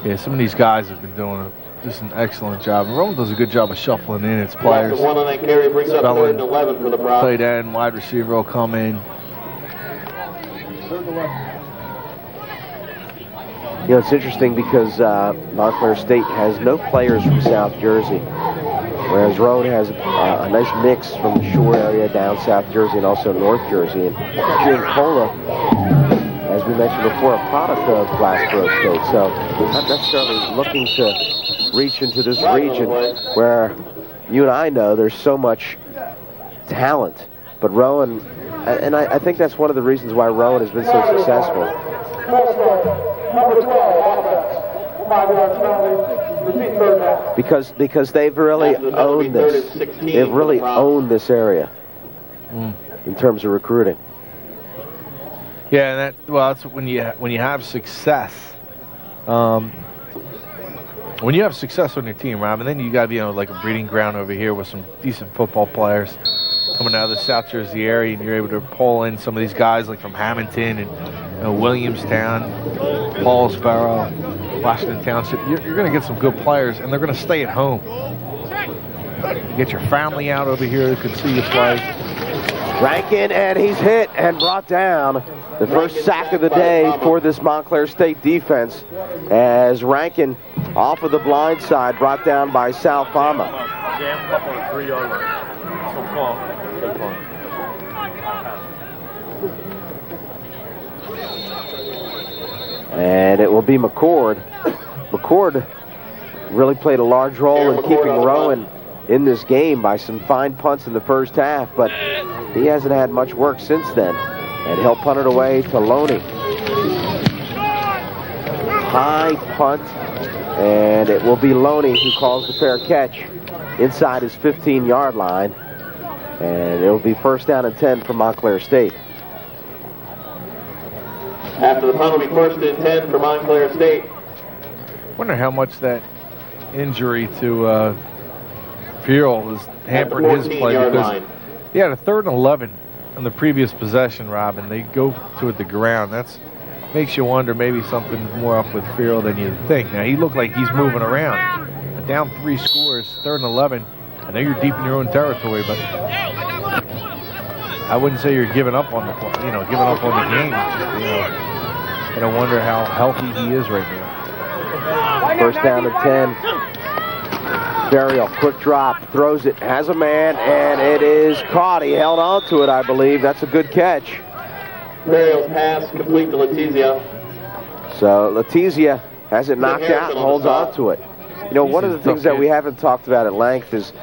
Speaker 8: Yeah, some of these guys have been doing just an excellent job. Rowan does a good job of shuffling in its players.
Speaker 3: 1 on that carry brings up 3rd and 11 for the Props.
Speaker 8: Tight end, wide receiver will come in.
Speaker 5: You know, it's interesting because Montclair State has no players from South Jersey, whereas Rowan has a nice mix from the shore area down South Jersey and also North Jersey. And Giancola, as we mentioned before, a product of Glassboro State, so not necessarily looking to reach into this region where you and I know there's so much talent. But Rowan, and I think that's one of the reasons why Rowan has been so successful.
Speaker 7: Number 12,
Speaker 5: Because they've really owned this. They've really owned this area in terms of recruiting.
Speaker 8: Yeah, and that's when you have success. When you have success on your team, Rob, and then you got like a breeding ground over here with some decent football players coming out of the South Jersey area, and you're able to pull in some of these guys like from Hamilton and Williamstown, Paulsboro, Washington Township. You're going to get some good players, and they're going to stay at home. You get your family out over here who can see you play.
Speaker 5: Rankin, and he's hit and brought down. The first sack of the day for this Montclair State defense as Rankin off of the blind side, brought down by Sal Fama.
Speaker 4: Jammed up on the 3-yard line. So far.
Speaker 5: And it will be McCord. McCord really played a large role in keeping Rowan in this game by some fine punts in the first half, but he hasn't had much work since then. And he'll punt it away to Loney. High punt, and it will be Loney who calls the fair catch inside his 15-yard line. And it'll be 1st down and 10 for Montclair State.
Speaker 3: After the punt will be 1st and 10 for Montclair State.
Speaker 8: Wonder how much that injury to Pearl has hampered his play, because he had a 3rd and 11 on the previous possession, Rob, and they go to the ground. That's makes you wonder maybe something's more up with Farrell than you think. Now, he looked like he's moving around. But down 3 scores, 3rd and 11. I know you're deep in your own territory, but I wouldn't say you're giving up on the giving up on the game. And I wonder how healthy he is right now.
Speaker 5: 1st down and 10. Burial, quick drop, throws it, has a man, and it is caught. He held on to it, I believe. That's a good catch.
Speaker 3: Burial's pass complete to Letizia.
Speaker 5: So Letizia has it knocked out and holds on to it. One of the things that we haven't talked about at length is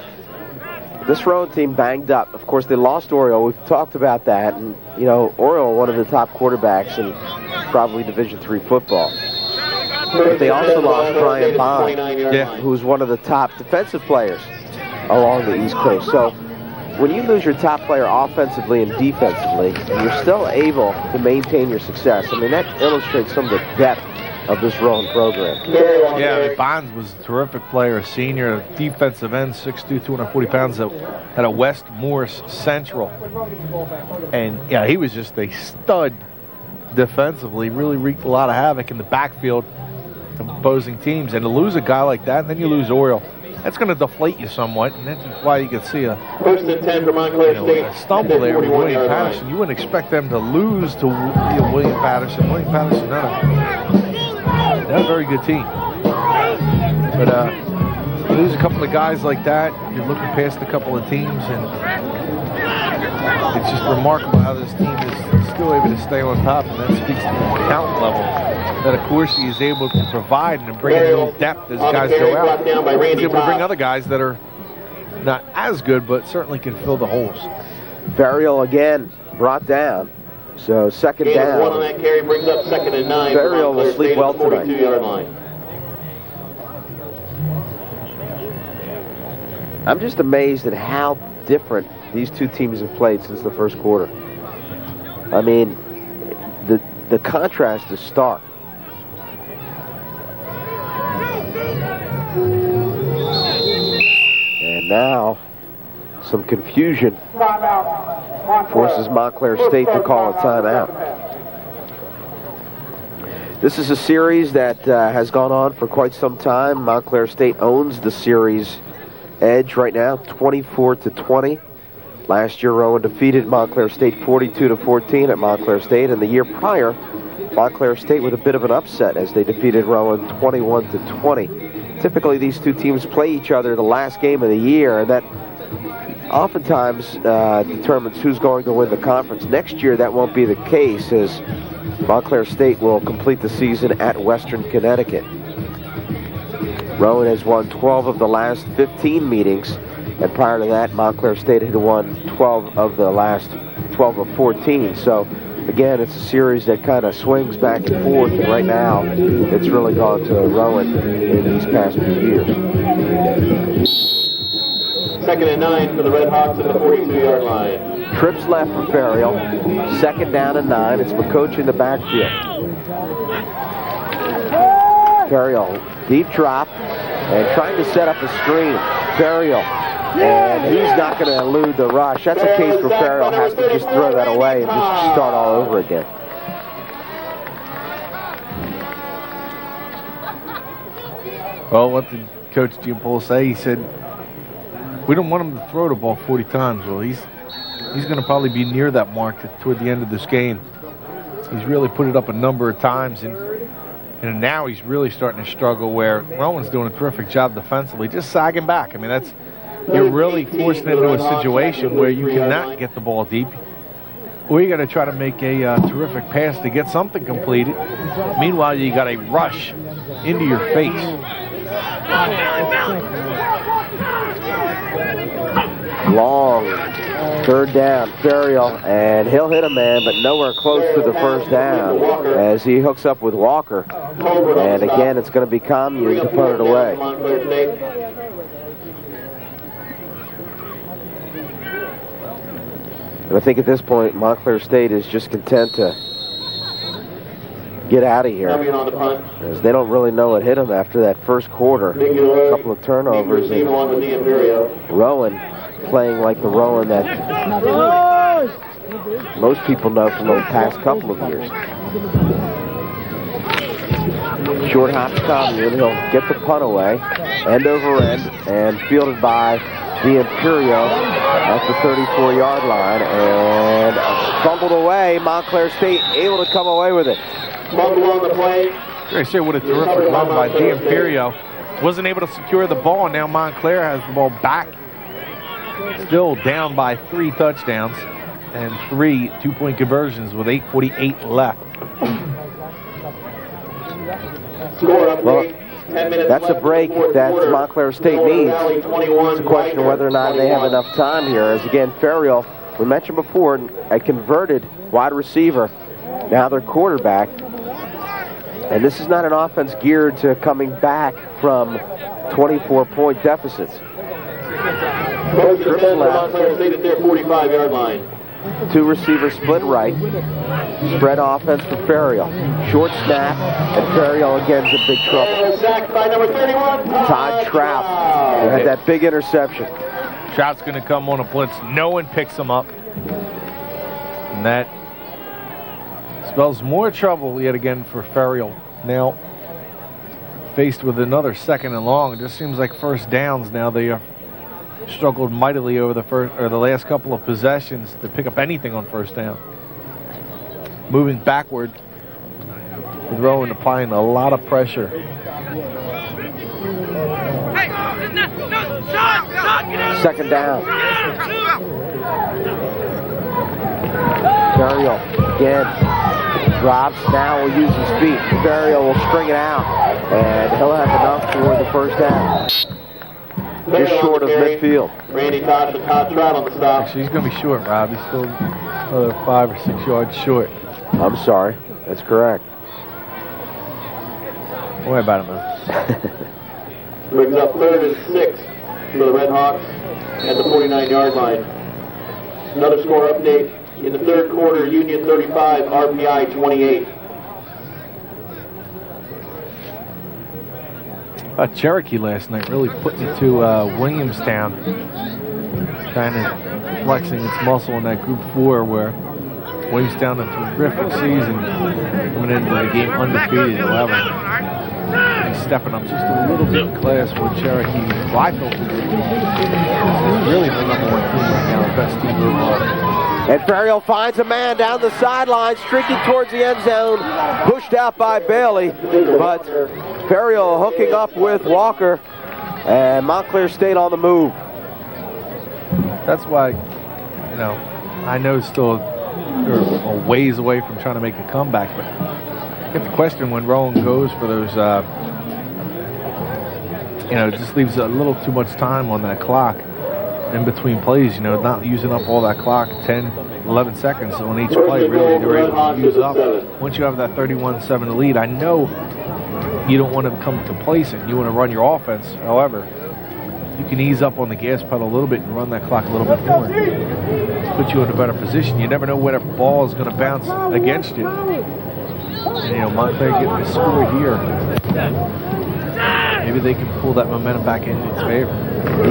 Speaker 5: this Rowan team banged up. Of course, they lost Oriole. We've talked about that. And, Oriole, one of the top quarterbacks in probably Division III football. But they also lost Brian Bond, who's one of the top defensive players along the East Coast. So when you lose your top player offensively and defensively, and you're still able to maintain your success, that illustrates some of the depth of this Rowan program.
Speaker 8: Yeah, Bonds was a terrific player, a senior, defensive end, 6'2", 240 pounds, at a West Morris Central. And, he was just a stud defensively, really wreaked a lot of havoc in the backfield of opposing teams. And to lose a guy like that, and then you lose Oriole, that's going to deflate you somewhat, and that's why you can see a
Speaker 3: 1st and 10 for Montclair State.
Speaker 8: A stumble there with William Patterson. You wouldn't expect them to lose to William Patterson. William Patterson, they're a very good team. But, you lose a couple of guys like that, you're looking past a couple of teams, and it's just remarkable how this team is still able to stay on top, and that speaks to the talent level that, of course, he is able to provide and bring in a little depth as guys go out. He's able to bring other guys that are not as good, but certainly can fill the holes.
Speaker 5: Burial again brought down. So second down.
Speaker 3: One on that carry brings up 2nd and 9.
Speaker 5: Burial will sleep well tonight.
Speaker 3: 42-yard line.
Speaker 5: I'm just amazed at how different these two teams have played since the first quarter. I mean, the contrast is stark. And now, some confusion forces Montclair State to call a timeout. This is a series that has gone on for quite some time. Montclair State owns the series edge right now, 24-20. Last year, Rowan defeated Montclair State 42-14 at Montclair State, and the year prior, Montclair State with a bit of an upset as they defeated Rowan 21-20. Typically, these two teams play each other the last game of the year, and that oftentimes determines who's going to win the conference. Next year, that won't be the case, as Montclair State will complete the season at Western Connecticut. Rowan has won 12 of the last 15 meetings, and prior to that, Montclair State had won 12 of the last 12 of 14. So, again, it's a series that kind of swings back and forth, and right now, it's really gone to Rowan in these past few years.
Speaker 3: 2nd and 9 for the Red Hawks at the 42-yard line.
Speaker 5: Trips left for Ferriel. 2nd down and 9. It's McCoach in the backfield. Ferriel, deep drop, and trying to set up a screen. Ferriel, and he's not going to elude the rush. That's a case where Ferriel has to just throw that away and just start all over again.
Speaker 8: Well, what did Coach Jim Pohl say? He said, we don't want him to throw the ball 40 times. Well, he's going to probably be near that mark toward the end of this game. He's really put it up a number of times, and now he's really starting to struggle, where Rowan's doing a terrific job defensively, just sagging back. I mean, you're really forcing into a situation where you cannot get the ball deep, or you got to try to make a terrific pass to get something completed. Meanwhile, you got a rush into your face.
Speaker 5: Long 3rd down, Ferriel, and he'll hit a man, but nowhere close to the first down as he hooks up with Walker. And again, it's going to be Commune to put it away. And I think at this point, Montclair State is just content to get out of here, as they don't really know what hit them after that first quarter. A couple of turnovers, and Rowan playing like the Rowan that most people know from the past couple of years. Short hop to Commune. He'll get the punt away, end over end, and fielded by the Imperio at the 34-yard line, and fumbled away. Montclair State able to come away with it.
Speaker 3: Fumble on the play.
Speaker 8: I say what a terrific run by the Imperio. Wasn't able to secure the ball, and now Montclair has the ball back. Still down by 3 touchdowns and 3 two-point conversions with 8:48 left.
Speaker 5: Well, that's a break that Montclair State needs. It's a question of whether or not they have enough time here. As again, Ferriel, we mentioned before, a converted wide receiver, now their quarterback. And this is not an offense geared to coming back from 24-point deficits. Trips left.
Speaker 3: 45-yard line.
Speaker 5: 2 receivers split right. Spread offense for Ferriel. Short snap, and Ferriel again's in big trouble.
Speaker 3: Sacked by number 31.
Speaker 5: Todd Trout had that big interception.
Speaker 8: Trout's going to come on a blitz. No one picks him up. And that spells more trouble yet again for Ferriel. Now faced with another 2nd and long. It just seems like first downs now. They are struggled mightily over the last couple of possessions to pick up anything on first down. Moving backward, with Rowan applying a lot of pressure.
Speaker 5: Second down. Ferrial again drops. Now will use his feet. Ferrial will string it out, and he'll have enough for the first down. Just short of midfield.
Speaker 3: Randy Todd and Todd Trout on the stop.
Speaker 8: Actually, he's going to be short, Rob. He's still another 5 or 6 yards short.
Speaker 5: I'm sorry. That's correct.
Speaker 8: Don't worry about it, man.
Speaker 3: Brings up 3rd and 6 for the Red Hawks at the 49-yard line. Another score update. In the third quarter, Union 35, RPI 28.
Speaker 8: Cherokee last night really putting it to Williamstown, kind of flexing its muscle in that Group 4 where Williamstown a terrific season coming into the game undefeated 11. And stepping up just a little bit in class with Cherokee. Blytheville is really the number 1 team right now, the best team overall.
Speaker 5: And Ferrial finds a man down the sideline, streaking towards the end zone, pushed out by Bailey, but Ferrial hooking up with Walker, and Montclair State on the move.
Speaker 8: That's why, you know, I know still they're a ways away from trying to make a comeback, but I get the question when Rowan goes for those, you know, it just leaves a little too much time on that clock in between plays, you know, not using up all that clock, 10, 11 seconds on each play, really, they're able to use up. Once you have that 31-7 lead, I know you don't want to become complacent. You want to run your offense. However, you can ease up on the gas pedal a little bit and run that clock a little bit more. Put you in a better position. You never know when a ball is going to bounce against you. And, you know, Montclair getting a score here. Maybe they can pull that momentum back in its favor.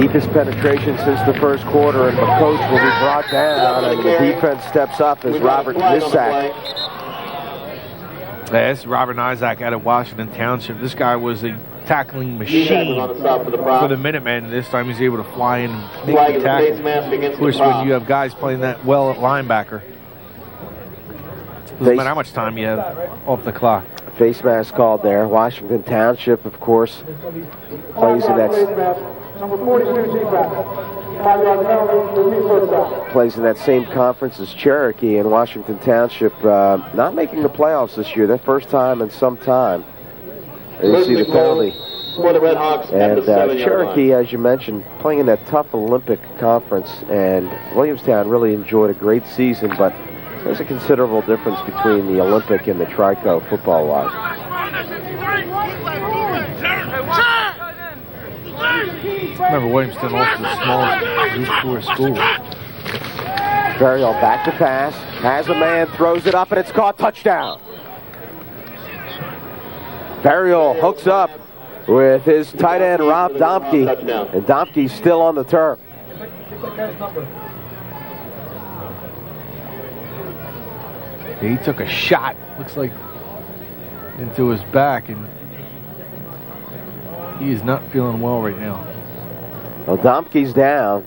Speaker 5: Deepest penetration since the first quarter, and the coach will be brought down, and the defense steps up as Robert Nisak.
Speaker 8: That's Robert Nisak out of Washington Township. This guy was a tackling machine for the Minutemen. This time he's able to fly in and make the tackle. Of course, when you have guys playing that well at linebacker, doesn't matter how much time you have off the clock.
Speaker 5: Face mask called there. Washington Township, of course, plays in that same conference as Cherokee, and Washington Township not making the playoffs this year. Their first time in some time. You see the penalty. And Cherokee, as you mentioned, playing in that tough Olympic conference, and Williamstown really enjoyed a great season, but there's a considerable difference between the Olympic and the Trico football-wise.
Speaker 8: Remember, Williamstown also the smallest Group 4 school.
Speaker 5: Ferrial back to pass, has a man, throws it up, and it's caught. Touchdown. Ferrial hooks up with his tight end, Rob Domke, and Domke's still on the turf.
Speaker 8: He took a shot, looks like, into his back, and he is not feeling well right now.
Speaker 5: Well, Domke's down.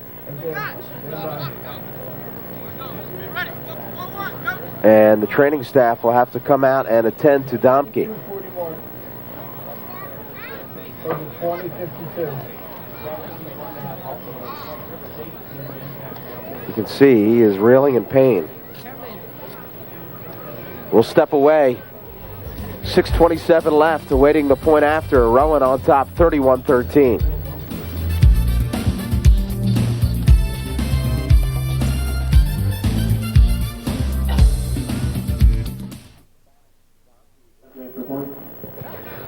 Speaker 5: And the training staff will have to come out and attend to Domke. You can see he is reeling in pain. We'll step away. 6:27 left, awaiting the point after. Rowan on top, 31-13.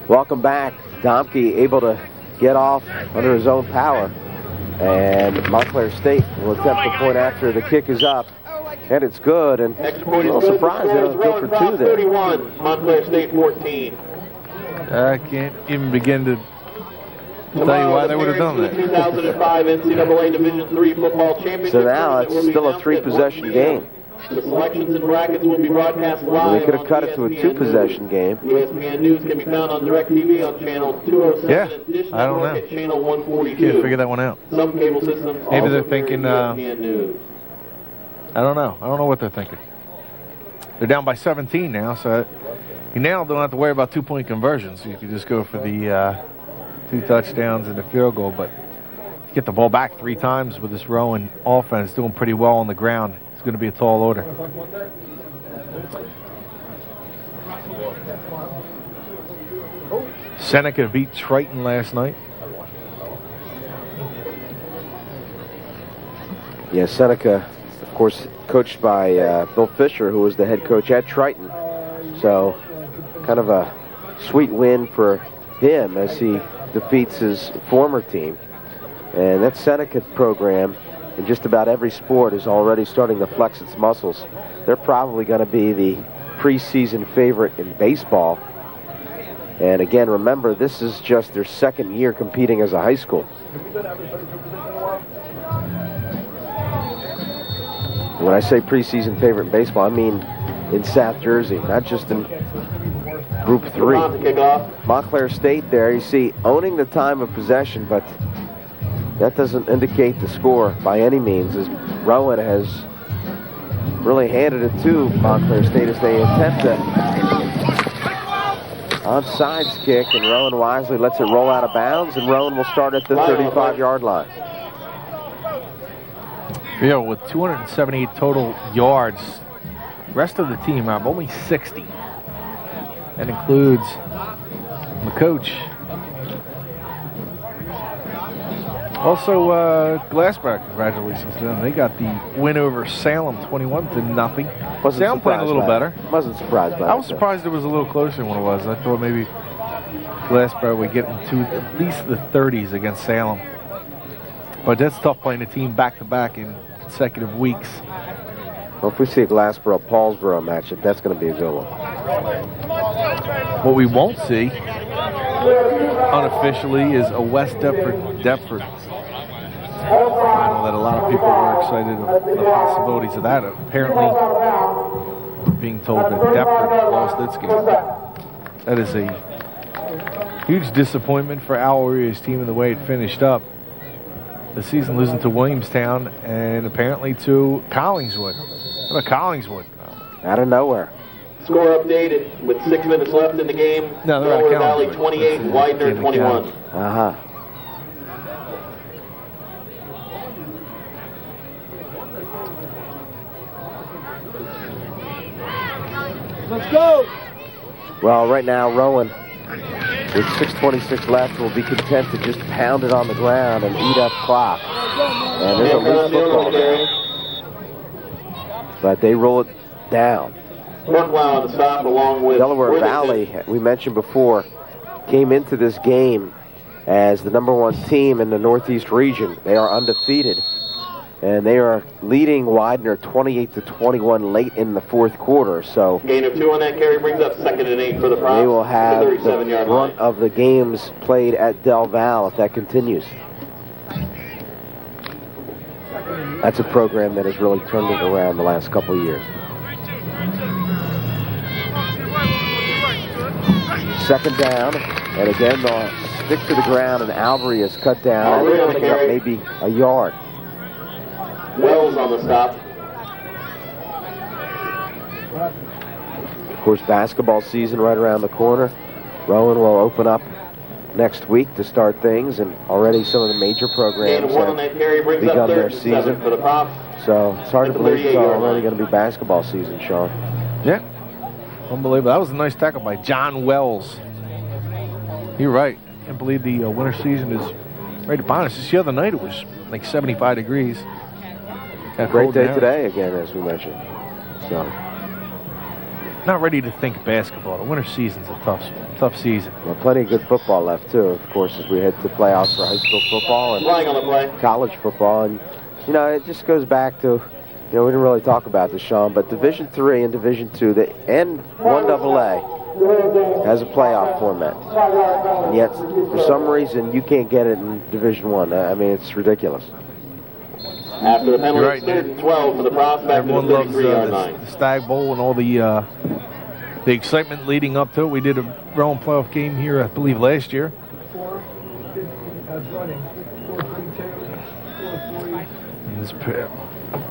Speaker 5: Welcome back. Domke able to get off under his own power. And Montclair State will attempt the point after. The kick is up. And it's good, and a little surprised they don't go for two there.
Speaker 3: 31, Montclair State 14.
Speaker 8: I can't even begin to tell you why they would have done that.
Speaker 3: 2005 NCAA Division III football championship.
Speaker 5: So now it's still a 3-possession game.
Speaker 3: The selections and brackets will be broadcast live.
Speaker 5: They could have cut it to a 2-possession game.
Speaker 3: ESPN News can be found on DirecTV on channel 207.
Speaker 8: Yeah,
Speaker 3: Dish
Speaker 8: I don't
Speaker 3: Network
Speaker 8: know.
Speaker 3: at channel 142.
Speaker 8: Can't figure that one out.
Speaker 3: Some cable systems.
Speaker 8: Maybe they're
Speaker 3: also
Speaker 8: thinking,
Speaker 3: carry ESPN News.
Speaker 8: I don't know. I don't know what they're thinking. They're down by 17 now, so you now don't have to worry about 2-point conversions. You can just go for the 2 touchdowns and the field goal. But get the ball back 3 times with this Rowan offense, doing pretty well on the ground. It's going to be a tall order. Seneca beat Triton last night.
Speaker 5: Yeah, Seneca, of course, coached by Bill Fisher, who was the head coach at Triton. So, kind of a sweet win for him as he defeats his former team. And that Seneca program, in just about every sport, is already starting to flex its muscles. They're probably going to be the preseason favorite in baseball. And again, remember, this is just their second year competing as a high school. When I say preseason favorite in baseball, I mean in South Jersey, not just in Group 3. Montclair State there, you see, owning the time of possession, but that doesn't indicate the score by any means, as Rowan has really handed it to Montclair State as they attempt to onside kick, and Rowan wisely lets it roll out of bounds, and Rowan will start at the 35-yard line.
Speaker 8: Yeah, with 278 total yards, rest of the team have only 60. That includes the coach. Also, Glassboro, congratulations to them. They got the win over Salem, 21-0. Salem playing a little better.
Speaker 5: Wasn't surprised by that.
Speaker 8: I was surprised it was a little closer than what it was. I thought maybe Glassboro would get into at least the 30s against Salem. But that's tough playing a team back-to-back in consecutive weeks.
Speaker 5: Well, if we see a Glassboro-Paulsboro matchup, that's going to be a good one.
Speaker 8: What we won't see unofficially is a West Deptford final that a lot of people were excited of the possibilities of that. Apparently, being told that Deptford lost its game. That is a huge disappointment for Owl Warriors team in the way it finished up. The season losing to Williamstown and apparently to Collingswood. What about Collingswood?
Speaker 5: Out of nowhere.
Speaker 3: Score updated with 6 minutes left in the game.
Speaker 8: No, they're
Speaker 3: Lower
Speaker 8: at
Speaker 3: Valley
Speaker 8: Collingswood.
Speaker 3: 28, Widener 21.
Speaker 5: Uh-huh.
Speaker 7: Let's go!
Speaker 5: Well, right now, Rowan, with 6:26 left, will be content to just pound it on the ground and eat up clock. And there's a loose football there. But they roll it down.
Speaker 3: Brookwow on the stop along with
Speaker 5: Delaware
Speaker 3: Worthington.
Speaker 5: Valley, we mentioned before, came into this game as the #1 team in the Northeast region. They are undefeated, and they are leading Widener 28-21 late in the fourth quarter. So
Speaker 3: Gain of 2 on that carry brings up 2nd and 8 for the Props.
Speaker 5: they will have the
Speaker 3: 37-yard
Speaker 5: brunt
Speaker 3: line.
Speaker 5: of the games played at Del Val if that continues. That's a program that has really turned it around the last couple of years. Second down, and again they'll stick to the ground, and Albury is cut down, and picking up maybe a yard.
Speaker 3: Wells on the stop.
Speaker 5: Of course, basketball season right around the corner. Rowan will open up next week to start things, and already some of the major
Speaker 3: Gain
Speaker 5: programs
Speaker 3: of 1 on
Speaker 5: have
Speaker 3: that carry brings up
Speaker 5: begun
Speaker 3: 3rd
Speaker 5: their
Speaker 3: and 7
Speaker 5: season.
Speaker 3: for the Props.
Speaker 5: So it's hard to
Speaker 3: At the
Speaker 5: believe it's
Speaker 3: 38-yard
Speaker 5: already
Speaker 3: line.
Speaker 5: going to be basketball season, Sean.
Speaker 8: Yeah. Unbelievable. That was a nice tackle by John Wells. You're right. Can't believe the winter season is right upon us. Just the other night it was like 75 degrees. Got
Speaker 5: Great
Speaker 8: cold
Speaker 5: day
Speaker 8: now.
Speaker 5: today again, as we mentioned. So
Speaker 8: Not ready to think basketball. The winter season's a tough season.
Speaker 5: well, plenty of good football left too, of course, as we head to playoffs for high school football and
Speaker 3: Flying on the play.
Speaker 5: college football. And you know, it just goes back to, we didn't really talk about this, Sean, but Division III and Division II, and 1AA has a playoff format. And yet, for some reason, you can't get it in Division I. I mean, it's ridiculous.
Speaker 3: After the penalty,
Speaker 8: You're right,
Speaker 3: it's 3rd and 12 for the Props back to the
Speaker 8: Everyone loves
Speaker 3: 33-yard line.
Speaker 8: the Stag Bowl and all the excitement leading up to it. We did a Rowan playoff game here, I believe, last year.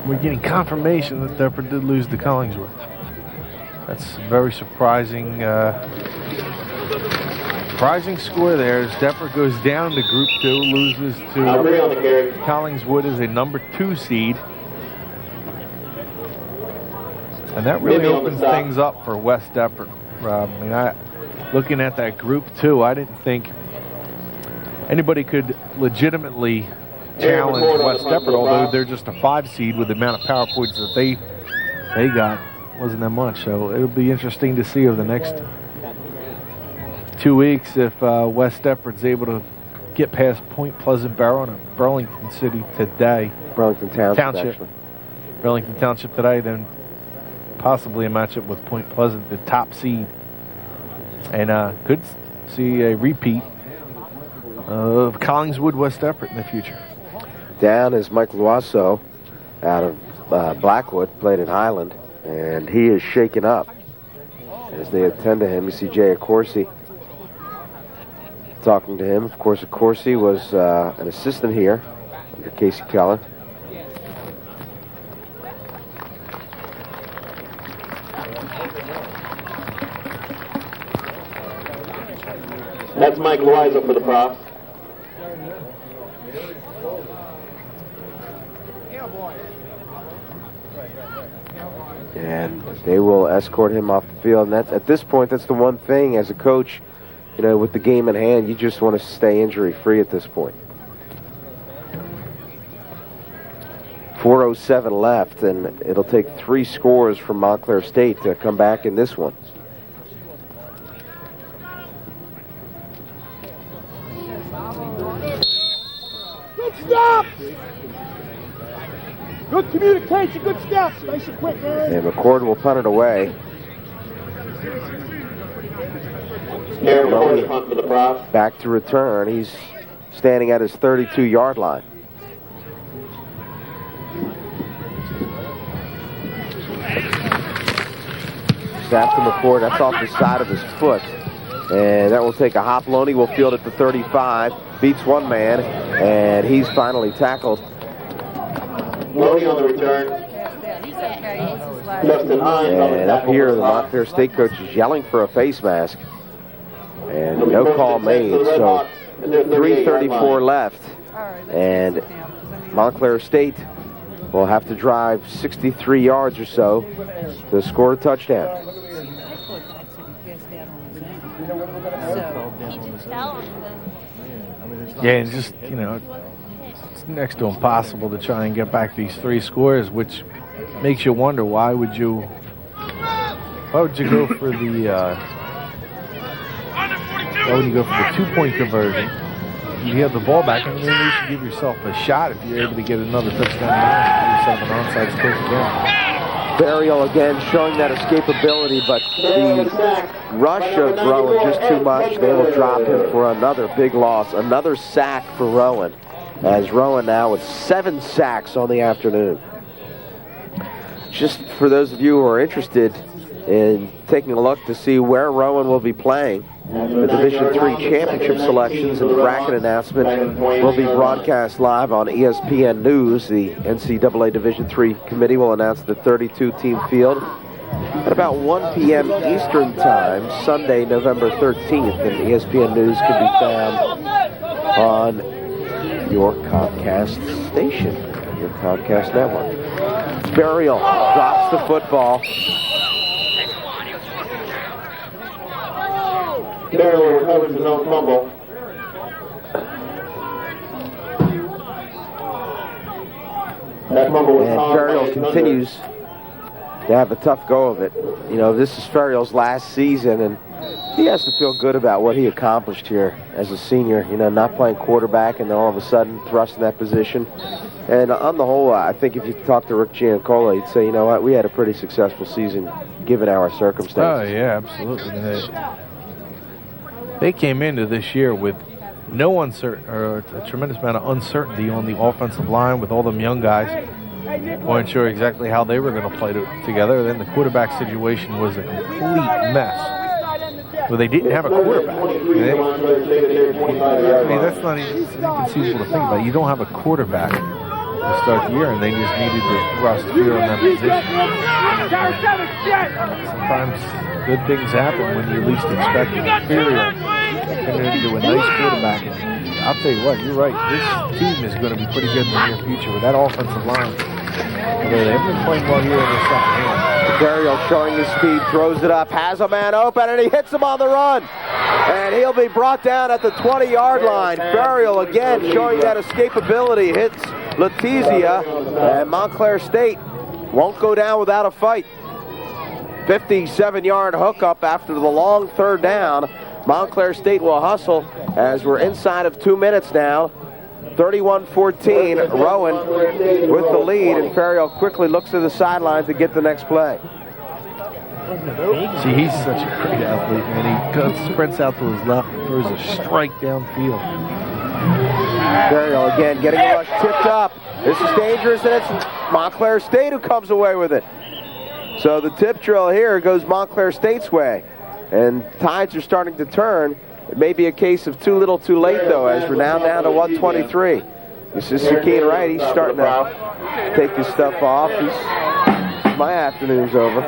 Speaker 8: We're getting confirmation that Deptford did lose to Collingswood. That's very surprising. Surprising score there as Denver goes down to Group 2, loses to Collingswood as a number 2 seed. And that really opens things up for West Deptford, Rob. I mean, looking at that Group 2, I didn't think anybody could legitimately challenge West Deptford, although they're just a 5 seed with the amount of power points that they got. Wasn't that much. So it'll be interesting to see over the next 2 weeks if West Deptford's able to get past Point Pleasant Barrow and Burlington City today.
Speaker 5: Burlington Township.
Speaker 8: Burlington Township today, then possibly a matchup with Point Pleasant, the top seed. And could see a repeat of Collingswood West Deptford in the future.
Speaker 5: Down is Mike Loiseau out of Blackwood, played in Highland, and he is shaken up as they attend to him. You see Jay Accorsi talking to him. Of course, Accorsi was an assistant here under Casey Keller.
Speaker 3: That's Mike Loiseau for the props.
Speaker 5: And they will escort him off the field. And that's, at this point, that's the one thing as a coach, you know, with the game in hand, you just want to stay injury-free at this point. 4:07 left, and it'll take 3 scores from Montclair State to come back in this one.
Speaker 7: Good stop! Good communication, good steps. Nice and quick, Aaron.
Speaker 5: And McCord will punt it away. Back to return. He's standing at his 32-yard line. Snap to McCord. That's off the side of his foot. And that will take a hop. Loney will field at the 35. Beats one man. And he's finally tackled.
Speaker 3: Loney on the return. Justin Hines on the
Speaker 5: And up
Speaker 3: tackle.
Speaker 5: here, the Montclair State coach is yelling for a face mask. And no call made, so 3:34 left. And Montclair State will have to drive 63 yards or so to score a touchdown.
Speaker 8: Yeah, and just, you know, it's next to impossible to try and get back these 3 scores, which makes you wonder why would you go for the 2-point conversion? You have the ball back, and then you should give yourself a shot if you're able to get another touchdown. Yourself an onside kick again.
Speaker 5: Burial again showing that escapability, but the rush of Rowan just too much. They will drop him for another big loss. Another sack for Rowan, as Rowan now with 7 sacks on the afternoon. Just for those of you who are interested in taking a look to see where Rowan will be playing, the Division III championship selections and bracket announcement will be broadcast live on ESPN News. The NCAA Division III committee will announce the 32-team field at about 1 p.m. Eastern Time, Sunday, November 13th. And ESPN News can be found on your Comcast station, your Comcast network. Burial drops the football.
Speaker 3: Burial recovers his own fumble. That fumble was
Speaker 5: And Ferrial continues to have a tough go of it. You know, this is Ferrial's last season, and he has to feel good about what he accomplished here as a senior. You know, not playing quarterback and then all of a sudden thrust in that position. And on the whole, I think if you talk to Rick Giancola, he'd say, you know what, we had a pretty successful season given our circumstances.
Speaker 8: Oh, yeah, absolutely. They came into this year with no uncertainty, or a tremendous amount of uncertainty on the offensive line with all them young guys. Weren't sure exactly how they were going to play together. Then the quarterback situation was a complete mess. Well, they didn't have a quarterback. I mean, that's not even inconceivable to think about. You don't have a quarterback to start the year, and they just needed to thrust fear on that position. Sometimes good things happen when you least expect it. turning into a nice quarterback. And I'll tell you what, you're right. This team is going to be pretty good in the near future with that offensive line. They've been playing well here in the second half.
Speaker 5: Burial showing his speed, throws it up, has a man open, and he hits him on the run. And he'll be brought down at the 20-yard line. Burial again showing that escapability, hits Letizia, and Montclair State won't go down without a fight. 57-yard hookup after the long third down. Montclair State will hustle as we're inside of 2 minutes now. 31-14, Rowan with the lead, and Ferriol quickly looks to the sideline to get the next play.
Speaker 8: See, he's such a great athlete, man. He sprints out to his left, throws a strike downfield.
Speaker 5: Ferriol again getting the rush tipped up. This is dangerous, and it's Montclair State who comes away with it. So the tip drill here goes Montclair State's way, and tides are starting to turn. It may be a case of too little too late, though, as we're now down to 123. This is Sakeen Wright. He's starting to take his stuff off. My afternoon's over.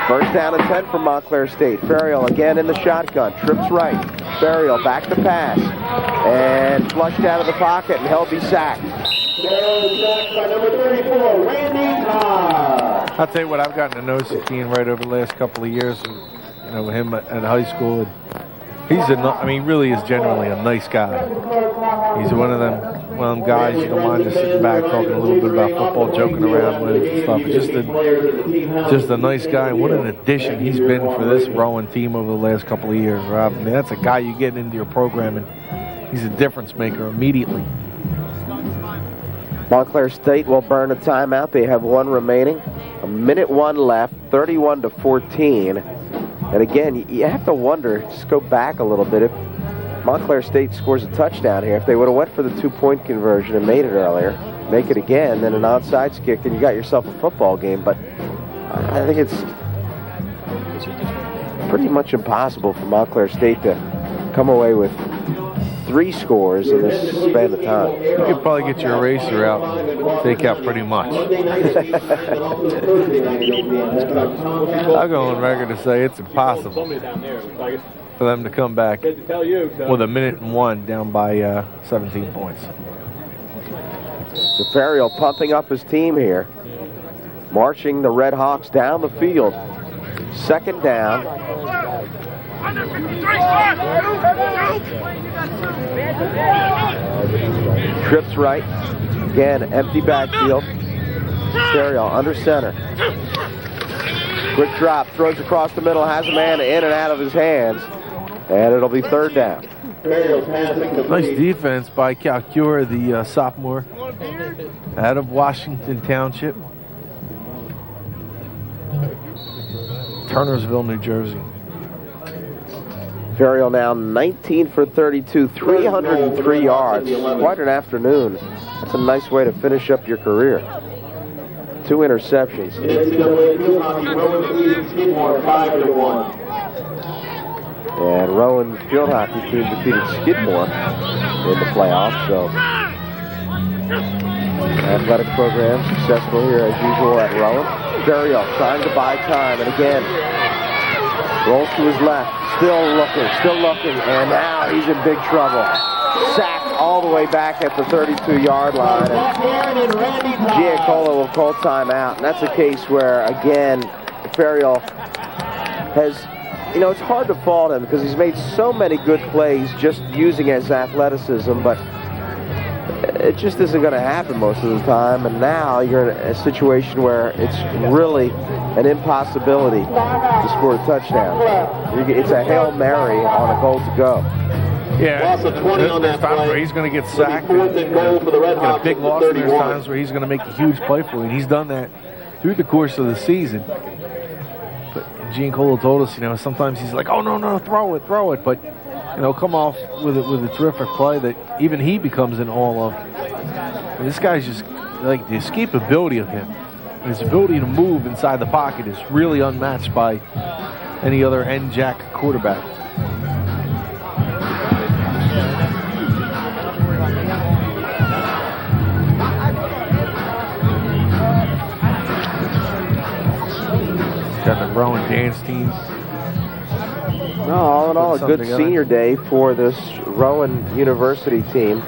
Speaker 5: First down and 10 for Montclair State. Ferriol again in the shotgun. Trips right. Ferriol back to pass. And flushed out of the pocket, and he'll be sacked.
Speaker 3: By number 34, Randy Todd.
Speaker 8: I'll tell you what, I've gotten to know Sakeen Wright over the last couple of years. You know, with him at high school, and he really is generally a nice guy. He's one of them guys you don't mind just sitting back talking a little bit about football, joking around with and stuff. Just a nice guy. What an addition he's been for this Rowan team over the last couple of years, Rob. I mean, that's a guy you get into your program, and he's a difference maker immediately.
Speaker 5: Montclair State will burn a timeout. They have one remaining. 1:01 left, 31-14. And again, you have to wonder, just go back a little bit, if Montclair State scores a touchdown here, if they would have went for the two-point conversion and made it earlier, make it again, then an onside kick, and you got yourself a football game. But I think it's pretty much impossible for Montclair State to come away with 3 scores in this span of time.
Speaker 8: You could probably get your eraser out and take out pretty much. I'll go on record to say it's impossible for them to come back with 1:01 down by 17 points.
Speaker 5: So Ferriol pumping up his team here, marching the Red Hawks down the field. Second down. Trips right. Again, empty backfield. Ferriol under center. Quick drop, throws across the middle, has a man in and out of his hands, and it'll be third down.
Speaker 8: Nice defense by Calcura, the sophomore out of Washington Township, Turnersville, New Jersey.
Speaker 5: Ferriol now 19 for 32, 303 yards. Quite an afternoon. That's a nice way to finish up your career. 2 interceptions. And Rowan field hockey team defeated Skidmore in the playoffs. So athletic program successful here as usual at Rowan. Ferriol trying to buy time, and again rolls to his left. Still looking, and now he's in big trouble. Sacked all the way back at the 32-yard line. And Giancola will call timeout. And that's a case where, again, Ferriol has, it's hard to fault him because he's made so many good plays just using his athleticism, but it just isn't going to happen most of the time. And now you're in a situation where it's really an impossibility to score a touchdown. It's a Hail Mary on a goal to go.
Speaker 8: Yeah, there's times where he's going to get sacked and get a big loss, and there's times where he's going to make a huge play for you, and he's done that through the course of the season. But Giancola told us, sometimes he's like, oh, no, throw it, but, come off with a terrific play that even he becomes in awe of. And this guy's just, like, the escapability of him, and his ability to move inside the pocket is really unmatched by any other end-jack quarterback. Got the Rowan dance team.
Speaker 5: all in all, a good senior day for this Rowan University team.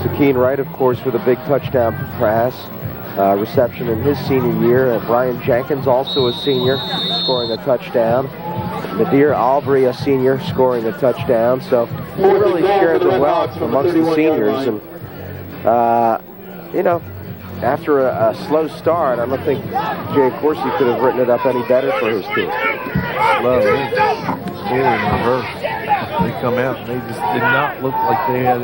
Speaker 5: Sakeen Wright, of course, with a big touchdown pass reception in his senior year. Brian Jenkins, also a senior, scoring a touchdown. Nadir Albury, a senior, scoring a touchdown. So they really shared the wealth amongst the seniors. And, you know, after a slow start, I don't think Jay Corsi could have written it up any better for his team.
Speaker 8: Slow. They were in reverse. They come out and they just did not look like they had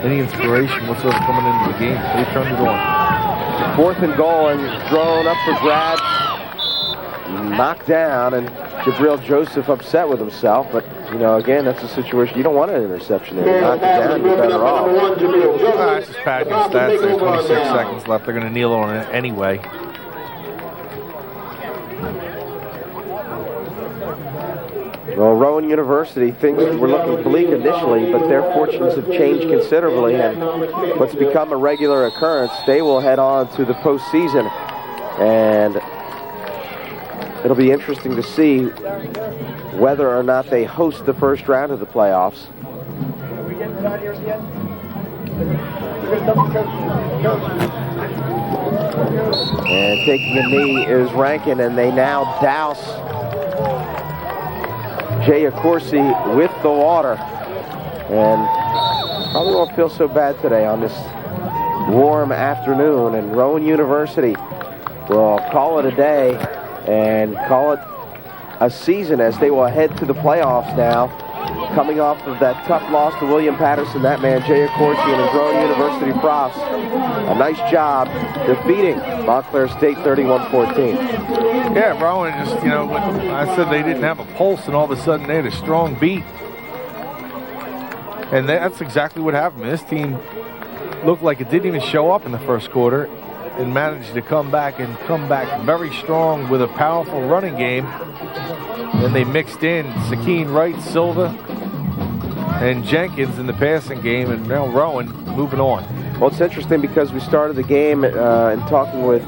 Speaker 8: any inspiration whatsoever coming into the game. They turned it on.
Speaker 5: 4th and goal and thrown up for grabs. Knocked down, and Jabril Joseph upset with himself, but you know, again, that's a situation you don't want an interception there. Knock it down, you're better off.
Speaker 8: It's just padding your stats there. 26 seconds left. They're going to kneel on it anyway.
Speaker 5: Well, Rowan University, things were looking bleak initially, but their fortunes have changed considerably, and what's become a regular occurrence, they will head on to the postseason, and it'll be interesting to see whether or not they host the first round of the playoffs.
Speaker 7: Are we getting inside here again?
Speaker 5: And taking a knee is Rankin, and they now douse Jay Accorsi with the water. And probably won't feel so bad today on this warm afternoon. And Rowan University will call it a day and call it a season as they will head to the playoffs now, coming off of that tough loss to William Patterson, that man Jay Accorsi and his Rowan University profs. A nice job defeating Montclair State 31-14.
Speaker 8: Yeah, Rowan just, you know, I said they didn't have a pulse, and all of a sudden they had a strong beat. And that's exactly what happened. This team looked like it didn't even show up in the first quarter and managed to come back very strong with a powerful running game. Then they mixed in Sakeen Wright, Silva, and Jenkins in the passing game, and now Rowan moving on.
Speaker 5: Well, it's interesting because we started the game and talking with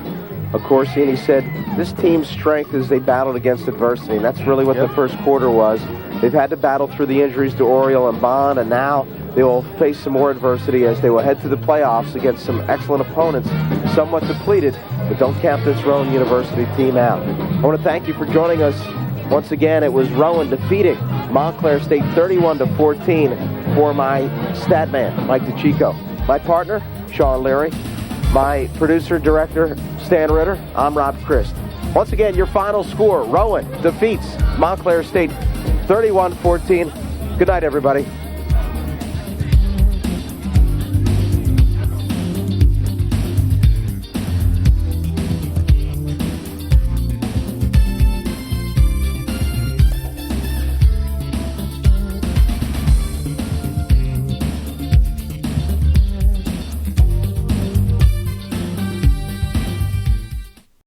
Speaker 5: Accorsi, and he said this team's strength is they battled against adversity, and that's really what the first quarter was. They've had to battle through the injuries to Oriole and Bond, and now they will face some more adversity as they will head to the playoffs against some excellent opponents, somewhat depleted, but don't count this Rowan University team out. I want to thank you for joining us. Once again, it was Rowan defeating Montclair State 31-14 for my stat man, Mike DeChico. My partner, Shawn Leary. My producer, director, Stan Ritter. I'm Rob Christ. Once again, your final score, Rowan defeats Montclair State 31-14. Good night, everybody.